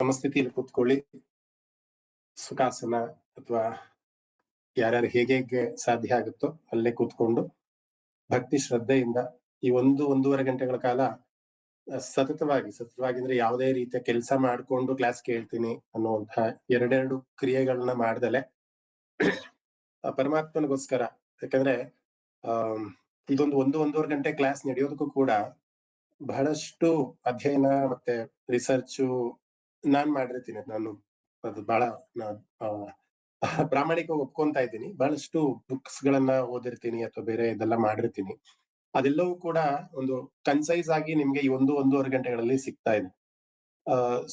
ಸಮಸ್ಥಿತಿಯಲ್ಲಿ ಕೂತ್ಕೊಳ್ಳಿ. ಸುಖಾಸನ ಅಥವಾ ಯಾರ್ಯಾರು ಹೇಗೆ ಸಾಧ್ಯ ಆಗುತ್ತೋ ಅಲ್ಲೇ ಕೂತ್ಕೊಂಡು ಭಕ್ತಿ ಶ್ರದ್ಧೆಯಿಂದ ಈ 1-1.5 ಗಂಟೆಗಳ ಕಾಲ ಸತತವಾಗಿ ಅಂದ್ರೆ ಯಾವುದೇ ರೀತಿಯ ಕೆಲಸ ಮಾಡ್ಕೊಂಡು ಕ್ಲಾಸ್ ಕೇಳ್ತೀನಿ ಅನ್ನುವಂತಹ ಎರಡೆರಡು ಕ್ರಿಯೆಗಳನ್ನ ಮಾಡ್ದಲೆ ಪರಮಾತ್ಮನಿಗೋಸ್ಕರ. ಯಾಕಂದ್ರೆ ಇದೊಂದು 1-1.5 ಗಂಟೆ ಕ್ಲಾಸ್ ನಡೆಯೋದಕ್ಕೂ ಕೂಡ ಬಹಳಷ್ಟು ಅಧ್ಯಯನ ಮತ್ತೆ ರಿಸರ್ಚ್ ನಾನ್ ಮಾಡಿರ್ತೀನಿ. ನಾನು ಅದು ಬಹಳ ಪ್ರಾಮಾಣಿಕವಾಗಿ ಒಪ್ಕೊಂತಾ ಇದ್ದೀನಿ. ಬಹಳಷ್ಟು ಬುಕ್ಸ್ ಗಳನ್ನ ಓದಿರ್ತೀನಿ ಅಥವಾ ಬೇರೆ ಇದೆಲ್ಲ ಮಾಡಿರ್ತೀನಿ. ಅದೆಲ್ಲವೂ ಕೂಡ ಒಂದು ಕನ್ಸೈಸ್ ಆಗಿ ನಿಮ್ಗೆ ಈ 1-1.5 ಗಂಟೆಗಳಲ್ಲಿ ಸಿಗ್ತಾ ಇದೆ.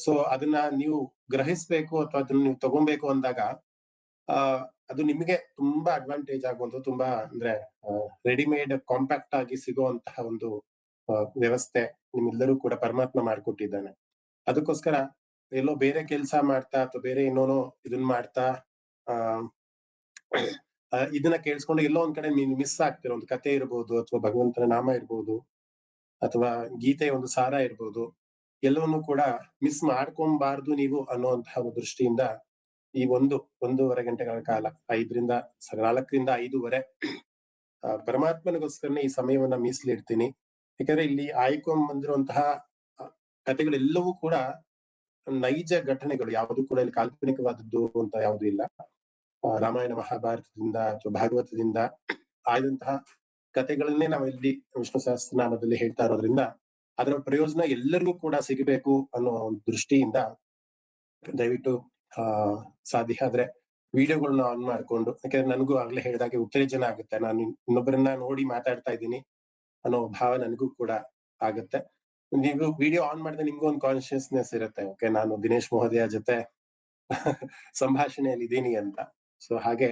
ಸೊ ಅದನ್ನ ನೀವು ಗ್ರಹಿಸ್ಬೇಕು ಅಥವಾ ಅದನ್ನ ನೀವು ತಗೊಬೇಕು ಅಂದಾಗ ಅದು ನಿಮಗೆ ತುಂಬಾ ಅಡ್ವಾಂಟೇಜ್ ಆಗುವಂತ, ತುಂಬಾ ಅಂದ್ರೆ ರೆಡಿಮೇಡ್ ಕಾಂಪ್ಯಾಕ್ಟ್ ಆಗಿ ಸಿಗುವಂತಹ ಒಂದು ವ್ಯವಸ್ಥೆ ನಿಮ್ಮೆಲ್ಲರೂ ಕೂಡ ಪರಮಾತ್ಮ ಮಾಡ್ಕೊಟ್ಟಿದ್ದಾನೆ. ಅದಕ್ಕೋಸ್ಕರ ಎಲ್ಲೋ ಬೇರೆ ಕೆಲಸ ಮಾಡ್ತಾ ಅಥವಾ ಬೇರೆ ಇನ್ನೋನೋ ಇದನ್ನ ಮಾಡ್ತಾ ಇದನ್ನ ಕೇಳಿಸ್ಕೊಂಡು ಎಲ್ಲೋ ಒಂದ್ ಕಡೆ ಮಿಸ್ ಆಗ್ತಿರೋ ಒಂದು ಕತೆ ಇರ್ಬೋದು, ಅಥವಾ ಭಗವಂತನ ನಾಮ ಇರ್ಬೋದು, ಅಥವಾ ಗೀತೆಯ ಒಂದು ಸಾರ ಇರ್ಬೋದು, ಎಲ್ಲವನ್ನೂ ಕೂಡ ಮಿಸ್ ಮಾಡ್ಕೊಬಾರ್ದು ನೀವು ಅನ್ನುವಂತಹ ಒಂದು ದೃಷ್ಟಿಯಿಂದ ಈ 1-1.5 ಗಂಟೆಗಳ ಕಾಲ 4ರಿಂದ 5 ಪರಮಾತ್ಮನಿಗೋಸ್ಕರನೇ ಈ ಸಮಯವನ್ನ ಮೀಸಲಿಡ್ತೀನಿ. ಯಾಕಂದ್ರೆ ಇಲ್ಲಿ ಆಯ್ಕೊಂಡ್ ಕಥೆಗಳೆಲ್ಲವೂ ಕೂಡ ನೈಜ ಘಟನೆಗಳು, ಯಾವುದು ಕೂಡ ಇಲ್ಲಿ ಕಾಲ್ಪನಿಕವಾದದ್ದು ಅಂತ ಯಾವುದು ಇಲ್ಲ. ರಾಮಾಯಣ ಮಹಾಭಾರತದಿಂದ ಅಥವಾ ಭಾಗವತದಿಂದ ಆಯ್ದಂತಹ ಕಥೆಗಳನ್ನೇ ನಾವು ಇಲ್ಲಿ ವಿಷ್ಣು ಸಹಸ್ರನಾಮದಲ್ಲಿ ಹೇಳ್ತಾ ಇರೋದ್ರಿಂದ ಅದರ ಪ್ರಯೋಜನ ಎಲ್ಲರಿಗೂ ಕೂಡ ಸಿಗಬೇಕು ಅನ್ನೋ ಒಂದು ದೃಷ್ಟಿಯಿಂದ ದಯವಿಟ್ಟು ಸಾಧ್ಯ ಆದ್ರೆ ವಿಡಿಯೋಗಳನ್ನ ಆನ್ ಮಾಡ್ಕೊಂಡು, ಯಾಕಂದ್ರೆ ನನಗೂ ಆಗ್ಲೇ ಹೇಳಿದಾಗೆ ಉತ್ತೇಜನ ಆಗುತ್ತೆ. ನಾನು ಇನ್ನೊಬ್ಬರನ್ನ ನೋಡಿ ಮಾತಾಡ್ತಾ ಇದ್ದೀನಿ ಅನ್ನೋ ಭಾವ ನನಗೂ ಕೂಡ ಆಗುತ್ತೆ. ನೀವು ವಿಡಿಯೋ ಆನ್ ಮಾಡಿದ್ರೆ ನಿಮ್ಗೂ ಒಂದು ಕಾನ್ಶಿಯಸ್ನೆಸ್ ಇರುತ್ತೆ, ಓಕೆ ನಾನು ದಿನೇಶ್ ಮಹೋದಯ ಜೊತೆ ಸಂಭಾಷಣೆಯಲ್ಲಿ ಇದ್ದೀನಿ ಅಂತ. ಸೊ ಹಾಗೆ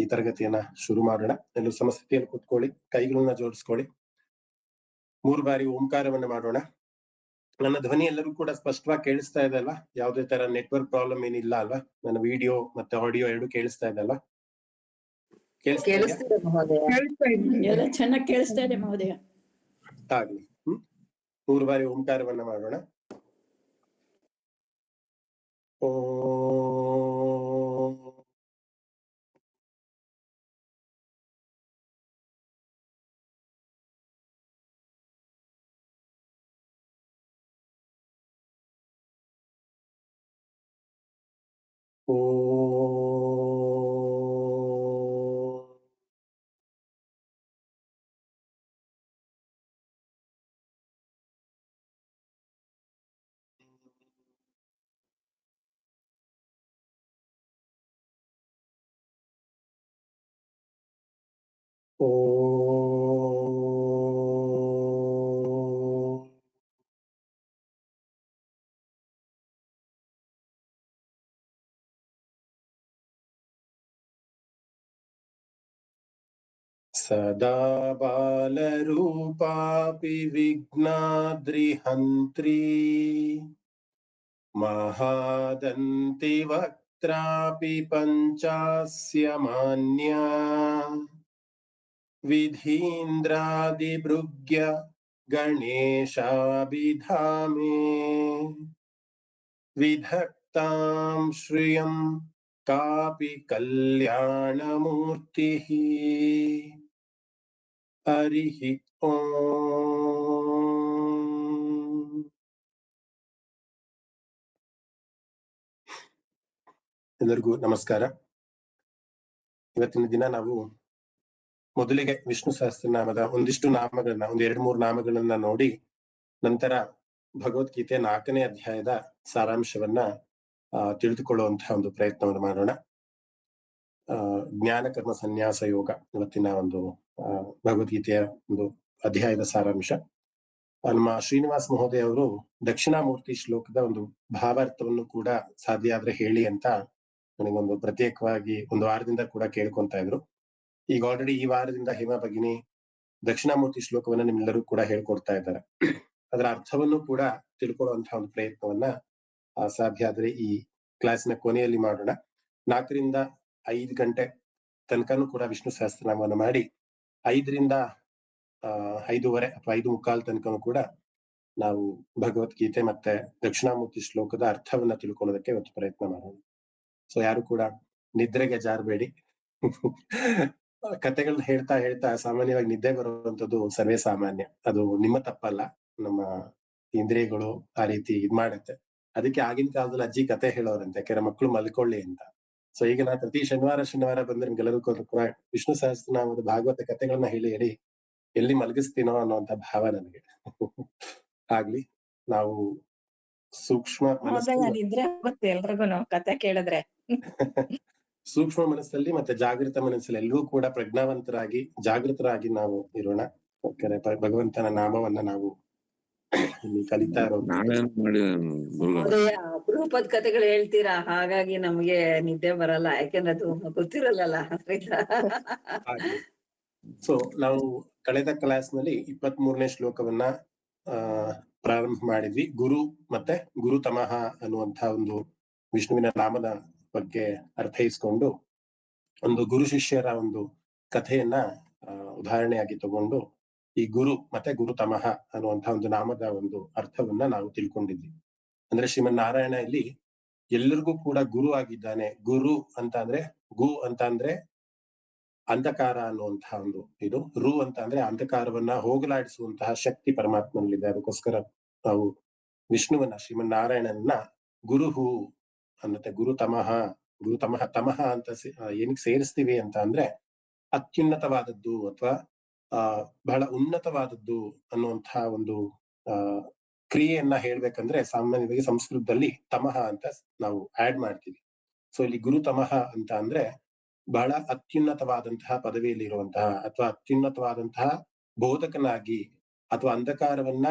ಈ ತರಗತಿಯನ್ನ ಶುರು ಮಾಡೋಣ. ಎಲ್ಲರೂ ಸಮಸ್ಥಿತಿಯಲ್ಲಿ ಕೂತ್ಕೊಳ್ಳಿ, ಕೈಗಳನ್ನ ಜೋಡಿಸ್ಕೊಳ್ಳಿ, 3 ಬಾರಿ ಓಂಕಾರವನ್ನ ಮಾಡೋಣ. ನನ್ನ ಧ್ವನಿ ಎಲ್ಲರೂ ಕೂಡ ಸ್ಪಷ್ಟವಾಗಿ ಕೇಳಿಸ್ತಾ ಇದೆ ಅಲ್ವಾ? ಯಾವುದೇ ತರ ನೆಟ್ವರ್ಕ್ ಪ್ರಾಬ್ಲಮ್ ಏನಿಲ್ಲ ಅಲ್ವಾ? ನನ್ನ ವಿಡಿಯೋ ಮತ್ತೆ ಆಡಿಯೋ ಎರಡು ಕೇಳಿಸ್ತಾ ಇದೆ ಅಲ್ವಾ? ಎಲ್ಲ ಚೆನ್ನಾಗಿ ಕೇಳಿಸ್ತಾ ಇದೆ ಮಹೋದಯ. ಆಗ್ಲಿ. 3 ಬಾರಿ ಓಂಕಾರವನ್ನ ಮಾಡೋಣ. ಸದಾ ಬಾಲರೂಪಾಪಿ ವಿಘ್ನಾದ್ರಿಹಂತ್ರಿ ಮಹಾದಂತಿ ವಕ್ತ್ರಾಪಿ ಪಂಚಾಸ್ಯ ಮಾನ್ಯ ವಿಧೀಂದ್ರಾದಿಭೃಗ್ಯ ಗಣೇಶಾಭಿಧಾಮೇ ವಿಧಕ್ತಾಂ ಶ್ರಿಯಂ ಕಾಪಿ ಕಲ್ಯಾಣಮೂರ್ತಿಃ ಹರಿಃ ಓಂ. ಎಲ್ಲರಿಗೂ ನಮಸ್ಕಾರ. ಇವತ್ತಿನ ದಿನ ನಾವು ಮೊದಲಿಗೆ ವಿಷ್ಣು ಸಹಸ್ರನಾಮದ ಒಂದಿಷ್ಟು ನಾಮಗಳನ್ನ, 2-3 ನಾಮಗಳನ್ನ ನೋಡಿ ನಂತರ ಭಗವದ್ಗೀತೆಯ 4ನೇ ಅಧ್ಯಾಯದ ಸಾರಾಂಶವನ್ನ ತಿಳಿದುಕೊಳ್ಳುವಂತಹ ಒಂದು ಪ್ರಯತ್ನವನ್ನು ಮಾಡೋಣ. ಜ್ಞಾನ ಕರ್ಮ ಸನ್ಯಾಸ ಯೋಗ ಇವತ್ತಿನ ಒಂದು ಭಗವದ್ಗೀತೆಯ ಒಂದು ಅಧ್ಯಾಯದ ಸಾರಾಂಶ. ನಮ್ಮ ಶ್ರೀನಿವಾಸ್ ಮಹೋದಯ ಅವರು ದಕ್ಷಿಣಾಮೂರ್ತಿ ಶ್ಲೋಕದ ಒಂದು ಭಾವಾರ್ಥವನ್ನು ಕೂಡ ಸಾಧ್ಯ ಆದ್ರೆ ಹೇಳಿ ಅಂತ ನನಗೊಂದು ಪ್ರತ್ಯೇಕವಾಗಿ ಒಂದು ವಾರದಿಂದ ಕೂಡ ಕೇಳ್ಕೊಂತ ಇದ್ರು. ಈಗ ಆಲ್ರೆಡಿ ಈ ವಾರದಿಂದ ಹೇಮಾ ಭಗಿನಿ ದಕ್ಷಿಣಾಮೂರ್ತಿ ಶ್ಲೋಕವನ್ನ ನಿಮ್ಮೆಲ್ಲರೂ ಕೂಡ ಹೇಳ್ಕೊಡ್ತಾ ಇದ್ದಾರೆ. ಅದರ ಅರ್ಥವನ್ನು ಕೂಡ ತಿಳ್ಕೊಳ್ಳುವಂತಹ ಒಂದು ಪ್ರಯತ್ನವನ್ನ ಸಾಧ್ಯ ಆದ್ರೆ ಈ ಕ್ಲಾಸಿನ ಕೊನೆಯಲ್ಲಿ ಮಾಡೋಣ. 4ರಿಂದ 5 ಗಂಟೆ ತನಕನೂ ಕೂಡ ವಿಷ್ಣು ಸಹಸ್ರನಾಮವನ್ನು ಮಾಡಿ 5ರಿಂದ 5:15 ಅಥವಾ 5:45 ತನಕನೂ ಕೂಡ ನಾವು ಭಗವದ್ಗೀತೆ ಮತ್ತೆ ದಕ್ಷಿಣಾಮೂರ್ತಿ ಶ್ಲೋಕದ ಅರ್ಥವನ್ನ ತಿಳ್ಕೊಳ್ಳೋದಕ್ಕೆ ಇವತ್ತು ಪ್ರಯತ್ನ ಮಾಡೋಣ. ಸೊ ಯಾರು ಕೂಡ ನಿದ್ರೆಗೆ ಜಾರಬೇಡಿ. ಕತೆಗಳನ್ನ ಹೇಳ್ತಾ ಹೇಳ್ತಾ ಸಾಮಾನ್ಯವಾಗಿ ನಿದ್ದೆ ಬರುವಂತದ್ದು ಸರ್ವೇ ಸಾಮಾನ್ಯ. ಅದು ನಿಮ್ಮ ತಪ್ಪಲ್ಲ, ನಮ್ಮ ಇಂದ್ರಿಯಗಳು ಆ ರೀತಿ ಇದ್ ಮಾಡುತ್ತೆ. ಅದಕ್ಕೆ ಆಗಿನ ಕಾಲದಲ್ಲಿ ಅಜ್ಜಿ ಕತೆ ಹೇಳೋರಂತೆ, ಯಾಕಂದ್ರೆ ಮಕ್ಕಳು ಮಲ್ಕೊಳ್ಳಿ ಅಂತ. ಸೊ ಈಗ ನಾ ಪ್ರತಿ ಶನಿವಾರ ಬಂದ್ರೆ ನಿಮ್ಗೆಲ್ಲರಿಗೂ ಕೂಡ ವಿಷ್ಣು ಸಹಸ್ರನಾಮದ ಭಾಗವತ ಕತೆಗಳನ್ನ ಹೇಳಿ ಹೇಳಿ ಎಲ್ಲಿ ಮಲಗಿಸ್ತೀನೋ ಅನ್ನುವಂತ ಭಾವ ನನಗೆ. ಆಗ್ಲಿ, ನಾವು ಸೂಕ್ಷ್ಮ ಮನಸ್ಸು ನಿದ್ರೆ ಆಗುತ್ತೆ ಎಲ್ರಿಗೂ ಕತೆ ಕೇಳಿದ್ರೆ. ಸೂಕ್ಷ್ಮ ಮನಸ್ಸಲ್ಲಿ ಮತ್ತೆ ಜಾಗೃತ ಮನಸ್ಸಲ್ಲಿ ಎಲ್ಲರೂ ಕೂಡ ಪ್ರಜ್ಞಾವಂತರಾಗಿ ಜಾಗೃತರಾಗಿ ನಾವು ಇರೋಣ. ಭಗವಂತನ ನಾಮವನ್ನ ನಾವು ಇಲ್ಲಿ ಕಲಿತಾ ಇರೋದು. ಅಪರೂಪದ ಕತೆಗಳು ಹೇಳ್ತೀರಾ, ಹಾಗಾಗಿ ನಮ್ಗೆ ನಿದ್ದೆ ಬರಲ್ಲ, ಯಾಕೆಂದ್ರೆ ಅದು ಗೊತ್ತಿರಲ್ಲ. ಸೊ ನಾವು ಕಳೆದ ಕ್ಲಾಸ್ ನಲ್ಲಿ 23ನೇ ಶ್ಲೋಕವನ್ನ ಪ್ರಾರಂಭ ಮಾಡಿದ್ವಿ. ಗುರು ಮತ್ತೆ ಗುರುತಮಃ ಅನ್ನುವಂತಹ ಒಂದು ವಿಷ್ಣುವಿನ ನಾಮದ ಬಗ್ಗೆ ಅರ್ಥೈಸ್ಕೊಂಡು ಒಂದು ಗುರು ಶಿಷ್ಯರ ಒಂದು ಕಥೆಯನ್ನ ಉದಾಹರಣೆಯಾಗಿ ತಗೊಂಡು ಈ ಗುರು ಮತ್ತೆ ಗುರುತಮಃ ಅನ್ನುವಂತಹ ಒಂದು ನಾಮದ ಒಂದು ಅರ್ಥವನ್ನ ನಾವು ತಿಳ್ಕೊಂಡಿದ್ವಿ. ಅಂದ್ರೆ ಶ್ರೀಮನ್ ನಾರಾಯಣ ಇಲ್ಲಿ ಎಲ್ಲರಿಗೂ ಕೂಡ ಗುರು ಆಗಿದ್ದಾನೆ. ಗುರು ಅಂತ ಅಂದ್ರೆ ಗು ಅಂತ ಅಂದ್ರೆ ಅಂಧಕಾರ ಅನ್ನುವಂತಹ ಒಂದು ಇದು, ರು ಅಂತ ಅಂದ್ರೆ ಅಂಧಕಾರವನ್ನ ಹೋಗಲಾಡಿಸುವಂತಹ ಶಕ್ತಿ ಪರಮಾತ್ಮನಲ್ಲಿದೆ. ಅದಕ್ಕೋಸ್ಕರ ನಾವು ವಿಷ್ಣುವನ್ನ ಶ್ರೀಮನ್ ನಾರಾಯಣನ ಗುರುಹು ಅನ್ನತ್ತೆ. ಗುರುತಮಃ ತಮಃ ಅಂತ ಏನಕ್ಕೆ ಸೇರಿಸ್ತೀವಿ ಅಂತ ಅಂದ್ರೆ ಅತ್ಯುನ್ನತವಾದದ್ದು ಅಥವಾ ಬಹಳ ಉನ್ನತವಾದದ್ದು ಅನ್ನುವಂತಹ ಒಂದು ಕ್ರಿಯೆಯನ್ನ ಹೇಳ್ಬೇಕಂದ್ರೆ ಸಾಮಾನ್ಯವಾಗಿ ಸಂಸ್ಕೃತದಲ್ಲಿ ತಮಃ ಅಂತ ನಾವು ಆಡ್ ಮಾಡ್ತೀವಿ. ಸೊ ಇಲ್ಲಿ ಗುರುತಮಃ ಅಂತ ಅಂದ್ರೆ ಬಹಳ ಅತ್ಯುನ್ನತವಾದಂತಹ ಪದವಿಯಲ್ಲಿ ಇರುವಂತಹ ಅಥವಾ ಅತ್ಯುನ್ನತವಾದಂತಹ ಬೋಧಕನಾಗಿ ಅಥವಾ ಅಂಧಕಾರವನ್ನ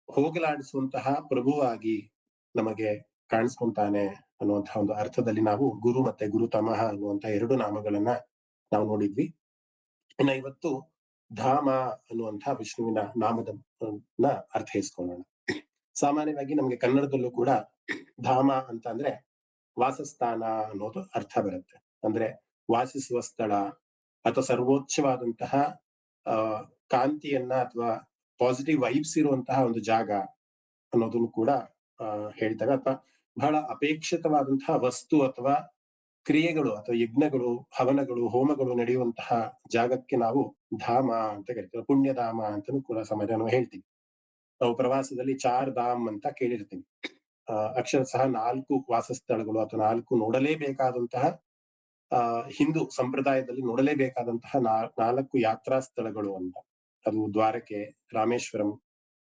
ಹೋಗಲಾಡಿಸುವಂತಹ ಪ್ರಭುವಾಗಿ ನಮಗೆ ಕಾಣಿಸ್ಕೊಂತಾನೆ ಅನ್ನುವಂತಹ ಒಂದು ಅರ್ಥದಲ್ಲಿ ನಾವು ಗುರು ಮತ್ತೆ ಗುರುತಮಃ ಅನ್ನುವಂತಹ ಎರಡು ನಾಮಗಳನ್ನ ನಾವು ನೋಡಿದ್ವಿ. ಇನ್ನ ಇವತ್ತು ಧಾಮ ಅನ್ನುವಂತಹ ವಿಷ್ಣುವಿನ ನಾಮದ ಅರ್ಥೈಸ್ಕೊಳ್ಳೋಣ. ಸಾಮಾನ್ಯವಾಗಿ ನಮ್ಗೆ ಕನ್ನಡದಲ್ಲೂ ಕೂಡ ಧಾಮ ಅಂತ ಅಂದ್ರೆ ವಾಸಸ್ಥಾನ ಅನ್ನೋದು ಅರ್ಥ ಬರುತ್ತೆ. ಅಂದ್ರೆ ವಾಸಿಸುವ ಸ್ಥಳ ಅಥವಾ ಸರ್ವೋಚ್ಚವಾದಂತಹ ಕಾಂತಿಯನ್ನ ಅಥವಾ ಪಾಸಿಟಿವ್ ವೈಬ್ಸ್ ಇರುವಂತಹ ಒಂದು ಜಾಗ ಅನ್ನೋದನ್ನು ಕೂಡ ಹೇಳ್ತಾರೆ. ಅಥವಾ ಬಹಳ ಅಪೇಕ್ಷಿತವಾದಂತಹ ವಸ್ತು ಅಥವಾ ಕ್ರಿಯೆಗಳು ಅಥವಾ ಯಜ್ಞಗಳು, ಹವನಗಳು, ಹೋಮಗಳು ನಡೆಯುವಂತಹ ಜಾಗಕ್ಕೆ ನಾವು ಧಾಮ ಅಂತ ಕರಿತೀವಿ. ಪುಣ್ಯಧಾಮ ಅಂತಾನೂ ಕೂಡ ಸಮಾಜ ನಾವು ಹೇಳ್ತೀವಿ. ನಾವು ಪ್ರವಾಸದಲ್ಲಿ 4 ಧಾಮ್ ಅಂತ ಕೇಳಿರ್ತೀವಿ. ಅಕ್ಷರಶಃ 4 ವಾಸಸ್ಥಳಗಳು ಅಥವಾ 4 ನೋಡಲೇಬೇಕಾದಂತಹ ಹಿಂದೂ ಸಂಪ್ರದಾಯದಲ್ಲಿ ನೋಡಲೇಬೇಕಾದಂತಹ 4 ಯಾತ್ರಾ ಸ್ಥಳಗಳು ಅಂತ. ಅದು ದ್ವಾರಕೆ, ರಾಮೇಶ್ವರಂ,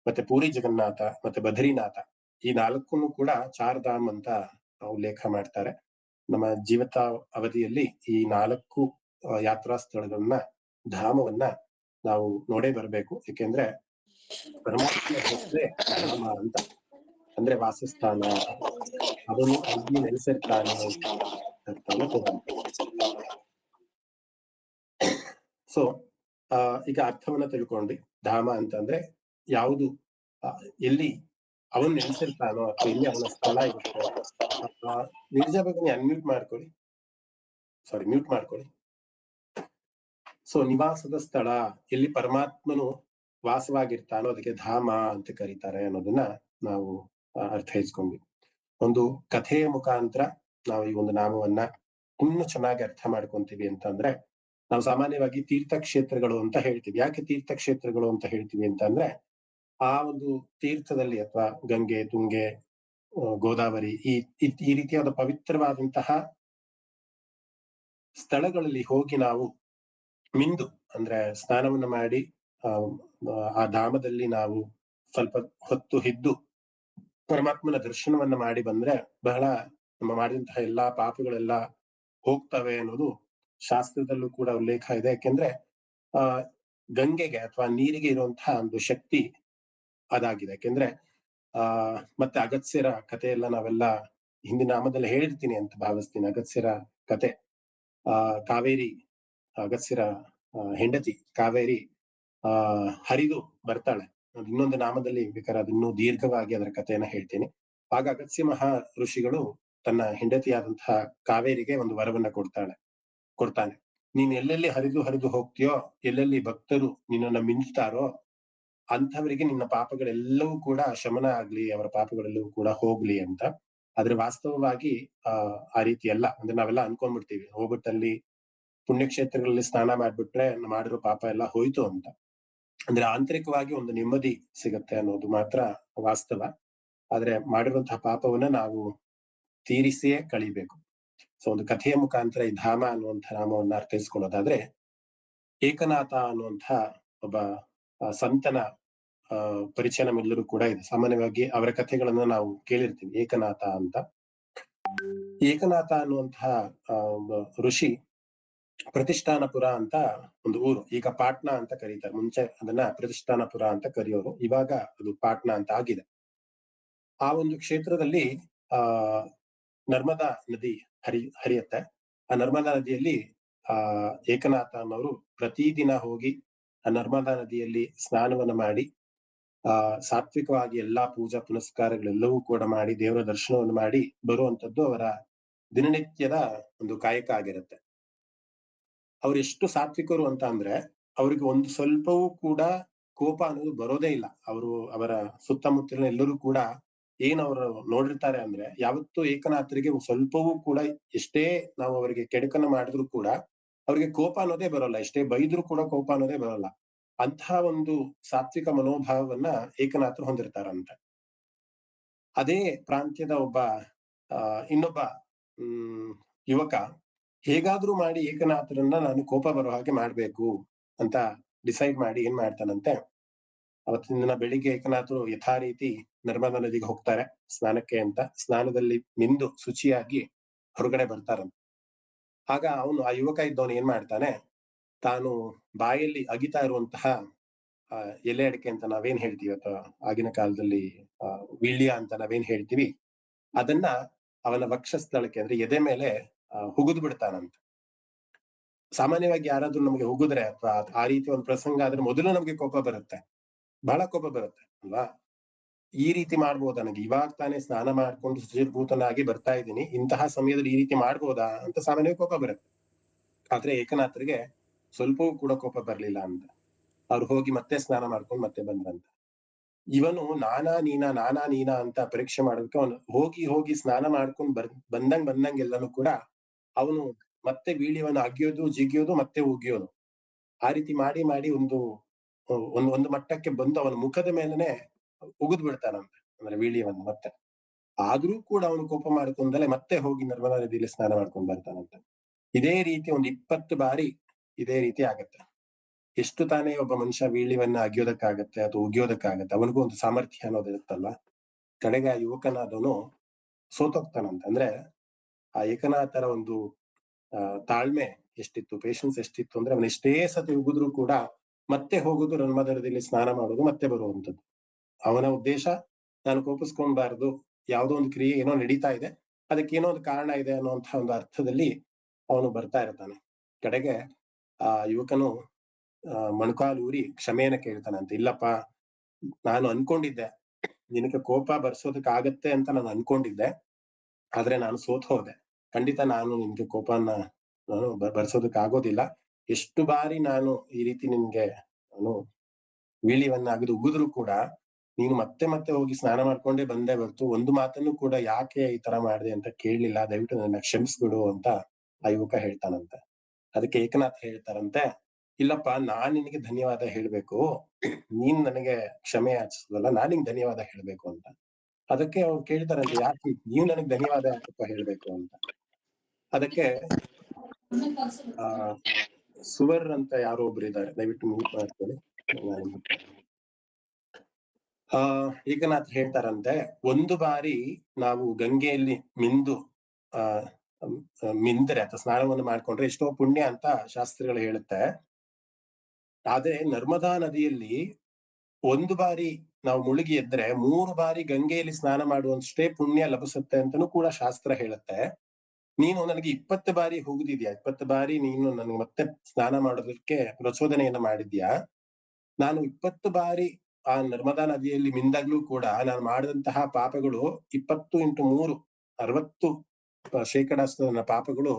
ಮತ್ತೆ ಪೂರಿ ಜಗನ್ನಾಥ, ಮತ್ತೆ ಬದ್ರಿನಾಥ. ಈ 4 ಕೂಡ 4 ಧಾಮ್ ಅಂತ ಉಲ್ಲೇಖ ಮಾಡ್ತಾರೆ. ನಮ್ಮ ಜೀವಿತ ಅವಧಿಯಲ್ಲಿ ಈ 4 ಯಾತ್ರಾ ಸ್ಥಳಗಳನ್ನ, ಧಾಮವನ್ನ ನಾವು ನೋಡೇ ಬರ್ಬೇಕು. ಯಾಕೆಂದ್ರೆ ಪರಮಾತ್ಮ ಹೆಸರೇ ಧಾಮ ಅಂತ, ಅಂದ್ರೆ ವಾಸಸ್ಥಾನ, ಅವನು ಅಲ್ಲಿ ನೆಲೆಸಿರ್ತಾನೆ ಅಂತಾನೆ ತಗೊಂಡು. ಸೊ ಈಗ ಅರ್ಥವನ್ನ ತಿಳ್ಕೊಂಡ್ವಿ. ಧಾಮ ಅಂತಂದ್ರೆ ಯಾವುದು, ಎಲ್ಲಿ ಅವನ್ ನೆಲೆಸಿರ್ತಾನೋ ಅಥವಾ ಎಲ್ಲಿ ಅವನ ಸ್ಥಳ ಇರುತ್ತೆ. ನಿರ್ಜಾ ಬಗ್ಗೆ ಅನ್ಮ್ಯೂಟ್ ಮಾಡ್ಕೊಳ್ಳಿ, ಸಾರಿ ಮ್ಯೂಟ್ ಮಾಡ್ಕೊಳ್ಳಿ. ಸೊ ನಿವಾಸದ ಸ್ಥಳ, ಎಲ್ಲಿ ಪರಮಾತ್ಮನು ವಾಸವಾಗಿರ್ತಾನೋ ಅದಕ್ಕೆ ಧಾಮ ಅಂತ ಕರೀತಾರೆ ಅನ್ನೋದನ್ನ ನಾವು ಅರ್ಥೈಸ್ಕೊಂಡ್ವಿ. ಒಂದು ಕಥೆಯ ಮುಖಾಂತರ ನಾವು ಈ ಒಂದು ನಾಮವನ್ನ ಇನ್ನೂ ಚೆನ್ನಾಗಿ ಅರ್ಥ ಮಾಡ್ಕೊಂತೀವಿ ಅಂತಂದ್ರೆ, ನಾವು ಸಾಮಾನ್ಯವಾಗಿ ತೀರ್ಥಕ್ಷೇತ್ರಗಳು ಅಂತ ಹೇಳ್ತೀವಿ. ಯಾಕೆ ತೀರ್ಥಕ್ಷೇತ್ರಗಳು ಅಂತ ಹೇಳ್ತೀವಿ ಅಂತಂದ್ರೆ, ಆ ಒಂದು ತೀರ್ಥದಲ್ಲಿ ಅಥವಾ ಗಂಗೆ, ತುಂಗೆ, ಗೋದಾವರಿ ಈ ರೀತಿಯಾದ ಪವಿತ್ರವಾದಂತಹ ಸ್ಥಳಗಳಲ್ಲಿ ಹೋಗಿ ನಾವು ಮಿಂದು ಅಂದ್ರೆ ಸ್ನಾನವನ್ನ ಮಾಡಿ ಆ ಧಾಮದಲ್ಲಿ ನಾವು ಸ್ವಲ್ಪ ಹೊತ್ತು ಇದ್ದು ಪರಮಾತ್ಮನ ದರ್ಶನವನ್ನ ಮಾಡಿ ಬಂದ್ರೆ ಬಹಳ ನಮ್ಮ ಮಾಡಿದಂತಹ ಎಲ್ಲಾ ಪಾಪಗಳೆಲ್ಲ ಹೋಗ್ತವೆ ಅನ್ನೋದು ಶಾಸ್ತ್ರದಲ್ಲೂ ಕೂಡ ಉಲ್ಲೇಖ ಇದೆ. ಯಾಕೆಂದ್ರೆ ಗಂಗೆಗೆ ಅಥವಾ ನೀರಿಗೆ ಇರುವಂತಹ ಒಂದು ಶಕ್ತಿ ಅದಾಗಿದೆ. ಯಾಕೆಂದ್ರೆ ಮತ್ತೆ ಅಗತ್ಸ್ಯರ ಕಥೆ ಎಲ್ಲ ನಾವೆಲ್ಲ ಹಿಂದಿನ ನಾಮದಲ್ಲಿ ಹೇಳಿರ್ತೀನಿ ಅಂತ ಭಾವಿಸ್ತೀನಿ. ಅಗತ್ಸ್ಯರ ಕತೆ, ಕಾವೇರಿ, ಅಗತ್ಸ್ಯರ ಹೆಂಡತಿ ಕಾವೇರಿ ಹರಿದು ಬರ್ತಾಳೆ. ಇನ್ನೊಂದು ನಾಮದಲ್ಲಿ ಬೇಕಾದ್ರೆ ಅದನ್ನೂ ದೀರ್ಘವಾಗಿ ಅದರ ಕಥೆಯನ್ನ ಹೇಳ್ತೀನಿ. ಆಗ ಅಗತ್ಸ್ಯ ಮಹಾ ಋಷಿಗಳು ತನ್ನ ಹೆಂಡತಿಯಾದಂತಹ ಕಾವೇರಿಗೆ ಒಂದು ವರವನ್ನ ಕೊಡ್ತಾನೆ. ನೀನ್ ಎಲ್ಲೆಲ್ಲಿ ಹರಿದು ಹೋಗ್ತೀಯೋ, ಎಲ್ಲೆಲ್ಲಿ ಭಕ್ತರು ನಿನ್ನನ್ನ ಮಿಂಚ್ತಾರೋ ಅಂಥವರಿಗೆ ನಿನ್ನ ಪಾಪಗಳೆಲ್ಲವೂ ಕೂಡ ಶಮನ ಆಗ್ಲಿ, ಅವರ ಪಾಪಗಳೆಲ್ಲವೂ ಕೂಡ ಹೋಗ್ಲಿ ಅಂತ. ಆದ್ರೆ ವಾಸ್ತವವಾಗಿ ಆ ರೀತಿ ಅಲ್ಲ. ಅಂದ್ರೆ ನಾವೆಲ್ಲ ಅನ್ಕೊಂಡ್ಬಿಡ್ತೀವಿ, ಹೋಗ್ಬಿಟ್ಟಲ್ಲಿ ಪುಣ್ಯಕ್ಷೇತ್ರಗಳಲ್ಲಿ ಸ್ನಾನ ಮಾಡ್ಬಿಟ್ರೆ ಮಾಡಿರೋ ಪಾಪ ಎಲ್ಲ ಹೋಯ್ತು ಅಂತ. ಅಂದ್ರೆ ಆಂತರಿಕವಾಗಿ ಒಂದು ನೆಮ್ಮದಿ ಸಿಗತ್ತೆ ಅನ್ನೋದು ಮಾತ್ರ ವಾಸ್ತವ. ಆದ್ರೆ ಮಾಡಿರುವಂತಹ ಪಾಪವನ್ನ ನಾವು ತೀರಿಸಿಯೇ ಕಳಿಬೇಕು. ಸೊ ಒಂದು ಕಥೆಯ ಮುಖಾಂತರ ಈ ಧಾಮ ಅನ್ನುವಂಥ ನಾಮವನ್ನ ಅರ್ಥೈಸ್ಕೊಳ್ಳೋದಾದ್ರೆ, ಏಕನಾಥ ಅನ್ನುವಂಥ ಒಬ್ಬ ಸಂತನ ಪರಿಚಯ ನಮ್ಮೆಲ್ಲರೂ ಕೂಡ ಇದೆ. ಸಾಮಾನ್ಯವಾಗಿ ಅವರ ಕಥೆಗಳನ್ನ ನಾವು ಕೇಳಿರ್ತೀವಿ, ಏಕನಾಥ ಅಂತ. ಏಕನಾಥ ಅನ್ನುವಂತಹ ಒಬ್ಬ ಋಷಿ ಪ್ರತಿಷ್ಠಾನಪುರ ಅಂತ ಒಂದು ಊರು, ಈಗ ಪಾಟ್ನಾ ಅಂತ ಕರೀತಾರೆ. ಮುಂಚೆ ಅದನ್ನ ಪ್ರತಿಷ್ಠಾನಪುರ ಅಂತ ಕರೆಯೋರು, ಇವಾಗ ಅದು ಪಾಟ್ನಾ ಅಂತ ಆಗಿದೆ. ಆ ಒಂದು ಕ್ಷೇತ್ರದಲ್ಲಿ ಆ ನರ್ಮದಾ ನದಿ ಹರಿಯತ್ತೆ. ಆ ನರ್ಮದಾ ನದಿಯಲ್ಲಿ ಆ ಏಕನಾಥ ಅನ್ನೋರು ಪ್ರತಿದಿನ ಹೋಗಿ ಆ ನರ್ಮದಾ ನದಿಯಲ್ಲಿ ಸ್ನಾನವನ್ನ ಮಾಡಿ ಸಾತ್ವಿಕವಾಗಿ ಎಲ್ಲಾ ಪೂಜಾ ಪುನಸ್ಕಾರಗಳೆಲ್ಲವೂ ಕೂಡ ಮಾಡಿ ದೇವರ ದರ್ಶನವನ್ನು ಮಾಡಿ ಬರುವಂತದ್ದು ಅವರ ದಿನನಿತ್ಯದ ಒಂದು ಕಾಯಕ ಆಗಿರುತ್ತೆ. ಅವ್ರು ಎಷ್ಟು ಸಾತ್ವಿಕರು ಅಂತ ಅಂದ್ರೆ, ಅವ್ರಿಗೆ ಒಂದು ಸ್ವಲ್ಪವೂ ಕೂಡ ಕೋಪ ಅನ್ನೋದು ಬರೋದೇ ಇಲ್ಲ. ಅವರ ಸುತ್ತಮುತ್ತಲಿನ ಎಲ್ಲರೂ ಕೂಡ ಅವ್ರು ನೋಡಿರ್ತಾರೆ ಅಂದ್ರೆ, ಯಾವತ್ತೂ ಏಕನಾಥರಿಗೆ ಸ್ವಲ್ಪವೂ ಕೂಡ ಎಷ್ಟೇ ನಾವು ಅವರಿಗೆ ಕೆಡುಕನ್ನ ಮಾಡಿದ್ರು ಕೂಡ ಅವ್ರಿಗೆ ಕೋಪ ಅನ್ನೋದೇ ಬರೋಲ್ಲ. ಎಷ್ಟೇ ಬೈದ್ರು ಕೂಡ ಕೋಪ ಅನ್ನೋದೇ ಬರೋಲ್ಲ. ಅಂತಹ ಒಂದು ಸಾತ್ವಿಕ ಮನೋಭಾವವನ್ನ ಏಕನಾಥರು ಹೊಂದಿರ್ತಾರಂತೆ. ಅದೇ ಪ್ರಾಂತ್ಯದ ಇನ್ನೊಬ್ಬ ಯುವಕ ಹೇಗಾದ್ರೂ ಮಾಡಿ ಏಕನಾಥರನ್ನ ನಾನು ಕೋಪ ಬರೋ ಹಾಗೆ ಮಾಡ್ಬೇಕು ಅಂತ ಡಿಸೈಡ್ ಮಾಡಿ ಏನ್ ಮಾಡ್ತಾನಂತೆ, ಅವತ್ತಿನ ದಿನ ಬೆಳಿಗ್ಗೆ ಏಕನಾಥರು ಯಥಾ ರೀತಿ ನರ್ಮದಾ ನದಿಗೆ ಹೋಗ್ತಾರೆ ಸ್ನಾನಕ್ಕೆ ಅಂತ. ಸ್ನಾನದಲ್ಲಿ ಮಿಂದು ಶುಚಿಯಾಗಿ ಹೊರಗಡೆ ಬರ್ತಾರಂತೆ. ಆಗ ಆ ಯುವಕ ಇದ್ದವನು ಏನ್ ಮಾಡ್ತಾನೆ, ತಾನು ಬಾಯಲ್ಲಿ ಅಗಿತಾ ಇರುವಂತಹ ಎಲೆ ಅಡಿಕೆ ಅಂತ ನಾವೇನ್ ಹೇಳ್ತೀವಿ, ಅಥವಾ ಆಗಿನ ಕಾಲದಲ್ಲಿ ವೀಳ್ಯ ಅಂತ ನಾವೇನ್ ಹೇಳ್ತೀವಿ, ಅದನ್ನ ಅವನ ವಕ್ಷಸ್ಥಳಕ್ಕೆ ಅಂದ್ರೆ ಎದೆ ಮೇಲೆ ಹುಗಿದು ಬಿಡ್ತಾನಂತ. ಸಾಮಾನ್ಯವಾಗಿ ಯಾರಾದ್ರೂ ನಮಗೆ ಹುಗಿದ್ರೆ ಅಥವಾ ಆ ರೀತಿ ಒಂದು ಪ್ರಸಂಗ ಆದ್ರೆ ಮೊದಲು ನಮ್ಗೆ ಕೋಪ ಬರುತ್ತೆ, ಬಹಳ ಕೋಪ ಬರುತ್ತೆ ಅಲ್ವಾ. ಈ ರೀತಿ ಮಾಡ್ಬೋದಾ, ನನಗೆ ಇವಾಗ ತಾನೇ ಸ್ನಾನ ಮಾಡ್ಕೊಂಡು ಶುಚಿರ್ಭೂತನಾಗಿ ಬರ್ತಾ ಇದ್ದೀನಿ, ಇಂತಹ ಸಮಯದಲ್ಲಿ ಈ ರೀತಿ ಮಾಡ್ಬೋದಾ ಅಂತ ಸಾಮಾನ್ಯವಾಗಿ ಕೋಪ ಬರುತ್ತೆ. ಆದ್ರೆ ಏಕನಾಥರಿಗೆ ಸ್ವಲ್ಪವೂ ಕೂಡ ಕೋಪ ಬರ್ಲಿಲ್ಲ ಅಂತ. ಅವ್ರು ಹೋಗಿ ಮತ್ತೆ ಸ್ನಾನ ಮಾಡ್ಕೊಂಡು ಮತ್ತೆ ಬಂದ್ರಂತ. ಇವನು ನಾನಾ ನೀನಾ ಅಂತ ಪರೀಕ್ಷೆ ಮಾಡೋದಕ್ಕೆ ಅವನು ಹೋಗಿ ಸ್ನಾನ ಮಾಡ್ಕೊಂಡು ಬಂದಂಗ್ ಎಲ್ಲಾನು ಕೂಡ ಅವನು ಮತ್ತೆ ವೀಳ್ಯವನ್ನು ಅಗಿಯೋದು ಜಿಗಿಯೋದು ಮತ್ತೆ ಉಗಿಯೋದು, ಆ ರೀತಿ ಮಾಡಿ ಮಾಡಿ ಒಂದು ಮಟ್ಟಕ್ಕೆ ಬಂದು ಅವನ ಮುಖದ ಮೇಲೆನೆ ಉಗಿದ್ ಬಿಡ್ತಾನಂತೆ, ಅಂದ್ರೆ ವೀಳ್ಯವನ್ನು ಮತ್ತೆ. ಆದ್ರೂ ಕೂಡ ಅವನು ಕೋಪ ಮಾಡ್ಕೊಂಡಲೆ ಮತ್ತೆ ಹೋಗಿ ನರ್ಮದಾ ನದಿಯಲ್ಲಿ ಸ್ನಾನ ಮಾಡ್ಕೊಂಡು ಬರ್ತಾನಂತೆ. ಇದೇ ರೀತಿ 20 ಬಾರಿ ಇದೇ ರೀತಿ ಆಗತ್ತೆ. ಎಷ್ಟು ತಾನೇ ಒಬ್ಬ ಮನುಷ್ಯ ವೀಳ್ಯವನ್ನ ಅಗಿಯೋದಕ್ಕಾಗತ್ತೆ ಅಥವಾ ಉಗಿಯೋದಕ್ಕಾಗತ್ತೆ, ಅವನಿಗೂ ಒಂದು ಸಾಮರ್ಥ್ಯ ಅನ್ನೋದು ಇರುತ್ತಲ್ಲ. ಕಡೆಗೆ ಆ ಯುವಕನಾದವನು ಸೋತೋಗ್ತಾನಂತೆ. ಅಂದ್ರೆ ಆ ಏಕನಾಥರ ಒಂದು ತಾಳ್ಮೆ ಎಷ್ಟಿತ್ತು, ಪೇಶನ್ಸ್ ಎಷ್ಟಿತ್ತು ಅಂದ್ರೆ, ಅವನ ಎಷ್ಟೇ ಸತಿ ಉಗಿದ್ರು ಕೂಡ ಮತ್ತೆ ಹೋಗುದು ನರ್ಮದಾ ನದಿಯಲ್ಲಿ ಸ್ನಾನ ಮಾಡೋದು, ಮತ್ತೆ ಬರುವಂತದ್ದು. ಅವನ ಉದ್ದೇಶ, ನಾನು ಕೋಪಿಸ್ಕೊಂಡ್ಬಾರ್ದು, ಯಾವುದೋ ಒಂದು ಕ್ರಿಯೆ ಏನೋ ನಡೀತಾ ಇದೆ, ಅದಕ್ಕೆ ಏನೋ ಒಂದು ಕಾರಣ ಇದೆ ಅನ್ನುವಂತಹ ಒಂದು ಅರ್ಥದಲ್ಲಿ ಅವನು ಬರ್ತಾ ಇರ್ತಾನೆ. ಕಡೆಗೆ ಆ ಯುವಕನು ಮೊಣಕಾಲೂರಿ ಕ್ಷಮೆಯನ್ನ ಕೇಳ್ತಾನಂತೆ. ಇಲ್ಲಪ್ಪ, ನಾನು ಅನ್ಕೊಂಡಿದ್ದೆ ನಿನಗೆ ಕೋಪ ಬರ್ಸೋದಕ್ಕಾಗತ್ತೆ ಅಂತ ನಾನು ಅನ್ಕೊಂಡಿದ್ದೆ, ಆದ್ರೆ ನಾನು ಸೋತ್ ಹೋದೆ. ಖಂಡಿತ ನಾನು ನಿನ್ಗೆ ಕೋಪನ ನಾನು ಬರ್ಸೋದಕ್ಕಾಗೋದಿಲ್ಲ. ಎಷ್ಟು ಬಾರಿ ನಾನು ಈ ರೀತಿ ನಿನ್ಗೆ ನಾನು ವೀಳ್ಯವನ್ನ ಅಗದು ಉಗಿದ್ರು ಕೂಡ ನೀನು ಮತ್ತೆ ಮತ್ತೆ ಹೋಗಿ ಸ್ನಾನ ಮಾಡ್ಕೊಂಡೇ ಬಂದೇ ಹೊರ್ತು ಒಂದು ಮಾತನ್ನು ಕೂಡ ಯಾಕೆ ಈ ತರ ಮಾಡಿದೆ ಅಂತ ಕೇಳಲಿಲ್ಲ. ದಯವಿಟ್ಟು ನನ್ನ ಕ್ಷಮಿಸ್ಬಿಡು ಅಂತ ಆ ಯುವಕ ಹೇಳ್ತಾನಂತೆ. ಅದಕ್ಕೆ ಏಕನಾಥ್ ಹೇಳ್ತಾರಂತೆ, ಇಲ್ಲಪ್ಪ, ನಾನ್ ನಿನಗೆ ಧನ್ಯವಾದ ಹೇಳ್ಬೇಕು, ನೀನ್ ನನಗೆ ಕ್ಷಮೆ ಯಾಚಿಸೋದಲ್ಲ, ನಾನ್ ನಿಂಗೆ ಧನ್ಯವಾದ ಹೇಳ್ಬೇಕು ಅಂತ. ಅದಕ್ಕೆ ಅವ್ರು ಕೇಳ್ತಾರಂತೆ, ಯಾಕೆ ನೀವ್ ನನಗ್ ಧನ್ಯವಾದ ಯಾಕಪ್ಪ ಹೇಳ್ಬೇಕು ಅಂತ. ಅದಕ್ಕೆ ಆ ಸುವರ್ ಅಂತ ಯಾರೋ ಒಬ್ರು ಇದ್ದಾರೆ, ದಯವಿಟ್ಟು ಮ್ಯೂಟ್ ಮಾಡ್ಕೊಳ್ಳಿ. ಏಕನಾಥ್ ಹೇಳ್ತಾರಂತೆ, ಒಂದು ಬಾರಿ ನಾವು ಗಂಗೆಯಲ್ಲಿ ಮಿಂದ್ರೆ ಅಥವಾ ಸ್ನಾನವನ್ನು ಮಾಡ್ಕೊಂಡ್ರೆ ಎಷ್ಟೋ ಪುಣ್ಯ ಅಂತ ಶಾಸ್ತ್ರಗಳು ಹೇಳುತ್ತೆ. ಆದ್ರೆ ನರ್ಮದಾ ನದಿಯಲ್ಲಿ ಒಂದು ಬಾರಿ ನಾವು ಮುಳುಗಿ ಎದ್ರೆ 3 ಬಾರಿ ಗಂಗೆಯಲ್ಲಿ ಸ್ನಾನ ಮಾಡುವಷ್ಟೇ ಪುಣ್ಯ ಲಭಿಸುತ್ತೆ ಅಂತನೂ ಕೂಡ ಶಾಸ್ತ್ರ ಹೇಳುತ್ತೆ. ನೀನು ನನಗೆ 20 ಬಾರಿ ಹೋಗುದಿದ್ಯಾ, 20 ಬಾರಿ ನೀನು ನನಗೆ ಮತ್ತೆ ಸ್ನಾನ ಮಾಡೋದಕ್ಕೆ ಪ್ರಚೋದನೆಯನ್ನ ಮಾಡಿದ್ಯಾ. ನಾನು 20 ಬಾರಿ ಆ ನರ್ಮದಾ ನದಿಯಲ್ಲಿ ಮಿಂದಾಗ್ಲೂ ಕೂಡ ನಾನು ಮಾಡಿದಂತಹ ಪಾಪಗಳು 20 × 3 60% ನನ್ನ ಪಾಪಗಳು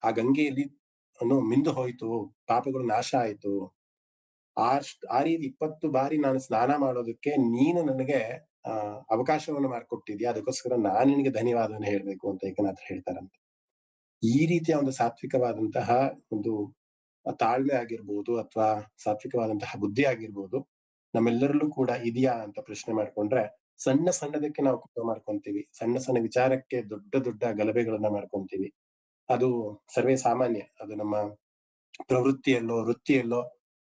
ಆ ಗಂಗೆಯಲ್ಲಿ ಮಿಂದು ಹೋಯ್ತು, ಪಾಪಗಳು ನಾಶ ಆಯ್ತು. ಆ ರೀತಿ 20 ಬಾರಿ ನಾನು ಸ್ನಾನ ಮಾಡೋದಕ್ಕೆ ನೀನು ನನಗೆ ಅವಕಾಶವನ್ನು ಮಾಡಿಕೊಟ್ಟಿದ್ಯಾ, ಅದಕ್ಕೋಸ್ಕರ ನಾನ್ ನಿನಗೆ ಧನ್ಯವಾದವನ್ನು ಹೇಳ್ಬೇಕು ಅಂತ ಏಕನಾಥರು ಹೇಳ್ತಾರಂತೆ. ಈ ರೀತಿಯ ಒಂದು ಸಾತ್ವಿಕವಾದಂತಹ ಒಂದು ತಾಳ್ಮೆ ಆಗಿರ್ಬೋದು ಅಥವಾ ಸಾತ್ವಿಕವಾದಂತಹ ಬುದ್ಧಿ ಆಗಿರ್ಬೋದು ನಮ್ಮೆಲ್ಲರಲ್ಲೂ ಕೂಡ ಇದೆಯಾ ಅಂತ ಪ್ರಶ್ನೆ ಮಾಡ್ಕೊಂಡ್ರೆ, ಸಣ್ಣ ಸಣ್ಣದಕ್ಕೆ ನಾವು ಕೋಪ ಮಾಡ್ಕೊಂತೀವಿ, ಸಣ್ಣ ಸಣ್ಣ ವಿಚಾರಕ್ಕೆ ದೊಡ್ಡ ದೊಡ್ಡ ಗಲಭೆಗಳನ್ನ ಮಾಡ್ಕೊಂತೀವಿ. ಅದು ಸರ್ವೇ ಸಾಮಾನ್ಯ. ಅದು ನಮ್ಮ ಪ್ರವೃತ್ತಿಯಲ್ಲೋ ವೃತ್ತಿಯಲ್ಲೋ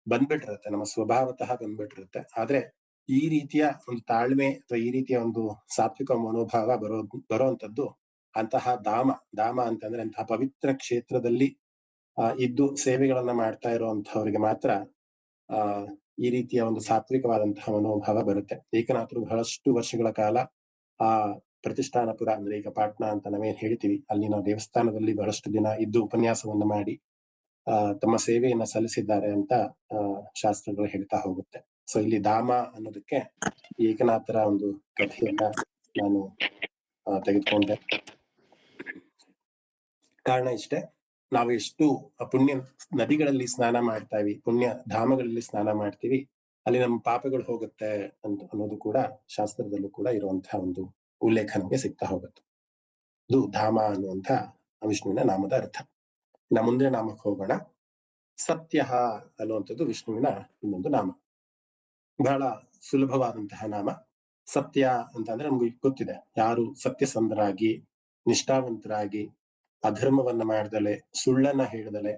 ಬಂದ್ಬಿಟ್ಟಿರುತ್ತೆ, ನಮ್ಮ ಸ್ವಭಾವತಃ ಬಂದ್ಬಿಟ್ಟಿರುತ್ತೆ. ಆದ್ರೆ ಈ ರೀತಿಯ ಒಂದು ತಾಳ್ಮೆ ಅಥವಾ ಈ ರೀತಿಯ ಒಂದು ಸಾತ್ವಿಕ ಮನೋಭಾವ ಬರುವಂತದ್ದು ಅಂತಹ ಧಾಮ ಅಂತಂದ್ರೆ ಅಂತಹ ಪವಿತ್ರ ಕ್ಷೇತ್ರದಲ್ಲಿ ಇದ್ದು ಸೇವೆಗಳನ್ನ ಮಾಡ್ತಾ ಇರುವಂತಹವರಿಗೆ ಮಾತ್ರ ಆ ಈ ರೀತಿಯ ಒಂದು ಸಾತ್ವಿಕವಾದಂತಹ ಮನೋಭಾವ ಬರುತ್ತೆ. ಏಕನಾಥರು ಬಹಳಷ್ಟು ವರ್ಷಗಳ ಕಾಲ ಆ ಪ್ರತಿಷ್ಠಾನಪುರ ಅಂದ್ರೆ ಈಗ ಪಾಟ್ನಾ ಅಂತ ನಾವೇನ್ ಹೇಳ್ತೀವಿ, ಅಲ್ಲಿನ ದೇವಸ್ಥಾನದಲ್ಲಿ ಬಹಳಷ್ಟು ದಿನ ಇದ್ದು ಉಪನ್ಯಾಸವನ್ನ ಮಾಡಿ ತಮ್ಮ ಸೇವೆಯನ್ನ ಸಲ್ಲಿಸಿದ್ದಾರೆ ಅಂತ ಶಾಸ್ತ್ರಗಳು ಹೇಳ್ತಾ ಹೋಗುತ್ತೆ. ಸೊ ಇಲ್ಲಿ ಧಾಮ ಅನ್ನೋದಕ್ಕೆ ಏಕನಾಥರ ಒಂದು ಕಥೆಯನ್ನ ನಾನು ತೆಗೆದುಕೊಂಡೆ. ಕಾರಣ ಇಷ್ಟೇ, ನಾವು ಎಷ್ಟು ಪುಣ್ಯ ನದಿಗಳಲ್ಲಿ ಸ್ನಾನ ಮಾಡ್ತಾವಿ, ಪುಣ್ಯ ಧಾಮಗಳಲ್ಲಿ ಸ್ನಾನ ಮಾಡ್ತೀವಿ, ಅಲ್ಲಿ ನಮ್ಮ ಪಾಪಗಳು ಹೋಗುತ್ತೆ ಅಂತ ಅನ್ನೋದು ಕೂಡ ಶಾಸ್ತ್ರದಲ್ಲೂ ಕೂಡ ಇರುವಂತಹ ಒಂದು ಉಲ್ಲೇಖ ನಮಗೆ ಸಿಗ್ತಾ ಹೋಗುತ್ತೆ. ಇದು ಧಾಮ ಅನ್ನುವಂಥ ವಿಷ್ಣುವಿನ ನಾಮದ ಅರ್ಥ. ಇನ್ನ ಮುಂದೆ ನಾಮಕ್ಕೆ ಹೋಗೋಣ. ಸತ್ಯ ಅನ್ನುವಂಥದ್ದು ವಿಷ್ಣುವಿನ ಇನ್ನೊಂದು ನಾಮ. ಬಹಳ ಸುಲಭವಾದಂತಹ ನಾಮ. ಸತ್ಯ ಅಂತ ಅಂದ್ರೆ ನಮ್ಗೆ ಗೊತ್ತಿದೆ, ಯಾರು ಸತ್ಯಸಂಧರಾಗಿ ನಿಷ್ಠಾವಂತರಾಗಿ ಅಧರ್ಮವನ್ನ ಮಾಡ್ದಲೆ ಸುಳ್ಳನ್ನ ಹೇಳ್ದಲೆ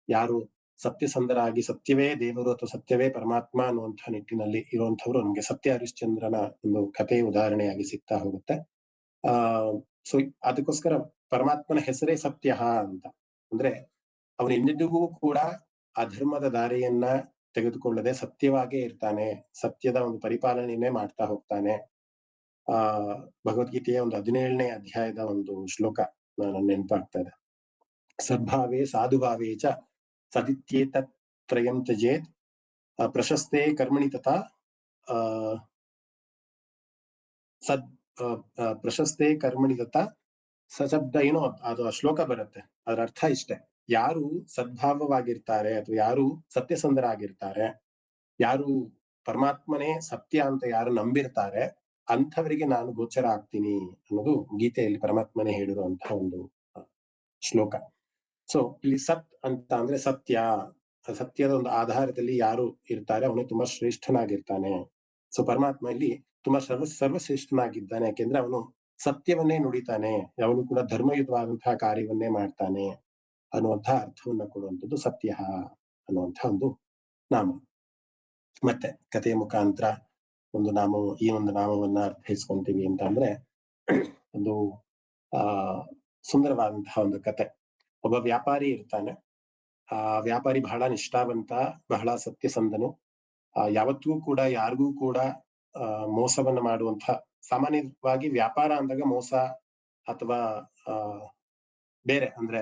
ಯಾರು ಸತ್ಯಸಂಧರಾಗಿ ಸತ್ಯವೇ ದೇವರು ಅಥವಾ ಸತ್ಯವೇ ಪರಮಾತ್ಮ ಅನ್ನುವಂತಹ ನಿಟ್ಟಿನಲ್ಲಿ ಇರುವಂತವ್ರು ನಮ್ಗೆ ಸತ್ಯ ಹರಿಶ್ಚಂದ್ರನ ಒಂದು ಕಥೆಯ ಉದಾಹರಣೆಯಾಗಿ ಸಿಗ್ತಾ ಹೋಗುತ್ತೆ. ಸೊ ಅದಕ್ಕೋಸ್ಕರ ಪರಮಾತ್ಮನ ಹೆಸರೇ ಸತ್ಯ ಅಂತ. ಅಂದ್ರೆ ಅವನು ಎಂದೆಂದಿಗೂ ಕೂಡ ಅಧರ್ಮದ ದಾರಿಯನ್ನ ತೆಗೆದುಕೊಳ್ಳದೆ ಸತ್ಯವಾಗೇ ಇರ್ತಾನೆ, ಸತ್ಯದ ಒಂದು ಪರಿಪಾಲನೆಯನ್ನೇ ಮಾಡ್ತಾ ಹೋಗ್ತಾನೆ. ಭಗವದ್ಗೀತೆಯ ಒಂದು 17ನೇ ಅಧ್ಯಾಯದ ಒಂದು ಶ್ಲೋಕ ನನ್ನ ನೆನಪಾಗ್ತಾ ಇದೆ. ಸದ್ಭಾವೇ ಸಾಧುಭಾವೇ ಚ ಸದಿತ್ಯೇತತ್ ತ್ರಯಂ ತ್ಯಜೇತ್ ಪ್ರಶಸ್ತೆ ಕರ್ಮಣಿ ತಥಾ ಪ್ರಶಸ್ತೆ ಕರ್ಮಣಿ ತಥಾ ಸಶಬ್ದ ಏನೋ ಅದು ಆ ಶ್ಲೋಕ ಬರುತ್ತೆ. ಅದರ ಅರ್ಥ ಇಷ್ಟೇ, ಯಾರು ಸದ್ಭಾವವಾಗಿರ್ತಾರೆ ಅಥವಾ ಯಾರು ಸತ್ಯಸಂಧರಾಗಿರ್ತಾರೆ, ಯಾರು ಪರಮಾತ್ಮನೇ ಸತ್ಯ ಅಂತ ಯಾರು ನಂಬಿರ್ತಾರೆ ಅಂಥವರಿಗೆ ನಾನು ಗೋಚರ ಆಗ್ತೀನಿ ಅನ್ನೋದು ಗೀತೆಯಲ್ಲಿ ಪರಮಾತ್ಮನೇ ಹೇಳಿರುವಂತಹ ಒಂದು ಶ್ಲೋಕ. ಸೊ ಇಲ್ಲಿ ಸತ್ ಅಂತ ಅಂದ್ರೆ ಸತ್ಯ, ಸತ್ಯದ ಒಂದು ಆಧಾರದಲ್ಲಿ ಯಾರು ಇರ್ತಾರೆ ಅವನು ತುಂಬಾ ಶ್ರೇಷ್ಠನಾಗಿರ್ತಾನೆ. ಸೊ ಪರಮಾತ್ಮ ಇಲ್ಲಿ ತುಂಬಾ ಸರ್ವಶ್ರೇಷ್ಠನಾಗಿದ್ದಾನೆ, ಯಾಕೆಂದ್ರೆ ಅವನು ಸತ್ಯವನ್ನೇ ನುಡಿತಾನೆ, ಅವನು ಕೂಡ ಧರ್ಮಯುತವಾದಂತಹ ಕಾರ್ಯವನ್ನೇ ಮಾಡ್ತಾನೆ ಅನ್ನುವಂತಹ ಅರ್ಥವನ್ನ ಕೊಡುವಂಥದ್ದು ಸತ್ಯ ಅನ್ನುವಂತಹ ಒಂದು ನಾಮ. ಮತ್ತೆ ಕಥೆಯ ಮುಖಾಂತರ ಈ ಒಂದು ನಾಮವನ್ನ ಅರ್ಥೈಸ್ಕೊಂತೀವಿ ಅಂತ ಅಂದ್ರೆ ಒಂದು ಸುಂದರವಾದಂತಹ ಒಂದು ಕತೆ. ಒಬ್ಬ ವ್ಯಾಪಾರಿ ಇರ್ತಾನೆ. ಆ ವ್ಯಾಪಾರಿ ಬಹಳ ನಿಷ್ಠಾವಂತ, ಬಹಳ ಸತ್ಯಸಂಧನು. ಯಾವತ್ತಿಗೂ ಕೂಡ ಯಾರಿಗೂ ಕೂಡ ಮೋಸವನ್ನ ಮಾಡುವಂತ, ಸಾಮಾನ್ಯವಾಗಿ ವ್ಯಾಪಾರ ಅಂದಾಗ ಮೋಸ ಅಥವಾ ಬೇರೆ ಅಂದ್ರೆ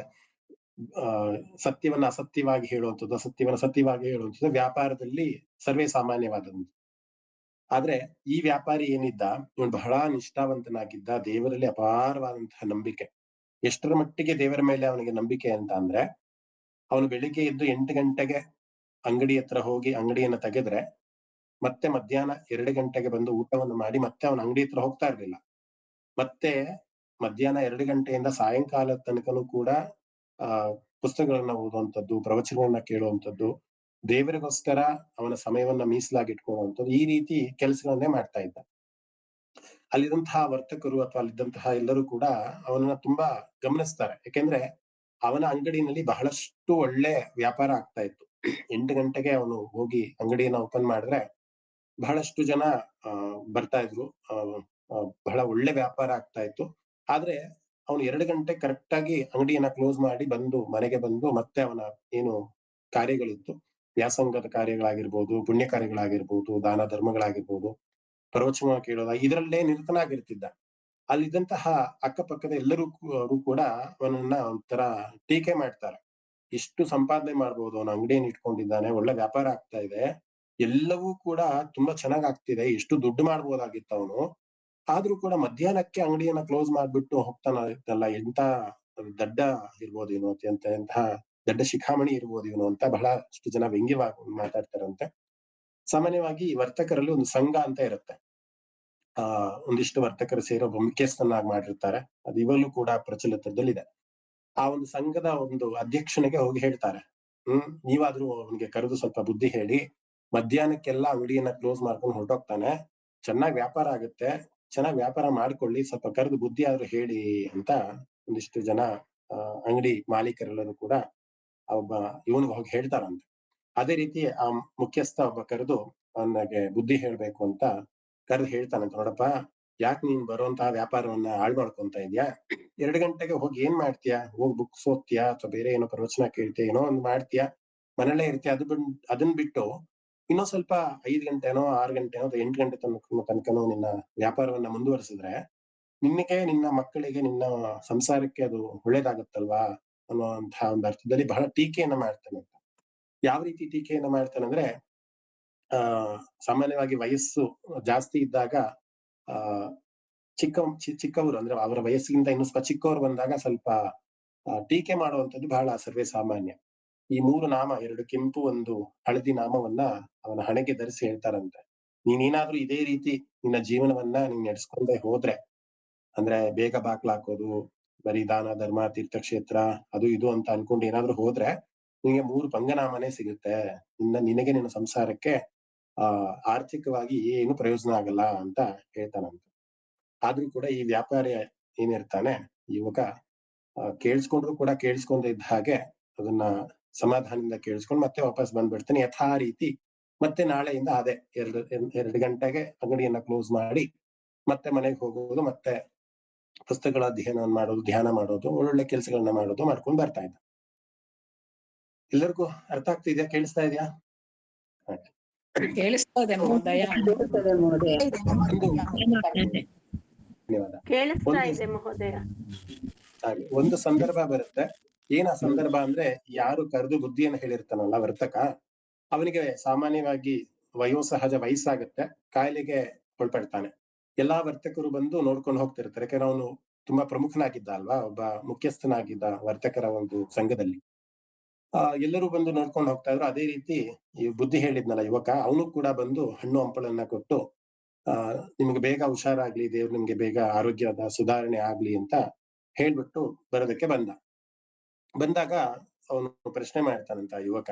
ಸತ್ಯವನ್ನ ಅಸತ್ಯವಾಗಿ ಹೇಳುವಂಥದ್ದು, ಅಸತ್ಯವನ್ನ ಸತ್ಯವಾಗಿ ಹೇಳುವಂಥದ್ದು ವ್ಯಾಪಾರದಲ್ಲಿ ಸರ್ವೇ ಸಾಮಾನ್ಯವಾದದ್ದು. ಆದ್ರೆ ಈ ವ್ಯಾಪಾರಿ ಏನಿದ್ದ, ಇವನು ಬಹಳ ನಿಷ್ಠಾವಂತನಾಗಿದ್ದ, ದೇವರಲ್ಲಿ ಅಪಾರವಾದಂತಹ ನಂಬಿಕೆ. ಎಷ್ಟರ ಮಟ್ಟಿಗೆ ದೇವರ ಮೇಲೆ ಅವನಿಗೆ ನಂಬಿಕೆ ಅಂತ ಅಂದ್ರೆ, ಅವನು ಬೆಳಿಗ್ಗೆ ಎದ್ದು 8 ಗಂಟೆಗೆ ಅಂಗಡಿ ಹತ್ರ ಹೋಗಿ ಅಂಗಡಿಯನ್ನ ತೆಗೆದ್ರೆ ಮತ್ತೆ ಮಧ್ಯಾಹ್ನ 2 ಗಂಟೆಗೆ ಬಂದು ಊಟವನ್ನು ಮಾಡಿ ಮತ್ತೆ ಅವನ ಅಂಗಡಿ ಹತ್ರ ಹೋಗ್ತಾ ಇರ್ಲಿಲ್ಲ. ಮತ್ತೆ ಮಧ್ಯಾಹ್ನ 2 ಗಂಟೆಯಿಂದ ಸಾಯಂಕಾಲ ತನಕನೂ ಕೂಡ ಪುಸ್ತಕಗಳನ್ನ ಓದುವಂಥದ್ದು, ಪ್ರವಚನಗಳನ್ನ ಕೇಳುವಂಥದ್ದು, ದೇವರಿಗೋಸ್ಕರ ಅವನ ಸಮಯವನ್ನ ಮೀಸಲಾಗಿಟ್ಕೊಳ್ಳುವಂಥದ್ದು, ಈ ರೀತಿ ಕೆಲಸಗಳನ್ನೇ ಮಾಡ್ತಾ ಇದ್ದ. ಅಲ್ಲಿದ್ದಂತಹ ವರ್ತಕರು ಅಥವಾ ಅಲ್ಲಿದ್ದಂತಹ ಎಲ್ಲರೂ ಕೂಡ ಅವನನ್ನ ತುಂಬಾ ಗಮನಿಸ್ತಾರೆ. ಯಾಕೆಂದ್ರೆ ಅವನ ಅಂಗಡಿನಲ್ಲಿ ಬಹಳಷ್ಟು ಒಳ್ಳೆ ವ್ಯಾಪಾರ ಆಗ್ತಾ ಇತ್ತು. 8 ಗಂಟೆಗೆ ಅವನು ಹೋಗಿ ಅಂಗಡಿಯನ್ನ ಓಪನ್ ಮಾಡಿದ್ರೆ ಬಹಳಷ್ಟು ಜನ ಬರ್ತಾ ಇದ್ರು. ಬಹಳ ಒಳ್ಳೆ ವ್ಯಾಪಾರ ಆಗ್ತಾ ಇತ್ತು. ಆದ್ರೆ ಅವನು 2 ಗಂಟೆ ಕರೆಕ್ಟ್ ಆಗಿ ಅಂಗಡಿಯನ್ನ ಕ್ಲೋಸ್ ಮಾಡಿ ಮನೆಗೆ ಬಂದು ಮತ್ತೆ ಅವನ ಏನು ಕಾರ್ಯಗಳಿತ್ತು, ವ್ಯಾಸಂಗದ ಕಾರ್ಯಗಳಾಗಿರ್ಬೋದು, ಪುಣ್ಯ ಕಾರ್ಯಗಳಾಗಿರ್ಬೋದು, ದಾನ ಧರ್ಮಗಳಾಗಿರ್ಬೋದು, ಪ್ರವಚನ ಕೇಳೋದ, ಇದರಲ್ಲೇ ನಿರತನಾಗಿರ್ತಿದ್ದ. ಅಲ್ಲಿದ್ದಂತಹ ಅಕ್ಕಪಕ್ಕದ ಎಲ್ಲರೂ ಕೂಡ ಅವನನ್ನ ಒಂಥರ ಟೀಕೆ ಮಾಡ್ತಾರೆ. ಇಷ್ಟು ಸಂಪಾದನೆ ಮಾಡ್ಬೋದು, ಅವನ ಅಂಗಡಿಯನ್ನು ಇಟ್ಕೊಂಡಿದ್ದಾನೆ, ಒಳ್ಳೆ ವ್ಯಾಪಾರ ಆಗ್ತಾ ಇದೆ, ಎಲ್ಲವೂ ಕೂಡ ತುಂಬಾ ಚೆನ್ನಾಗ್ ಆಗ್ತಿದೆ, ಎಷ್ಟು ದುಡ್ಡು ಮಾಡ್ಬೋದಾಗಿತ್ತು ಅವನು, ಆದ್ರೂ ಕೂಡ ಮಧ್ಯಾಹ್ನಕ್ಕೆ ಅಂಗಡಿಯನ್ನ ಕ್ಲೋಸ್ ಮಾಡ್ಬಿಟ್ಟು ಹೋಗ್ತಾನಲ್ಲ, ಎಂತ ದಡ್ಡ ಇರ್ಬೋದು ಇವನು, ಎಂತಹ ದಡ್ಡ ಶಿಖಾಮಣಿ ಇರ್ಬೋದು ಇವನು ಅಂತ ಬಹಳಷ್ಟು ಜನ ವ್ಯಂಗ್ಯವಾಗಿ ಮಾತಾಡ್ತಾರಂತೆ. ಸಾಮಾನ್ಯವಾಗಿ ವರ್ತಕರಲ್ಲಿ ಒಂದು ಸಂಘ ಅಂತ ಇರುತ್ತೆ. ಒಂದಿಷ್ಟು ವರ್ತಕರು ಸೇರಿ ಒಬ್ಬ ಮುಖ್ಯಸ್ಥನಾಗಿ ಮಾಡಿರ್ತಾರೆ. ಅದು ಇವಾಗಲೂ ಕೂಡ ಪ್ರಚಲಿತದಲ್ಲಿದೆ. ಆ ಒಂದು ಸಂಘದ ಒಂದು ಅಧ್ಯಕ್ಷನಿಗೆ ಹೋಗಿ ಹೇಳ್ತಾರೆ, ನೀವಾದ್ರೂ ಅವನಿಗೆ ಕರೆದು ಸ್ವಲ್ಪ ಬುದ್ಧಿ ಹೇಳಿ, ಮಧ್ಯಾಹ್ನಕ್ಕೆಲ್ಲ ಅಂಗಡಿಯನ್ನ ಕ್ಲೋಸ್ ಮಾಡ್ಕೊಂಡು ಹೊರಟೋಗ್ತಾನೆ, ಚೆನ್ನಾಗ್ ವ್ಯಾಪಾರ ಆಗುತ್ತೆ, ಚೆನ್ನಾಗ್ ವ್ಯಾಪಾರ ಮಾಡ್ಕೊಳ್ಳಿ, ಸ್ವಲ್ಪ ಕರೆದು ಬುದ್ಧಿ ಆದ್ರೂ ಹೇಳಿ ಅಂತ ಒಂದಿಷ್ಟು ಜನ ಅಂಗಡಿ ಮಾಲೀಕರೆಲ್ಲರೂ ಕೂಡ ಒಬ್ಬ ಇವನಿಗೆ ಹೋಗಿ ಹೇಳ್ತಾರಂತೆ. ಅದೇ ರೀತಿ ಆ ಮುಖ್ಯಸ್ಥ ಒಬ್ಬ ಕರೆದು ಅವನಿಗೆ ಬುದ್ಧಿ ಹೇಳ್ಬೇಕು ಅಂತ ಕರೆದು ಹೇಳ್ತಾನಂತ, ನೋಡಪ್ಪ, ಯಾಕೆ ನೀನ್ ಬರುವಂತಹ ವ್ಯಾಪಾರವನ್ನ ಹಾಳು ಮಾಡ್ಕೊಂತ ಇದ್ಯಾ? 2 ಗಂಟೆಗೆ ಹೋಗಿ ಏನ್ ಮಾಡ್ತೀಯಾ? ಹೋಗಿ ಬುಕ್ಸ್ ಓದ್ತೀಯಾ ಅಥವಾ ಬೇರೆ ಏನೋ ಪ್ರವಚನ ಕೇಳ್ತೀಯ, ಏನೋ ಒಂದ್ ಮಾಡ್ತೀಯಾ, ಮನೇಲೇ ಇರ್ತೀಯ. ಅದನ್ ಬಿಟ್ಟು ಇನ್ನೂ ಸ್ವಲ್ಪ 5 ಗಂಟೆನೋ 6 ಗಂಟೆನೋ ಅಥವಾ 8 ಗಂಟೆ ತನಕನೋ ನಿನ್ನ ವ್ಯಾಪಾರವನ್ನ ಮುಂದುವರಿಸಿದ್ರೆ ನಿನಗೆ, ನಿನ್ನ ಮಕ್ಕಳಿಗೆ, ನಿನ್ನ ಸಂಸಾರಕ್ಕೆ ಅದು ಒಳ್ಳೇದಾಗತ್ತಲ್ವಾ ಅನ್ನುವಂತಹ ಒಂದು ಅರ್ಥದಲ್ಲಿ ಬಹಳ ಟೀಕೆಯನ್ನ ಮಾಡ್ತಾನೆ. ಯಾವ ರೀತಿ ಟೀಕೆಯನ್ನ ಮಾಡ್ತಾನಂದ್ರೆ, ಆ ಸಾಮಾನ್ಯವಾಗಿ ವಯಸ್ಸು ಜಾಸ್ತಿ ಇದ್ದಾಗ ಆ ಚಿಕ್ಕವರು ಅಂದ್ರೆ ಅವರ ವಯಸ್ಸಿಗಿಂತ ಇನ್ನು ಸ್ವಲ್ಪ ಚಿಕ್ಕವರು ಬಂದಾಗ ಸ್ವಲ್ಪ ಟೀಕೆ ಮಾಡುವಂತದ್ದು ಬಹಳ ಸರ್ವೇ ಸಾಮಾನ್ಯ. ಈ 3 ನಾಮ, 2 ಕೆಂಪು 1 ಹಳದಿ ನಾಮವನ್ನ ಅವನ ಹಣೆಗೆ ಧರಿಸಿ ಹೇಳ್ತಾರಂತೆ, ನೀನೇನಾದ್ರೂ ಇದೇ ರೀತಿ ನಿನ್ನ ಜೀವನವನ್ನ ನೀನ್ ನಡೆಸ್ಕೊಂಡೇ ಹೋದ್ರೆ, ಅಂದ್ರೆ ಬೇಗ ಬಾಕ್ಲಾಕೋದು, ಬರೀ ದಾನ ಧರ್ಮ ತೀರ್ಥಕ್ಷೇತ್ರ ಅದು ಇದು ಅಂತ ಅನ್ಕೊಂಡು ಏನಾದ್ರೂ ಹೋದ್ರೆ ನಿನಗೆ 3 ಪಂಗನಾಮನೇ ಸಿಗುತ್ತೆ. ನಿನಗೆ ನಿನ್ನ ಸಂಸಾರಕ್ಕೆ ಆರ್ಥಿಕವಾಗಿ ಏನು ಪ್ರಯೋಜನ ಆಗಲ್ಲ ಅಂತ ಹೇಳ್ತಾನಂತೆ. ಆದ್ರೂ ಕೂಡ ಈ ವ್ಯಾಪಾರಿ ಏನಿರ್ತಾನೆ, ಯುವಕ, ಕೇಳಿಸ್ಕೊಂಡ್ರು ಕೂಡ ಕೇಳಿಸ್ಕೊಂಡೇ ಇದ್ದ ಹಾಗೆ ಅದನ್ನ ಸಮಾಧಾನದಿಂದ ಕೇಳಿಸ್ಕೊಂಡು ಮತ್ತೆ ವಾಪಸ್ ಬಂದ್ಬಿಡ್ತಾನೆ. ಯಥಾ ರೀತಿ ಮತ್ತೆ ನಾಳೆಯಿಂದ ಅದೇ 2 ಗಂಟೆಗೆ ಅಂಗಡಿಯನ್ನ ಕ್ಲೋಸ್ ಮಾಡಿ ಮತ್ತೆ ಮನೆಗೆ ಹೋಗೋದು, ಮತ್ತೆ ಪುಸ್ತಕಗಳ ಅಧ್ಯಯನ ಮಾಡೋದು, ಧ್ಯಾನ ಮಾಡೋದು, ಒಳ್ಳೊಳ್ಳೆ ಕೆಲಸಗಳನ್ನ ಮಾಡೋದು ಮಾಡ್ಕೊಂಡು ಬರ್ತಾ ಇದ್ದ. ಎಲ್ಲರಿಗೂ ಅರ್ಥ ಆಗ್ತಿದ್ಯಾ? ಕೇಳಿಸ್ತಾ ಇದೆಯಾ? ಕೇಳಿಸ್ತಾ ಇದೆ ಮಹೋದಯ. ಧನ್ಯವಾದ. ಕೇಳಿಸ್ತಾ ಇದೆ ಮಹೋದಯ. ಹಾಗೆ ಒಂದು ಸಂದರ್ಭ ಬರುತ್ತೆ. ಏನ್ ಆ ಸಂದರ್ಭ ಅಂದ್ರೆ, ಯಾರು ಕರೆದು ಬುದ್ಧಿಯನ್ನು ಹೇಳಿರ್ತಾನಲ್ಲ ವರ್ತಕ, ಅವನಿಗೆ ಸಾಮಾನ್ಯವಾಗಿ ವಯೋಸಹಜ ವಯಸ್ಸಾಗುತ್ತೆ, ಕಾಯಿಲೆಗೆ ಒಳಪಡ್ತಾನೆ. ಎಲ್ಲಾ ವರ್ತಕರು ಬಂದು ನೋಡ್ಕೊಂಡು ಹೋಗ್ತಿರ್ತಾರೆ. ಯಾಕಂದ್ರೆ ಅವನು ತುಂಬಾ ಪ್ರಮುಖನಾಗಿದ್ದ ಅಲ್ವಾ, ಒಬ್ಬ ಮುಖ್ಯಸ್ಥನಾಗಿದ್ದ ವರ್ತಕರ ಒಂದು ಸಂಘದಲ್ಲಿ. ಎಲ್ಲರೂ ಬಂದು ನೋಡ್ಕೊಂಡು ಹೋಗ್ತಾ ಇದ್ರು. ಅದೇ ರೀತಿ ಈ ಬುದ್ಧಿ ಹೇಳಿದ್ನಲ್ಲ ಯುವಕ, ಅವನು ಕೂಡ ಬಂದು ಹಣ್ಣು ಹಂಪಲನ್ನ ಕೊಟ್ಟು ನಿಮ್ಗೆ ಬೇಗ ಹುಷಾರಾಗ್ಲಿ, ದೇವ್ರು ನಿಮ್ಗೆ ಬೇಗ ಆರೋಗ್ಯದ ಸುಧಾರಣೆ ಆಗ್ಲಿ ಅಂತ ಹೇಳ್ಬಿಟ್ಟು ಬರೋದಕ್ಕೆ ಬಂದಾಗ ಅವನು ಪ್ರಶ್ನೆ ಮಾಡ್ತಾನಂತ ಯುವಕ,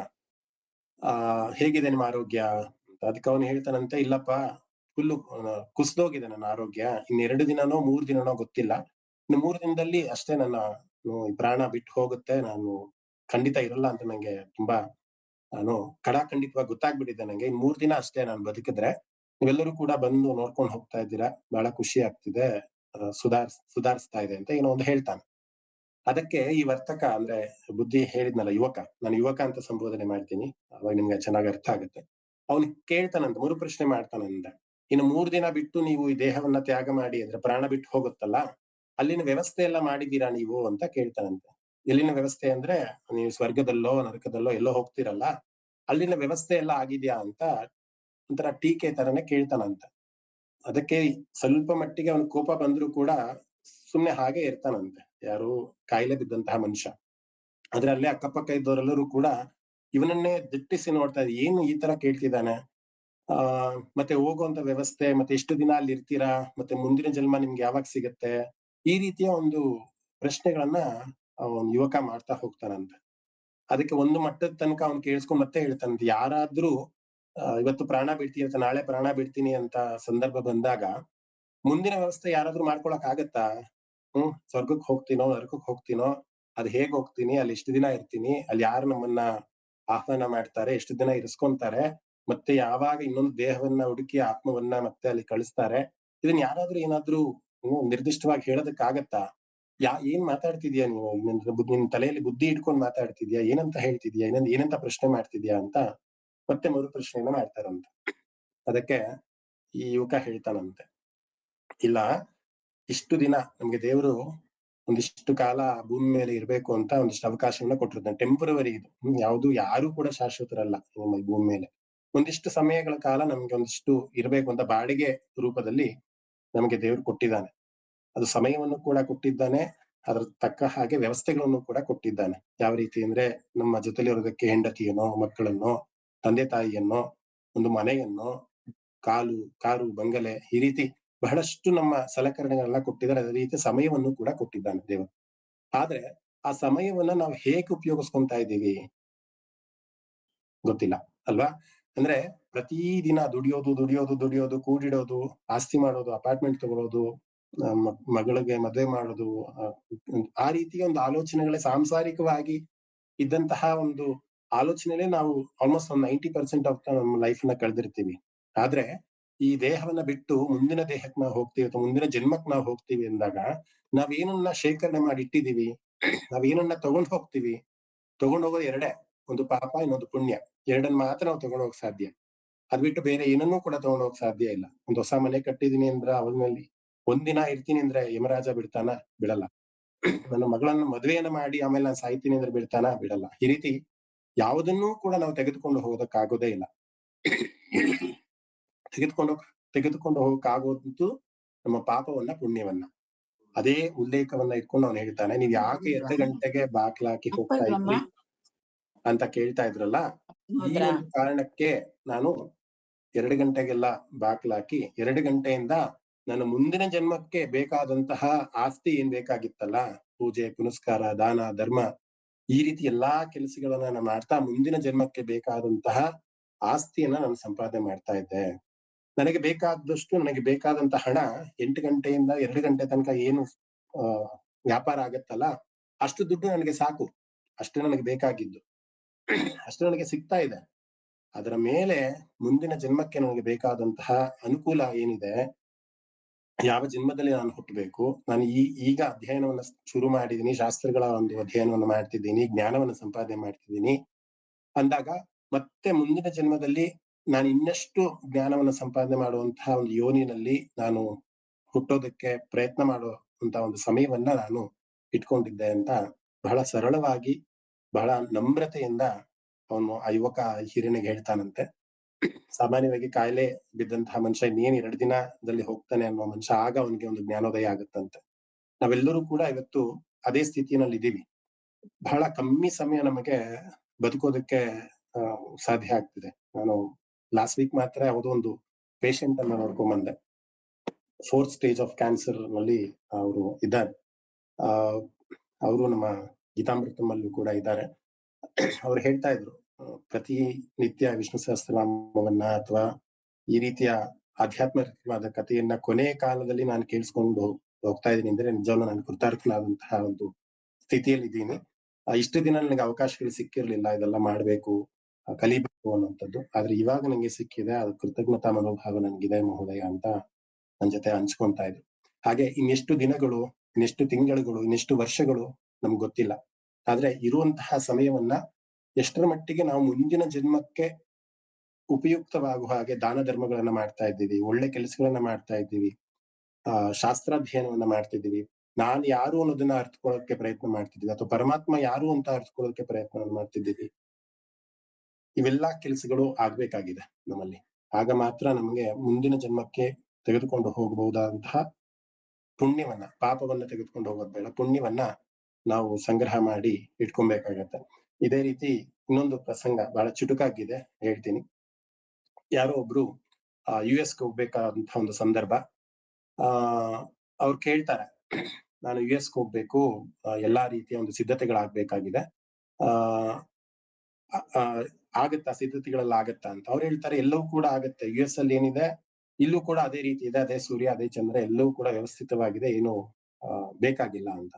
ಹೇಗಿದೆ ನಿಮ್ಮ ಆರೋಗ್ಯ ಅಂತ. ಅದಕ್ಕೆ ಅವನು ಹೇಳ್ತಾನಂತೆ, ಇಲ್ಲಪ್ಪ, ಫುಲ್ಲು ಕುಸ್ದೋಗಿದೆ ನನ್ನ ಆರೋಗ್ಯ, ಇನ್ 2 ದಿನನೋ 3 ದಿನನೋ ಗೊತ್ತಿಲ್ಲ, ಇನ್ನು 3 ದಿನದಲ್ಲಿ ಅಷ್ಟೇ ನನ್ನ ಪ್ರಾಣ ಬಿಟ್ಟು ಹೋಗುತ್ತೆ, ನಾನು ಖಂಡಿತ ಇರಲ್ಲ ಅಂತ ನಂಗೆ ತುಂಬಾ ಖಂಡಿತವಾಗಿ ಗೊತ್ತಾಗ್ಬಿಟ್ಟಿದೆ ನಂಗೆ. ಇನ್ 3 ದಿನ ಅಷ್ಟೇ ನಾನು ಬದುಕಿದ್ರೆ, ನೀವೆಲ್ಲರೂ ಕೂಡ ಬಂದು ನೋಡ್ಕೊಂಡು ಹೋಗ್ತಾ ಇದ್ದೀರಾ, ಬಹಳ ಖುಷಿ ಆಗ್ತಿದೆ, ಸುಧಾರಿಸ್ತಾ ಇದೆ ಅಂತ ಏನೋ ಒಂದು ಹೇಳ್ತಾನೆ. ಅದಕ್ಕೆ ಈ ವರ್ತಕ, ಅಂದ್ರೆ ಬುದ್ಧಿ ಹೇಳಿದ್ನಲ್ಲ ಯುವಕ, ನಾನು ಯುವಕ ಅಂತ ಸಂಬೋಧನೆ ಮಾಡ್ತೀನಿ, ಅವಾಗ ನಿಮ್ಗೆ ಚೆನ್ನಾಗಿ ಅರ್ಥ ಆಗುತ್ತೆ. ಅವನು ಕೇಳ್ತಾನಂತ, ಪ್ರಶ್ನೆ ಮಾಡ್ತಾನಂದ, ಇನ್ನು 3 ದಿನ ಬಿಟ್ಟು ನೀವು ಈ ದೇಹವನ್ನ ತ್ಯಾಗ ಮಾಡಿ ಅಂದ್ರೆ ಪ್ರಾಣ ಬಿಟ್ಟು ಹೋಗುತ್ತಲ್ಲ, ಅಲ್ಲಿನ ವ್ಯವಸ್ಥೆ ಎಲ್ಲ ಮಾಡಿದೀರಾ ನೀವು ಅಂತ ಕೇಳ್ತಾನಂತೆ. ಎಲ್ಲಿನ ವ್ಯವಸ್ಥೆ ಅಂದ್ರೆ, ನೀವು ಸ್ವರ್ಗದಲ್ಲೋ ನರಕದಲ್ಲೋ ಎಲ್ಲೋ ಹೋಗ್ತಿರಲ್ಲ, ಅಲ್ಲಿನ ವ್ಯವಸ್ಥೆ ಎಲ್ಲ ಆಗಿದ್ಯಾ ಅಂತ ಒಂಥರ ಟೀಕೆ ತರನೇ ಕೇಳ್ತಾನಂತ. ಅದಕ್ಕೆ ಸ್ವಲ್ಪ ಮಟ್ಟಿಗೆ ಅವನ ಕೋಪ ಬಂದ್ರು ಕೂಡ ಸುಮ್ನೆ ಹಾಗೆ ಇರ್ತಾನಂತೆ, ಯಾರು ಕಾಯಿಲೆ ಬಿದ್ದಂತಹ ಮನುಷ್ಯ. ಆದ್ರೆ ಅಲ್ಲೇ ಅಕ್ಕಪಕ್ಕ ಇದ್ದವರೆಲ್ಲರೂ ಕೂಡ ಇವನನ್ನೇ ದಿಟ್ಟಿಸಿ ನೋಡ್ತಾ ಇದ್ದಾರೆ, ಏನು ಈ ತರ ಕೇಳ್ತಿದ್ದಾನೆ, ಮತ್ತೆ ಹೋಗುವಂತ ವ್ಯವಸ್ಥೆ, ಮತ್ತೆ ಎಷ್ಟು ದಿನ ಅಲ್ಲಿ ಇರ್ತೀರಾ, ಮತ್ತೆ ಮುಂದಿನ ಜನ್ಮ ನಿಮ್ಗೆ ಯಾವಾಗ ಸಿಗತ್ತೆ, ಈ ರೀತಿಯ ಒಂದು ಪ್ರಶ್ನೆಗಳನ್ನ ಅವನ್ ಯುವಕ ಮಾಡ್ತಾ ಹೋಗ್ತಾನಂತೆ. ಅದಕ್ಕೆ ಒಂದು ಮಟ್ಟದ ತನಕ ಅವ್ನು ಕೇಳಿಸ್ಕೊಂಡ್ ಮತ್ತೆ ಹೇಳ್ತಾನಂತೆ, ಯಾರಾದ್ರೂ ಇವತ್ತು ಪ್ರಾಣ ಬಿಡ್ತೀನಿ ಅಂತ, ನಾಳೆ ಪ್ರಾಣ ಬಿಡ್ತೀನಿ ಅಂತ ಸಂದರ್ಭ ಬಂದಾಗ ಮುಂದಿನ ವ್ಯವಸ್ಥೆ ಯಾರಾದ್ರೂ ಮಾಡ್ಕೊಳಕ್ ಆಗತ್ತಾ? ಸ್ವರ್ಗಕ್ಕೆ ಹೋಗ್ತೀನೋ ನರಕಕ್ಕೆ ಹೋಗ್ತೀನೋ, ಅದ್ ಹೇಗ್ ಹೋಗ್ತೀನಿ, ಅಲ್ಲಿ ಎಷ್ಟು ದಿನ ಇರ್ತೀನಿ, ಅಲ್ಲಿ ಯಾರು ನಮ್ಮನ್ನ ಆಹ್ವಾನ ಮಾಡ್ತಾರೆ, ಎಷ್ಟು ದಿನ ಇರಿಸ್ಕೊಂತಾರೆ, ಮತ್ತೆ ಯಾವಾಗ ಇನ್ನೊಂದು ದೇಹವನ್ನ ಹುಡುಕಿ ಆತ್ಮವನ್ನ ಮತ್ತೆ ಅಲ್ಲಿ ಕಳಿಸ್ತಾರೆ, ಇದನ್ನ ಯಾರಾದ್ರೂ ಏನಾದ್ರೂ ನಿರ್ದಿಷ್ಟವಾಗಿ ಹೇಳೋದಕ್ಕಾಗತ್ತಾ? ಏನ್ ಮಾತಾಡ್ತಿದ್ಯಾ ನೀನು, ನಿನ್ ತಲೆಯಲ್ಲಿ ಬುದ್ಧಿ ಇಟ್ಕೊಂಡ್ ಮಾತಾಡ್ತಿದ್ಯಾ, ಏನಂತ ಹೇಳ್ತಿದ್ಯಾ, ಏನಂತ ಪ್ರಶ್ನೆ ಮಾಡ್ತಿದ್ಯಾ ಅಂತ ಮತ್ತೆ ಮರು ಪ್ರಶ್ನೆಯನ್ನ ಮಾಡ್ತಾರಂತೆ. ಅದಕ್ಕೆ ಈ ಯುವಕ ಹೇಳ್ತಾನಂತೆ, ಇಲ್ಲ, ಇಷ್ಟು ದಿನ ನಮ್ಗೆ ದೇವರು ಒಂದಿಷ್ಟು ಕಾಲ ಭೂಮಿ ಮೇಲೆ ಇರ್ಬೇಕು ಅಂತ ಒಂದಿಷ್ಟು ಅವಕಾಶವನ್ನ ಕೊಟ್ಟಿರ್ತಾನೆ. ಟೆಂಪರವರಿ ಇದು, ಯಾರು ಕೂಡ ಶಾಶ್ವತರಲ್ಲ ಈ ಭೂಮಿ ಮೇಲೆ. ಒಂದಿಷ್ಟು ಸಮಯಗಳ ಕಾಲ ನಮ್ಗೆ ಒಂದಿಷ್ಟು ಇರ್ಬೇಕು ಅಂತ ಬಾಡಿಗೆ ರೂಪದಲ್ಲಿ ನಮಗೆ ದೇವರು ಕೊಟ್ಟಿದ್ದಾನೆ. ಅದು ಸಮಯವನ್ನು ಕೂಡ ಕೊಟ್ಟಿದ್ದಾನೆ, ಅದ್ರ ತಕ್ಕ ಹಾಗೆ ವ್ಯವಸ್ಥೆಗಳನ್ನು ಕೂಡ ಕೊಟ್ಟಿದ್ದಾನೆ. ಯಾವ ರೀತಿ ಅಂದ್ರೆ, ನಮ್ಮ ಜೊತೆಲಿ ಇರೋದಕ್ಕೆ ಹೆಂಡತಿಯನ್ನೋ, ಮಕ್ಕಳನ್ನೋ, ತಂದೆ ತಾಯಿಯನ್ನೋ, ಒಂದು ಮನೆಯನ್ನು, ಕಾರು, ಬಂಗಲೆ ಈ ರೀತಿ ಬಹಳಷ್ಟು ನಮ್ಮ ಸಲಕರಣೆಗಳನ್ನ ಕೊಟ್ಟಿದ್ದಾರೆ. ಅದೇ ರೀತಿ ಸಮಯವನ್ನು ಕೂಡ ಕೊಟ್ಟಿದ್ದಾನೆ ದೇವರು. ಆದ್ರೆ ಆ ಸಮಯವನ್ನ ನಾವು ಹೇಗೆ ಉಪಯೋಗಿಸ್ಕೊಂತಾ ಇದ್ದೀವಿ ಗೊತ್ತಿಲ್ಲ ಅಲ್ವಾ? ಅಂದ್ರೆ ಪ್ರತಿದಿನ ದುಡಿಯೋದು, ಕೂಡಿಡೋದು, ಆಸ್ತಿ ಮಾಡೋದು, ಅಪಾರ್ಟ್ಮೆಂಟ್ ತಗೊಳ್ಳೋದು, ಮಗಳಿಗೆ ಮದುವೆ ಮಾಡೋದು, ಆ ರೀತಿಯ ಒಂದು ಆಲೋಚನೆಗಳೇ ಸಾಂಸಾರಿಕವಾಗಿ ಇದ್ದಂತಹ ಒಂದು ಆಲೋಚನೆಲೇ ನಾವು ಆಲ್ಮೋಸ್ಟ್ ಒಂದು 90% ಆಫ್ ನಮ್ಮ ಲೈಫ್ ನ ಕಳೆದಿರ್ತೀವಿ. ಆದ್ರೆ ಈ ದೇಹವನ್ನ ಬಿಟ್ಟು ಮುಂದಿನ ದೇಹಕ್ಕೆ ನಾವು ಹೋಗ್ತೀವಿ ಅಥವಾ ಮುಂದಿನ ಜನ್ಮಕ್ಕೆ ನಾವು ಹೋಗ್ತೀವಿ ಅಂದಾಗ ನಾವೇನನ್ನ ಶೇಖರಣೆ ಮಾಡಿ ಇಟ್ಟಿದೀವಿ, ನಾವೇನನ್ನ ತಗೊಂಡ್ ಹೋಗ್ತೀವಿ, ತಗೊಂಡ್ ಹೋಗೋದು ಎರಡೇ, ಒಂದು ಪಾಪ, ಇನ್ನೊಂದು ಪುಣ್ಯ. ಎರಡನ್ನ ಮಾತ್ರ ನಾವು ತಗೊಂಡ್ ಹೋಗಕ್ ಸಾಧ್ಯ. ಅದ್ ಬಿಟ್ಟು ಬೇರೆ ಏನನ್ನೂ ಕೂಡ ತಗೊಂಡ್ ಹೋಗಕ್ ಸಾಧ್ಯ ಇಲ್ಲ. ಒಂದು ಹೊಸ ಮನೆ ಕಟ್ಟಿದೀನಿ ಅಂದ್ರ ಅವನಲ್ಲಿ ಒಂದಿನ ಇರ್ತೀನಿ ಅಂದ್ರೆ ಯಮರಾಜ ಬಿಡ್ತಾನ? ಬಿಡಲ್ಲ. ನನ್ನ ಮಗಳನ್ನ ಮದುವೆಯನ್ನ ಮಾಡಿ ಆಮೇಲೆ ನಾನು ಸಾಯ್ತೀನಿ ಅಂದ್ರೆ ಬಿಡ್ತಾನ? ಬಿಡಲ್ಲ. ಈ ರೀತಿ ಯಾವುದನ್ನೂ ಕೂಡ ನಾವು ತೆಗೆದುಕೊಂಡು ಹೋಗೋದಕ್ಕಾಗೋದೇ ಇಲ್ಲ. ತೆಗೆದುಕೊಂಡು ತೆಗೆದುಕೊಂಡು ಹೋಗಕ್ಕಾಗೋದು ನಮ್ಮ ಪಾಪವನ್ನ, ಪುಣ್ಯವನ್ನ. ಅದೇ ಉಲ್ಲೇಖವನ್ನ ಇಟ್ಕೊಂಡು ಅವ್ನು ಹೇಳ್ತಾನೆ, ನೀವ್ ಯಾಕೆ 2 ಗಂಟೆಗೆ ಬಾಕ್ಲಾಕಿ ಹೋಗ್ತಾ ಇದ್ರಿ ಅಂತ ಕೇಳ್ತಾ ಇದ್ರಲ್ಲ, ಈ ಒಂದು ಕಾರಣಕ್ಕೆ ನಾನು 2 ಗಂಟೆಗೆಲ್ಲ ಬಾಕ್ಲಾಕಿ 2 ಗಂಟೆಯಿಂದ ನನ್ನ ಮುಂದಿನ ಜನ್ಮಕ್ಕೆ ಬೇಕಾದಂತಹ ಆಸ್ತಿ ಏನ್ ಬೇಕಾಗಿತ್ತಲ್ಲ, ಪೂಜೆ ಪುನಸ್ಕಾರ, ದಾನ ಧರ್ಮ, ಈ ರೀತಿ ಎಲ್ಲಾ ಕೆಲಸಗಳನ್ನ ನಾನು ಮಾಡ್ತಾ ಮುಂದಿನ ಜನ್ಮಕ್ಕೆ ಬೇಕಾದಂತಹ ಆಸ್ತಿಯನ್ನ ನಾನು ಸಂಪಾದನೆ ಮಾಡ್ತಾ ಇದ್ದೆ. ನನಗೆ ಬೇಕಾದಂತ ಹಣ 8 ಗಂಟೆಯಿಂದ 2 ಗಂಟೆ ತನಕ ಏನು ವ್ಯಾಪಾರ ಆಗತ್ತಲ್ಲ, ಅಷ್ಟು ದುಡ್ಡು ನನಗೆ ಸಾಕು. ಅಷ್ಟೇ ನನಗೆ ಬೇಕಾಗಿದ್ದು. ಅಷ್ಟು ನನಗೆ ಸಿಗ್ತಾ ಇದೆ. ಅದರ ಮೇಲೆ ಮುಂದಿನ ಜನ್ಮಕ್ಕೆ ನನಗೆ ಬೇಕಾದಂತಹ ಅನುಕೂಲ ಏನಿದೆ, ಯಾವ ಜನ್ಮದಲ್ಲಿ ನಾನು ಹುಟ್ಟಬೇಕು, ನಾನು ಈಗ ಅಧ್ಯಯನವನ್ನ ಶುರು ಮಾಡಿದೀನಿ, ಶಾಸ್ತ್ರಗಳ ಒಂದು ಅಧ್ಯಯನವನ್ನ ಮಾಡ್ತಿದ್ದೀನಿ, ಜ್ಞಾನವನ್ನ ಸಂಪಾದನೆ ಮಾಡ್ತಿದ್ದೀನಿ ಅಂದಾಗ ಮತ್ತೆ ಮುಂದಿನ ಜನ್ಮದಲ್ಲಿ ನಾನು ಇನ್ನಷ್ಟು ಜ್ಞಾನವನ್ನ ಸಂಪಾದನೆ ಮಾಡುವಂತಹ ಒಂದು ಯೋನಿನಲ್ಲಿ ನಾನು ಹುಟ್ಟೋದಕ್ಕೆ ಪ್ರಯತ್ನ ಮಾಡುವಂತ ಒಂದು ಸಮಯವನ್ನ ನಾನು ಇಟ್ಕೊಂಡಿದ್ದೆ ಅಂತ ಬಹಳ ಸರಳವಾಗಿ, ಬಹಳ ನಮ್ರತೆಯಿಂದ ಅವನು ಆ ಯುವಕ ಹಿರಿಯನಿಗೆ ಹೇಳ್ತಾನಂತೆ. ಸಾಮಾನ್ಯವಾಗಿ ಕಾಯಿಲೆ ಬಿದ್ದಂತಹ ಮನುಷ್ಯ ಇನ್ನೇನ್ 2 ದಿನದಲ್ಲಿ ಹೋಗ್ತಾನೆ ಅನ್ನೋ ಮನುಷ್ಯ, ಆಗ ಅವನಿಗೆ ಒಂದು ಜ್ಞಾನೋದಯ ಆಗುತ್ತಂತೆ. ನಾವೆಲ್ಲರೂ ಕೂಡ ಇವತ್ತು ಅದೇ ಸ್ಥಿತಿನಲ್ಲಿ ಇದೀವಿ. ಬಹಳ ಕಮ್ಮಿ ಸಮಯ ನಮಗೆ ಬದುಕೋದಕ್ಕೆ ಸಾಧ್ಯ ಆಗ್ತಿದೆ. ನಾನು ಲಾಸ್ಟ್ ವೀಕ್ ಮಾತ್ರ ಯಾವುದೋ ಒಂದು ಪೇಷಂಟ್ ಅನ್ನ ನೋಡ್ಕೊಂಡ್ ಬಂದೆ. 4th ಸ್ಟೇಜ್ ಆಫ್ ಕ್ಯಾನ್ಸರ್ ನಲ್ಲಿ ಅವರು ಇದ್ದಾರೆ. ಅವರು ನಮ್ಮ ಗೀತಾಮೃತಮಲ್ಲೂ ಕೂಡ ಇದ್ದಾರೆ. ಅವ್ರು ಹೇಳ್ತಾ ಇದ್ರು, ಪ್ರತಿ ನಿತ್ಯ ವಿಷ್ಣು ಸಹಸ್ರನಾಮವನ್ನ ಅಥವಾ ಈ ರೀತಿಯ ಆಧ್ಯಾತ್ಮಿಕವಾದ ಕಥೆಯನ್ನ ಕೊನೆ ಕಾಲದಲ್ಲಿ ನಾನು ಕೇಳಿಸ್ಕೊಂಡು ಹೋಗ್ತಾ ಇದ್ದೀನಿ ಅಂದ್ರೆ ನಿಜವಾಗ್ಲೂ ನಾನು ಕೃತಾರ್ಥನಾದಂತಹ ಒಂದು ಸ್ಥಿತಿಯಲ್ಲಿ ಇದ್ದೀನಿ. ಇಷ್ಟು ದಿನ ನನಗೆ ಅವಕಾಶಗಳು ಸಿಕ್ಕಿರ್ಲಿಲ್ಲ ಇದೆಲ್ಲ ಮಾಡ್ಬೇಕು, ಕಲಿಬೇಕು ಅನ್ನುವಂಥದ್ದು. ಆದ್ರೆ ಇವಾಗ ನಂಗೆ ಸಿಕ್ಕಿದೆ, ಅದು ಕೃತಜ್ಞತಾ ಮನೋಭಾವ ನನ್ಗಿದೆ ಮಹೋದಯ ಅಂತ ನನ್ ಜೊತೆ ಹಂಚ್ಕೊಂತಾ ಇದ್ರು. ಹಾಗೆ ಇನ್ನೆಷ್ಟು ದಿನಗಳು, ಇನ್ನೆಷ್ಟು ತಿಂಗಳುಗಳು, ಇನ್ನೆಷ್ಟು ವರ್ಷಗಳು ನಮ್ಗೆ ಗೊತ್ತಿಲ್ಲ. ಆದ್ರೆ ಇರುವಂತಹ ಸಮಯವನ್ನ ಎಷ್ಟರ ಮಟ್ಟಿಗೆ ನಾವು ಮುಂದಿನ ಜನ್ಮಕ್ಕೆ ಉಪಯುಕ್ತವಾಗುವ ಹಾಗೆ ದಾನ ಧರ್ಮಗಳನ್ನ ಮಾಡ್ತಾ ಇದ್ದೀವಿ, ಒಳ್ಳೆ ಕೆಲಸಗಳನ್ನ ಮಾಡ್ತಾ ಇದ್ದೀವಿ, ಶಾಸ್ತ್ರಾಧ್ಯಯನವನ್ನ ಮಾಡ್ತಿದ್ದೀವಿ, ನಾನ್ ಯಾರು ಅನ್ನೋದನ್ನ ಅರ್ಥಕೊಳ್ಳೋಕೆ ಪ್ರಯತ್ನ ಮಾಡ್ತಿದ್ದೀವಿ, ಅಥವಾ ಪರಮಾತ್ಮ ಯಾರು ಅಂತ ಅರ್ಥಕೊಳ್ಳೋಕೆ ಪ್ರಯತ್ನ ಮಾಡ್ತಿದ್ದೀವಿ. ಇವೆಲ್ಲಾ ಕೆಲಸಗಳು ಆಗ್ಬೇಕಾಗಿದೆ ನಮ್ಮಲ್ಲಿ. ಆಗ ಮಾತ್ರ ನಮ್ಗೆ ಮುಂದಿನ ಜನ್ಮಕ್ಕೆ ತೆಗೆದುಕೊಂಡು ಹೋಗಬಹುದಾದಂತಹ ಪುಣ್ಯವನ್ನ, ಪಾಪವನ್ನ ತೆಗೆದುಕೊಂಡು ಹೋಗೋದ್ ಬೇಡ, ಪುಣ್ಯವನ್ನ ನಾವು ಸಂಗ್ರಹ ಮಾಡಿ ಇಟ್ಕೊಬೇಕಾಗತ್ತೆ. ಇದೇ ರೀತಿ ಇನ್ನೊಂದು ಪ್ರಸಂಗ ಬಹಳ ಚುಟುಕಾಗಿದೆ, ಹೇಳ್ತೀನಿ. ಯಾರೋ ಒಬ್ರು US ಗೆ ಹೋಗ್ಬೇಕಾದಂತಹ ಒಂದು ಸಂದರ್ಭ. ಅವ್ರು ಕೇಳ್ತಾರೆ, ನಾನು US ಗೆ ಹೋಗ್ಬೇಕು, ಎಲ್ಲಾ ರೀತಿಯ ಒಂದು ಸಿದ್ಧತೆಗಳಾಗ್ಬೇಕಾಗಿದೆ, ಆಗತ್ತಾ ಸಿದ್ಧತೆಗಳೆಲ್ಲ ಆಗತ್ತಾ ಅಂತ. ಅವ್ರು ಹೇಳ್ತಾರೆ, ಎಲ್ಲವೂ ಕೂಡ ಆಗತ್ತೆ. US ಅಲ್ಲಿ ಏನಿದೆ ಇಲ್ಲೂ ಕೂಡ ಅದೇ ರೀತಿ ಇದೆ, ಅದೇ ಸೂರ್ಯ ಅದೇ ಚಂದ್ರ, ಎಲ್ಲವೂ ಕೂಡ ವ್ಯವಸ್ಥಿತವಾಗಿದೆ, ಏನು ಬೇಕಾಗಿಲ್ಲ ಅಂತ.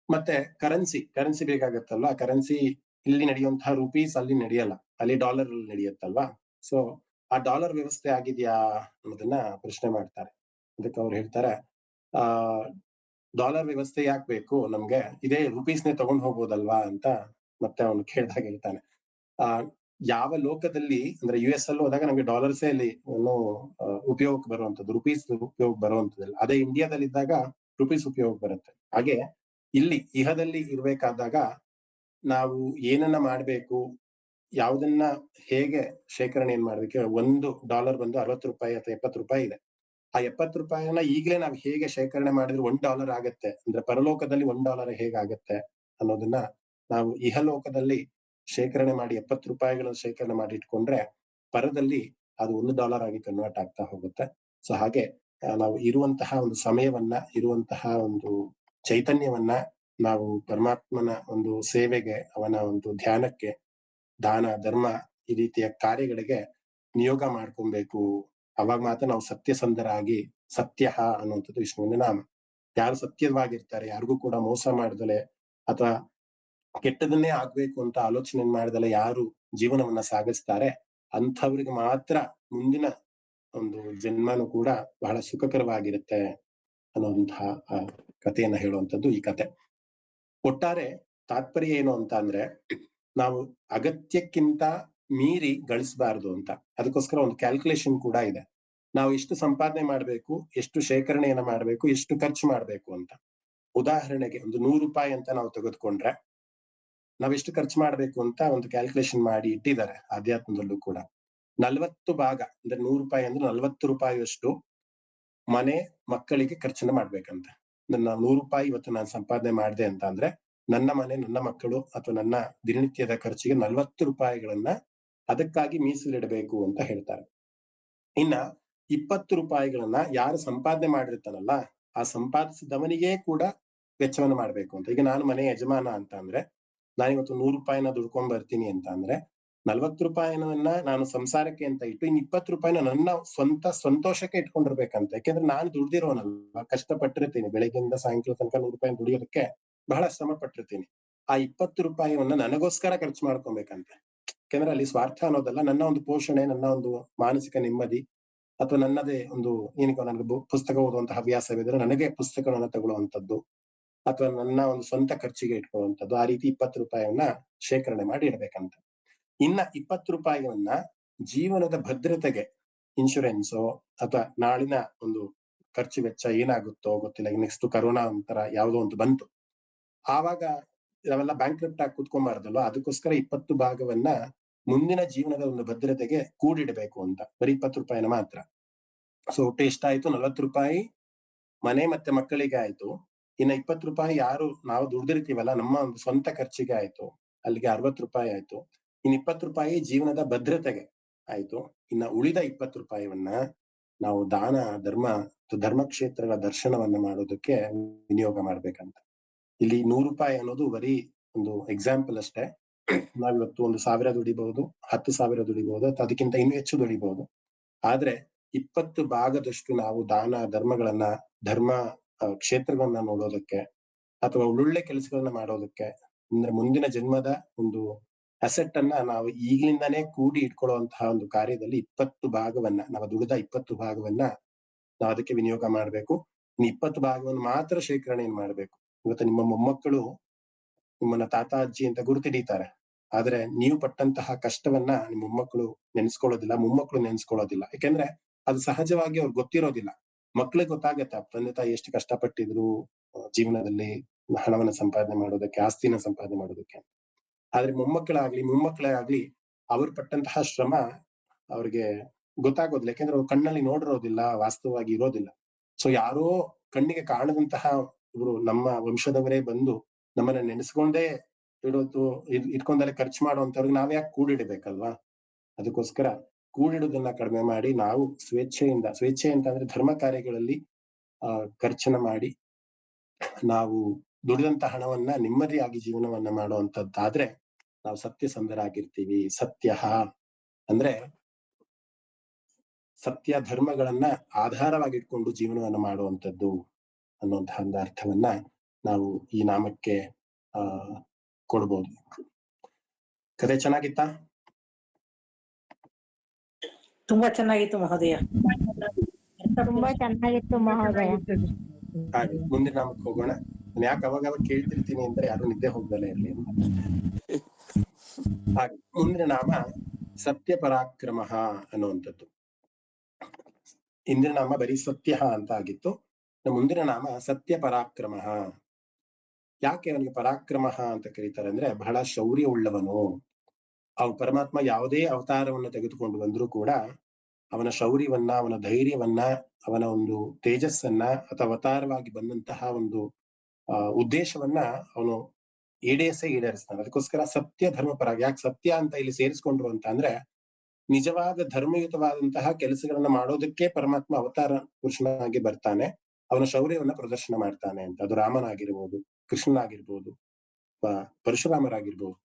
ಮತ್ತೆ ಕರೆನ್ಸಿ ಬೇಕಾಗತ್ತಲ್ವಾ, ಕರೆನ್ಸಿ ಇಲ್ಲಿ ನಡೆಯುವಂತಹ ರುಪೀಸ್ ಅಲ್ಲಿ ನಡೆಯಲ್ಲ, ಅಲ್ಲಿ ಡಾಲರ್ ಅಲ್ಲಿ ನಡೆಯುತ್ತಲ್ವಾ. ಸೊ ಆ ಡಾಲರ್ ವ್ಯವಸ್ಥೆ ಆಗಿದ್ಯಾ ಅನ್ನೋದನ್ನ ಪ್ರಶ್ನೆ ಮಾಡ್ತಾರೆ. ಅದಕ್ಕೆ ಅವ್ರು ಹೇಳ್ತಾರೆ, ಡಾಲರ್ ವ್ಯವಸ್ಥೆ ಯಾಕೆ ಬೇಕು ನಮ್ಗೆ, ಇದೇ ರುಪೀಸ್ನೇ ತಗೊಂಡ್ ಹೋಗ್ಬೋದಲ್ವಾ ಅಂತ ಮತ್ತೆ ಅವನು ಕೇಳಿದಾಗ ಹೇಳ್ತಾನೆ, ಯಾವ ಲೋಕದಲ್ಲಿ ಅಂದ್ರೆ US ಅಲ್ಲಿ ಹೋದಾಗ ನಮ್ಗೆ ಡಾಲರ್ಸೇ ಅಲ್ಲಿ ಏನು ಉಪಯೋಗಕ್ಕೆ ಬರುವಂತದ್ದು, ರುಪೀಸ್ ಉಪಯೋಗ ಬರುವಂತದ್ದಲ್ಲ. ಅದೇ ಇಂಡಿಯಾದಲ್ಲಿ ಇದ್ದಾಗ ರುಪೀಸ್ ಉಪಯೋಗ ಬರುತ್ತೆ. ಹಾಗೆ ಇಲ್ಲಿ ಇಹದಲ್ಲಿ ಇರ್ಬೇಕಾದಾಗ ನಾವು ಏನನ್ನ ಮಾಡ್ಬೇಕು, ಯಾವ್ದನ್ನ ಹೇಗೆ ಶೇಖರಣೆ ಮಾಡ್ಬೇಕು. $1 ಬಂದು $60 ಅಥವಾ $70 ಇದೆ. ಆ $70 ಈಗಲೇ ನಾವ್ ಹೇಗೆ ಶೇಖರಣೆ ಮಾಡಿದ್ರೆ $1 ಆಗತ್ತೆ, ಅಂದ್ರೆ ಪರಲೋಕದಲ್ಲಿ $1 ಹೇಗಾಗತ್ತೆ ಅನ್ನೋದನ್ನ ನಾವು ಇಹಲೋಕದಲ್ಲಿ ಶೇಖರಣೆ ಮಾಡಿ $70 ಶೇಖರಣೆ ಮಾಡಿ ಇಟ್ಕೊಂಡ್ರೆ ಪರದಲ್ಲಿ ಅದು $1 ಆಗಿ ಕನ್ವರ್ಟ್ ಆಗ್ತಾ ಹೋಗುತ್ತೆ. ಸೊ ಹಾಗೆ ನಾವು ಇರುವಂತಹ ಒಂದು ಸಮಯವನ್ನ, ಇರುವಂತಹ ಒಂದು ಚೈತನ್ಯವನ್ನ ನಾವು ಪರಮಾತ್ಮನ ಒಂದು ಸೇವೆಗೆ, ಅವನ ಒಂದು ಧ್ಯಾನಕ್ಕೆ, ದಾನ ಧರ್ಮ ಈ ರೀತಿಯ ಕಾರ್ಯಗಳಿಗೆ ನಿಯೋಗ ಮಾಡ್ಕೊಬೇಕು. ಅವಾಗ ಮಾತ್ರ ನಾವು ಸತ್ಯಸಂಧರಾಗಿ, ಸತ್ಯ ಅನ್ನುವಂಥದ್ದು ವಿಷ್ಣುವಿನ ನಾಮ. ಯಾರು ಸತ್ಯವಾಗಿರ್ತಾರೆ, ಯಾರಿಗೂ ಕೂಡ ಮೋಸ ಮಾಡ್ದಲೆ ಅಥವಾ ಕೆಟ್ಟದನ್ನೇ ಆಗ್ಬೇಕು ಅಂತ ಆಲೋಚನೆ ಮಾಡ್ದಲೆ ಯಾರು ಜೀವನವನ್ನ ಸಾಗಿಸ್ತಾರೆ, ಅಂಥವ್ರಿಗೆ ಮಾತ್ರ ಮುಂದಿನ ಒಂದು ಜನ್ಮನೂ ಕೂಡ ಬಹಳ ಸುಖಕರವಾಗಿರುತ್ತೆ ಅನ್ನುವಂತಹ ಕಥೆಯನ್ನ ಹೇಳುವಂಥದ್ದು ಈ ಕತೆ. ಒಟ್ಟಾರೆ ತಾತ್ಪರ್ಯ ಏನು ಅಂತ ಅಂದ್ರೆ, ನಾವು ಅಗತ್ಯಕ್ಕಿಂತ ಮೀರಿ ಗಳಿಸಬಾರದು ಅಂತ. ಅದಕ್ಕೋಸ್ಕರ ಒಂದು ಕ್ಯಾಲ್ಕುಲೇಷನ್ ಕೂಡ ಇದೆ. ನಾವು ಎಷ್ಟು ಸಂಪಾದನೆ ಮಾಡ್ಬೇಕು, ಎಷ್ಟು ಶೇಖರಣೆಯನ್ನ ಮಾಡ್ಬೇಕು, ಎಷ್ಟು ಖರ್ಚು ಮಾಡ್ಬೇಕು ಅಂತ. ಉದಾಹರಣೆಗೆ ಒಂದು ₹100 ಅಂತ ನಾವು ತೆಗೆದುಕೊಂಡ್ರೆ ನಾವೆಷ್ಟು ಖರ್ಚು ಮಾಡ್ಬೇಕು ಅಂತ ಒಂದು ಕ್ಯಾಲ್ಕುಲೇಷನ್ ಮಾಡಿ ಇಟ್ಟಿದ್ದಾರೆ ಆಧ್ಯಾತ್ಮದಲ್ಲೂ ಕೂಡ. 40 ಭಾಗ ಅಂದ್ರೆ ₹100 ಅಂದ್ರೆ ₹40 ಮನೆ ಮಕ್ಕಳಿಗೆ ಖರ್ಚನ್ನ ಮಾಡ್ಬೇಕಂತ. ನನ್ನ ₹100 ಇವತ್ತು ನಾನು ಸಂಪಾದನೆ ಮಾಡಿದೆ ಅಂತ ಅಂದ್ರೆ ನನ್ನ ಮನೆ, ನನ್ನ ಮಕ್ಕಳು ಅಥವಾ ನನ್ನ ದಿನನಿತ್ಯದ ಖರ್ಚಿಗೆ ₹40 ಅದಕ್ಕಾಗಿ ಮೀಸಲಿಡಬೇಕು ಅಂತ ಹೇಳ್ತಾರೆ. ಇನ್ನ ₹20 ಯಾರು ಸಂಪಾದನೆ ಮಾಡಿರ್ತಾನಲ್ಲ, ಆ ಸಂಪಾದಿಸಿದವನಿಗೆ ಕೂಡ ವೆಚ್ಚವನ್ನು ಮಾಡ್ಬೇಕು ಅಂತ. ಈಗ ನಾನು ಮನೆ ಯಜಮಾನ ಅಂತ ಅಂದ್ರೆ, ನಾನಿವತ್ತು ₹100 ದುಡ್ಕೊಂಡ್ ಬರ್ತೀನಿ ಅಂತ ಅಂದ್ರೆ ₹40 ನಾನು ಸಂಸಾರಕ್ಕೆ ಅಂತ ಇಟ್ಟು ಇನ್ನು ₹20 ನನ್ನ ಸ್ವಂತ ಸಂತೋಷಕ್ಕೆ ಇಟ್ಕೊಂಡಿರ್ಬೇಕಂತ. ಯಾಕೆಂದ್ರೆ ನಾನು ದುಡ್ದಿರೋನಲ್ಲ, ಕಷ್ಟಪಟ್ಟಿರ್ತೀನಿ. ಬೆಳಗ್ಗೆಯಿಂದ ಸಾಯಂಕಾಲ ತನಕ ₹100 ದುಡಿಯೋದಕ್ಕೆ ಬಹಳ ಶ್ರಮ ಪಟ್ಟಿರ್ತೀನಿ. ಆ ₹20 ನನಗೋಸ್ಕರ ಖರ್ಚು ಮಾಡ್ಕೊಬೇಕಂತೆ. ಯಾಕೆಂದ್ರೆ ಅಲ್ಲಿ ಸ್ವಾರ್ಥ ಅನ್ನೋದಲ್ಲ, ನನ್ನ ಒಂದು ಪೋಷಣೆ, ನನ್ನ ಒಂದು ಮಾನಸಿಕ ನೆಮ್ಮದಿ, ಅಥವಾ ನನ್ನದೇ ಒಂದು ಏನಕ್ಕೆ ನನಗೆ ಪುಸ್ತಕ ಓದುವಂತಹ ಹವ್ಯಾಸವಿದ್ರೆ ನನಗೆ ಪುಸ್ತಕಗಳನ್ನ ತಗೊಳ್ಳುವಂಥದ್ದು, ಅಥವಾ ನನ್ನ ಒಂದು ಸ್ವಂತ ಖರ್ಚಿಗೆ ಇಟ್ಕೊಳ್ಳುವಂಥದ್ದು. ಆ ರೀತಿ ₹20 ಶೇಖರಣೆ ಮಾಡಿ ಇಡ್ಬೇಕಂತ. ಇನ್ನ ₹20 ಜೀವನದ ಭದ್ರತೆಗೆ, ಇನ್ಶೂರೆನ್ಸೋ ಅಥವಾ ನಾಳಿನ ಒಂದು ಖರ್ಚು ವೆಚ್ಚ ಏನಾಗುತ್ತೋ ಗೊತ್ತಿಲ್ಲ, ನೆಕ್ಸ್ಟ್ ಕರೋನಾ ಅಂತರ ಯಾವುದೋ ಒಂದು ಬಂತು, ಆವಾಗ ನಾವೆಲ್ಲ ಬ್ಯಾಂಕ್ರಪ್ಟ್ ಆಗಿ ಕೂತ್ಕೊಂಬಾರ್ದಲ್ವಾ. ಅದಕ್ಕೋಸ್ಕರ 20 ಭಾಗವನ್ನ ಮುಂದಿನ ಜೀವನದ ಒಂದು ಭದ್ರತೆಗೆ ಕೂಡಿಡಬೇಕು ಅಂತ. ಬರೀ ₹20 ಮಾತ್ರ. ಸೊ ಒಟ್ಟು ಎಷ್ಟಾಯ್ತು? ₹40 ಮನೆ ಮತ್ತೆ ಮಕ್ಕಳಿಗೆ ಆಯ್ತು. ಇನ್ನ ₹20 ಯಾರು ನಾವು ದುಡ್ದಿರ್ತೀವಲ್ಲ, ನಮ್ಮ ಒಂದು ಸ್ವಂತ ಖರ್ಚಿಗೆ ಆಯ್ತು. ಅಲ್ಲಿಗೆ ₹60 ಆಯ್ತು. ಇನ್ನು ₹20 ಜೀವನದ ಭದ್ರತೆಗೆ ಆಯ್ತು. ಇನ್ನ ಉಳಿದ ₹20 ನಾವು ದಾನ ಧರ್ಮ, ಧರ್ಮಕ್ಷೇತ್ರಗಳ ದರ್ಶನವನ್ನ ಮಾಡೋದಕ್ಕೆ ವಿನಿಯೋಗ ಮಾಡ್ಬೇಕಂತ. ಇಲ್ಲಿ ₹100 ಅನ್ನೋದು ಬರೀ ಒಂದು ಎಕ್ಸಾಂಪಲ್ ಅಷ್ಟೇ. ನಾವಿವತ್ತು 1,000 ದುಡಿಬಹುದು, 10,000 ದುಡಿಬಹುದು, ಅಥವಾ ಅದಕ್ಕಿಂತ ಇನ್ನೂ ಹೆಚ್ಚು ದುಡಿಬಹುದು. ಆದ್ರೆ 20 ಭಾಗದಷ್ಟು ನಾವು ದಾನ ಧರ್ಮಗಳನ್ನ, ಧರ್ಮ ಕ್ಷೇತ್ರಗಳನ್ನ ನೋಡೋದಕ್ಕೆ, ಅಥವಾ ಒಳ್ಳೊಳ್ಳೆ ಕೆಲಸಗಳನ್ನ ಮಾಡೋದಕ್ಕೆ, ಅಂದ್ರೆ ಮುಂದಿನ ಜನ್ಮದ ಒಂದು ಅಸೆಟ್ ಅನ್ನ ನಾವು ಈಗಲಿಂದಾನೇ ಕೂಡಿ ಇಟ್ಕೊಳ್ಳುವಂತಹ ಒಂದು ಕಾರ್ಯದಲ್ಲಿ 20 ಭಾಗವನ್ನ, ನಾವು ದುಡಿದ 20 ಭಾಗವನ್ನ ನಾವು ಅದಕ್ಕೆ ವಿನಿಯೋಗ ಮಾಡ್ಬೇಕು. ಇನ್ನು 20 ಭಾಗವನ್ನು ಮಾತ್ರ ಶೇಖರಣೆಯನ್ನು ಮಾಡ್ಬೇಕು. ಇವತ್ತು ನಿಮ್ಮ ಮೊಮ್ಮಕ್ಕಳು ನಿಮ್ಮನ್ನ ತಾತ ಅಜ್ಜಿ ಅಂತ ಗುರುತಿಡಿತಾರೆ. ಆದ್ರೆ ನೀವು ಪಟ್ಟಂತಹ ಕಷ್ಟವನ್ನ ನಿಮ್ಮ ಮೊಮ್ಮಕ್ಕಳು ನೆನೆಸ್ಕೊಳ್ಳೋದಿಲ್ಲ, ಮೊಮ್ಮಕ್ಕಳು ನೆನೆಸ್ಕೊಳ್ಳೋದಿಲ್ಲ. ಯಾಕೆಂದ್ರೆ ಅದು ಸಹಜವಾಗಿ ಅವ್ರಿಗೆ ಗೊತ್ತಿರೋದಿಲ್ಲ. ಮಕ್ಳಿಗೆ ಗೊತ್ತಾಗತ್ತೆ ತಂದೆ ತಾಯಿ ಎಷ್ಟು ಕಷ್ಟಪಟ್ಟಿದ್ರು ಜೀವನದಲ್ಲಿ ಹಣವನ್ನ ಸಂಪಾದನೆ ಮಾಡೋದಕ್ಕೆ, ಆಸ್ತಿನ ಸಂಪಾದನೆ ಮಾಡೋದಕ್ಕೆ. ಆದ್ರೆ ಮೊಮ್ಮಕ್ಕಳೇ ಆಗ್ಲಿ ಅವ್ರು ಪಟ್ಟಂತಹ ಶ್ರಮ ಅವ್ರಿಗೆ ಗೊತ್ತಾಗೋದಿಲ್ಲ. ಯಾಕೆಂದ್ರೆ ಅವ್ರು ಕಣ್ಣಲ್ಲಿ ನೋಡಿರೋದಿಲ್ಲ, ವಾಸ್ತವವಾಗಿ ಇರೋದಿಲ್ಲ. ಸೊ ಯಾರೋ ಕಣ್ಣಿಗೆ ಕಾಣದಂತಹ ಇವರು ನಮ್ಮ ವಂಶದವರೇ ಬಂದು ನಮ್ಮನ್ನ ನೆನೆಸ್ಕೊಂಡೇ ಇಡೋದು, ಇಟ್ಕೊಂಡಲ್ಲೇ ಖರ್ಚು ಮಾಡುವಂತವ್ರಿಗೆ ನಾವ್ ಯಾಕೆ ಕೂಡಿಡ್ಬೇಕಲ್ವಾ? ಅದಕ್ಕೋಸ್ಕರ ಕೂಡಿಡೋದನ್ನ ಕಡಿಮೆ ಮಾಡಿ ನಾವು ಸ್ವೇಚ್ಛೆ ಅಂತ ಅಂದ್ರೆ ಧರ್ಮ ಕಾರ್ಯಗಳಲ್ಲಿ ಖರ್ಚನ್ನ ಮಾಡಿ ನಾವು ದುಡಿದಂತ ಹಣವನ್ನ ನೆಮ್ಮದಿಯಾಗಿ ಜೀವನವನ್ನ ಮಾಡುವಂತದ್ದಾದ್ರೆ ನಾವು ಸತ್ಯಸಂಧರಾಗಿರ್ತೀವಿ. ಅಂದ್ರೆ ಸತ್ಯ ಧರ್ಮಗಳನ್ನ ಆಧಾರವಾಗಿಟ್ಕೊಂಡು ಜೀವನವನ್ನ ಮಾಡುವಂಥದ್ದು ಅನ್ನುವಂತಹ ಒಂದು ಅರ್ಥವನ್ನ ನಾವು ಈ ನಾಮಕ್ಕೆ ಕೊಡ್ಬೋದು. ಕಥೆ ಚೆನ್ನಾಗಿತ್ತಾ? ತುಂಬಾ ಚೆನ್ನಾಗಿತ್ತು ಮಹೋದಯ. ತುಂಬಾ ಚೆನ್ನಾಗಿತ್ತು ಮಹೋದಯ. ಹಾಗೆ ಮುಂದಿನ ನಾಮಕ್ಕೆ ಹೋಗೋಣ. ನಾನು ಯಾಕೆ ಅವಾಗ ಕೇಳ್ತಿರ್ತೀನಿ ಅಂದ್ರೆ ಯಾರು ನಿದ್ದೆ ಹೋಗ್ದಲೇ ಇರ್ಲಿ ಅಂತ. ಹಾಗೆ ಮುಂದಿನ ನಾಮ ಸತ್ಯ ಪರಾಕ್ರಮ ಅನ್ನುವಂಥದ್ದು. ಇಂದಿನ ನಾಮ ಬರೀ ಸತ್ಯ ಅಂತ ಆಗಿತ್ತು. ಮುಂದಿನ ನಾಮ ಸತ್ಯ ಪರಾಕ್ರಮ. ಯಾಕೆ ಅವನಿಗೆ ಪರಾಕ್ರಮ ಅಂತ ಕರೀತಾರೆ ಅಂದ್ರೆ ಬಹಳ ಶೌರ್ಯ ಉಳ್ಳವನು. ಪರಮಾತ್ಮ ಯಾವುದೇ ಅವತಾರವನ್ನು ತೆಗೆದುಕೊಂಡು ಬಂದ್ರೂ ಕೂಡ ಅವನ ಶೌರ್ಯವನ್ನ, ಅವನ ಧೈರ್ಯವನ್ನ, ಅವನ ಒಂದು ತೇಜಸ್ಸನ್ನ ಅಥವಾ ಅವತಾರವಾಗಿ ಬಂದಂತಹ ಒಂದು ಉದ್ದೇಶವನ್ನ ಅವನು ಈಡೇರಿಸ್ತಾನೆ. ಅದಕ್ಕೋಸ್ಕರ ಸತ್ಯ ಧರ್ಮ ಪರ. ಯಾಕೆ ಸತ್ಯ ಅಂತ ಇಲ್ಲಿ ಸೇರಿಸ್ಕೊಂಡ್ರು ಅಂತ ಅಂದ್ರೆ ನಿಜವಾದ ಧರ್ಮಯುತವಾದಂತಹ ಕೆಲಸಗಳನ್ನ ಮಾಡೋದಕ್ಕೆ ಪರಮಾತ್ಮ ಅವತಾರ ಪುರುಷನಾಗಿ ಬರ್ತಾನೆ, ಅವನ ಶೌರ್ಯವನ್ನ ಪ್ರದರ್ಶನ ಮಾಡ್ತಾನೆ ಅಂತ. ಅದು ರಾಮನಾಗಿರ್ಬೋದು, ಕೃಷ್ಣನಾಗಿರ್ಬೋದು, ಪರಶುರಾಮರಾಗಿರ್ಬೋದು,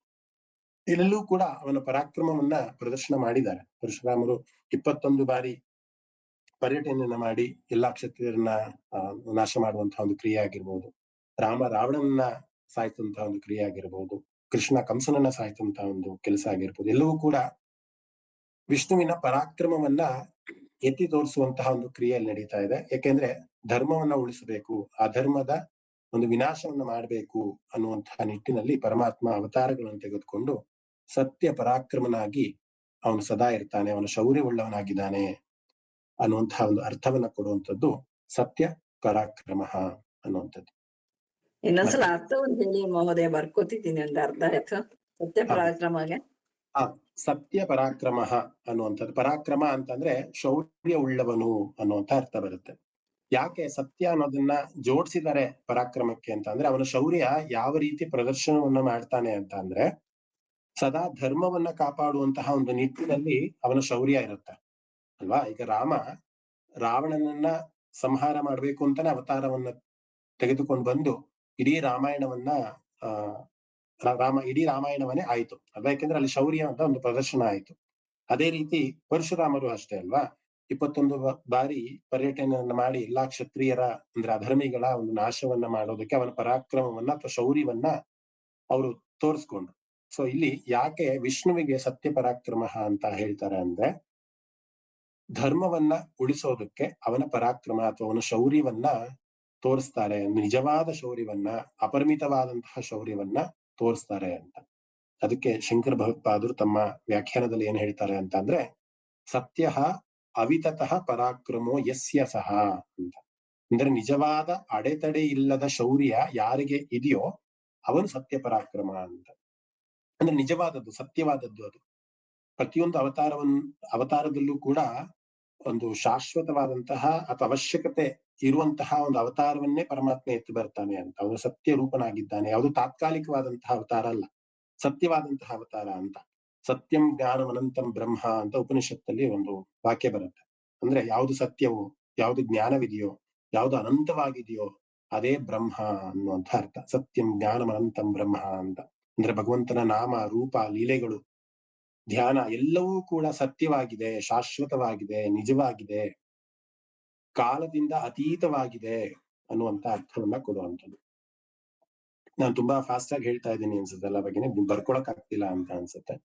ಇಲ್ಲೆಲ್ಲೂ ಕೂಡ ಅವನ ಪರಾಕ್ರಮವನ್ನ ಪ್ರದರ್ಶನ ಮಾಡಿದ್ದಾರೆ. ಪರಶುರಾಮರು 21 ಬಾರಿ ಪರ್ಯಟನೆಯನ್ನ ಮಾಡಿ ಎಲ್ಲಾ ಕ್ಷತ್ರಿಯರನ್ನ ನಾಶ ಮಾಡುವಂತಹ ಒಂದು ಕ್ರಿಯೆ ಆಗಿರ್ಬೋದು, ರಾಮ ರಾವಣನನ್ನ ಸಾಯಿಸುವಂತಹ ಒಂದು ಕ್ರಿಯೆ ಆಗಿರ್ಬೋದು, ಕೃಷ್ಣ ಕಂಸನನ್ನ ಸಾಯಿಸುವಂತಹ ಒಂದು ಕೆಲಸ ಆಗಿರ್ಬೋದು, ಎಲ್ಲವೂ ಕೂಡ ವಿಷ್ಣುವಿನ ಪರಾಕ್ರಮವನ್ನ ಎತ್ತಿ ತೋರಿಸುವಂತಹ ಒಂದು ಕ್ರಿಯೆಯಲ್ಲಿ ನಡೀತಾ ಇದೆ. ಯಾಕೆಂದ್ರೆ ಧರ್ಮವನ್ನ ಉಳಿಸಬೇಕು, ಆ ಧರ್ಮದ ಒಂದು ವಿನಾಶವನ್ನ ಮಾಡಬೇಕು ಅನ್ನುವಂತಹ ನಿಟ್ಟಿನಲ್ಲಿ ಪರಮಾತ್ಮ ಅವತಾರಗಳನ್ನು ತೆಗೆದುಕೊಂಡು ಸತ್ಯ ಪರಾಕ್ರಮನಾಗಿ ಅವನು ಸದಾ ಇರ್ತಾನೆ, ಅವನ ಶೌರ್ಯವುಳ್ಳವನಾಗಿದ್ದಾನೆ ಅನ್ನುವಂತಹ ಒಂದು ಅರ್ಥವನ್ನ ಕೊಡುವಂಥದ್ದು ಸತ್ಯ ಪರಾಕ್ರಮ ಅನ್ನುವಂಥದ್ದು. ಇನ್ನೊಂದ್ಸಲ ಅರ್ಥ ಒಂದು ಹೇಳಿ ಮಹೋದಯ, ಬರ್ಕೋತಿದ್ದೀನಿ ಒಂದು ಅರ್ಧ ಆಯ್ತು. ಸತ್ಯ ಪರಾಕ್ರಮಗೆ ಸತ್ಯ ಪರಾಕ್ರಮ ಅನ್ನುವಂಥದ್ದು. ಪರಾಕ್ರಮ ಅಂತಂದ್ರೆ ಶೌರ್ಯ ಉಳ್ಳವನು ಅನ್ನುವಂತ ಅರ್ಥ ಬರುತ್ತೆ. ಯಾಕೆ ಸತ್ಯ ಅನ್ನೋದನ್ನ ಜೋಡಿಸಿದ್ದಾರೆ ಪರಾಕ್ರಮಕ್ಕೆ ಅಂತ ಅಂದ್ರೆ, ಅವನ ಶೌರ್ಯ ಯಾವ ರೀತಿ ಪ್ರದರ್ಶನವನ್ನ ಮಾಡ್ತಾನೆ ಅಂತ ಅಂದ್ರೆ, ಸದಾ ಧರ್ಮವನ್ನ ಕಾಪಾಡುವಂತಹ ಒಂದು ನಿಟ್ಟಿನಲ್ಲಿ ಅವನ ಶೌರ್ಯ ಇರುತ್ತೆ ಅಲ್ವಾ. ಈಗ ರಾಮ ರಾವಣನನ್ನ ಸಂಹಾರ ಮಾಡ್ಬೇಕು ಅಂತಾನೆ ಅವತಾರವನ್ನ ತೆಗೆದುಕೊಂಡು ಬಂದು ಇಡೀ ರಾಮಾಯಣವನ್ನ ಇಡೀ ರಾಮಾಯಣವನ್ನೇ ಆಯ್ತು ಅಲ್ವಾ. ಯಾಕೆಂದ್ರೆ ಅಲ್ಲಿ ಶೌರ್ಯ ಅಂತ ಒಂದು ಪ್ರದರ್ಶನ ಆಯ್ತು. ಅದೇ ರೀತಿ ಪರಶುರಾಮರು ಅಷ್ಟೇ ಅಲ್ವಾ, 21 ಬಾರಿ ಪರ್ಯಟನೆಯನ್ನ ಮಾಡಿ ಎಲ್ಲಾ ಕ್ಷತ್ರಿಯರ ಅಂದ್ರೆ ಅಧರ್ಮಿಗಳ ಒಂದು ನಾಶವನ್ನ ಮಾಡೋದಕ್ಕೆ ಅವನ ಪರಾಕ್ರಮವನ್ನ ಅಥವಾ ಶೌರ್ಯವನ್ನ ಅವರು ತೋರಿಸ್ಕೊಂಡ್ರು. ಸೊ ಇಲ್ಲಿ ಯಾಕೆ ವಿಷ್ಣುವಿಗೆ ಸತ್ಯ ಪರಾಕ್ರಮ ಅಂತ ಹೇಳ್ತಾರೆ ಅಂದ್ರೆ, ಧರ್ಮವನ್ನ ಉಳಿಸೋದಕ್ಕೆ ಅವನ ಪರಾಕ್ರಮ ಅಥವಾ ಅವನ ಶೌರ್ಯವನ್ನ ತೋರಿಸ್ತಾರೆ, ನಿಜವಾದ ಶೌರ್ಯವನ್ನ, ಅಪರಿಮಿತವಾದಂತಹ ಶೌರ್ಯವನ್ನ ತೋರಿಸ್ತಾರೆ ಅಂತ. ಅದಕ್ಕೆ ಶಂಕರ ಭಗವತ್ಪಾದರು ತಮ್ಮ ವ್ಯಾಖ್ಯಾನದಲ್ಲಿ ಏನ್ ಹೇಳ್ತಾರೆ ಅಂತ ಅಂದ್ರೆ, ಸತ್ಯ ಅವಿತತಃ ಪರಾಕ್ರಮೋ ಯಸ್ಯ ಸಹ ಅಂತ. ಅಂದ್ರೆ ನಿಜವಾದ ಅಡೆತಡೆ ಇಲ್ಲದ ಶೌರ್ಯ ಯಾರಿಗೆ ಇದೆಯೋ ಅವನು ಸತ್ಯ ಪರಾಕ್ರಮ ಅಂತ. ಅಂದ್ರೆ ನಿಜವಾದದ್ದು, ಸತ್ಯವಾದದ್ದು ಅದು. ಪ್ರತಿಯೊಂದು ಅವತಾರದಲ್ಲೂ ಕೂಡ ಒಂದು ಶಾಶ್ವತವಾದಂತಹ ಅಥವಾ ಅವಶ್ಯಕತೆ ಇರುವಂತಹ ಒಂದು ಅವತಾರವನ್ನೇ ಪರಮಾತ್ಮ ಎತ್ತು ಬರ್ತಾನೆ ಅಂತ. ಅವನು ಸತ್ಯ ರೂಪನಾಗಿದ್ದಾನೆ, ಯಾವುದು ತಾತ್ಕಾಲಿಕವಾದಂತಹ ಅವತಾರ ಅಲ್ಲ, ಸತ್ಯವಾದಂತಹ ಅವತಾರ ಅಂತ. ಸತ್ಯಂ ಜ್ಞಾನಂ ಅನಂತಂ ಬ್ರಹ್ಮ ಅಂತ ಉಪನಿಷತ್ತಲ್ಲಿ ಒಂದು ವಾಕ್ಯ ಬರುತ್ತೆ. ಅಂದ್ರೆ ಯಾವುದು ಸತ್ಯವೋ, ಯಾವುದು ಜ್ಞಾನವಿದೆಯೋ, ಯಾವುದು ಅನಂತವಾಗಿದೆಯೋ ಅದೇ ಬ್ರಹ್ಮ ಅನ್ನುವಂಥ ಅರ್ಥ. ಸತ್ಯಂ ಜ್ಞಾನಂ ಅನಂತಂ ಬ್ರಹ್ಮ ಅಂತ ಅಂದ್ರೆ ಭಗವಂತನ ನಾಮ, ರೂಪ, ಲೀಲೆಗಳು, ಧ್ಯಾನ ಎಲ್ಲವೂ ಕೂಡ ಸತ್ಯವಾಗಿದೆ, ಶಾಶ್ವತವಾಗಿದೆ, ನಿಜವಾಗಿದೆ, ಕಾಲದಿಂದ ಅತೀತವಾಗಿದೆ ಅನ್ನುವಂತ ಅರ್ಥವನ್ನ ಕೊಡುವಂಥದ್ದು. ನಾನು ತುಂಬಾ ಫಾಸ್ಟ್ ಆಗಿ ಹೇಳ್ತಾ ಇದ್ದೀನಿ ಅನ್ಸುತ್ತೆ ಎಲ್ಲ ಬಗ್ಗೆನೇ, ಬರ್ಕೊಳಕ್ ಆಗ್ತಿಲ್ಲ ಅಂತ ಅನ್ಸುತ್ತೆ.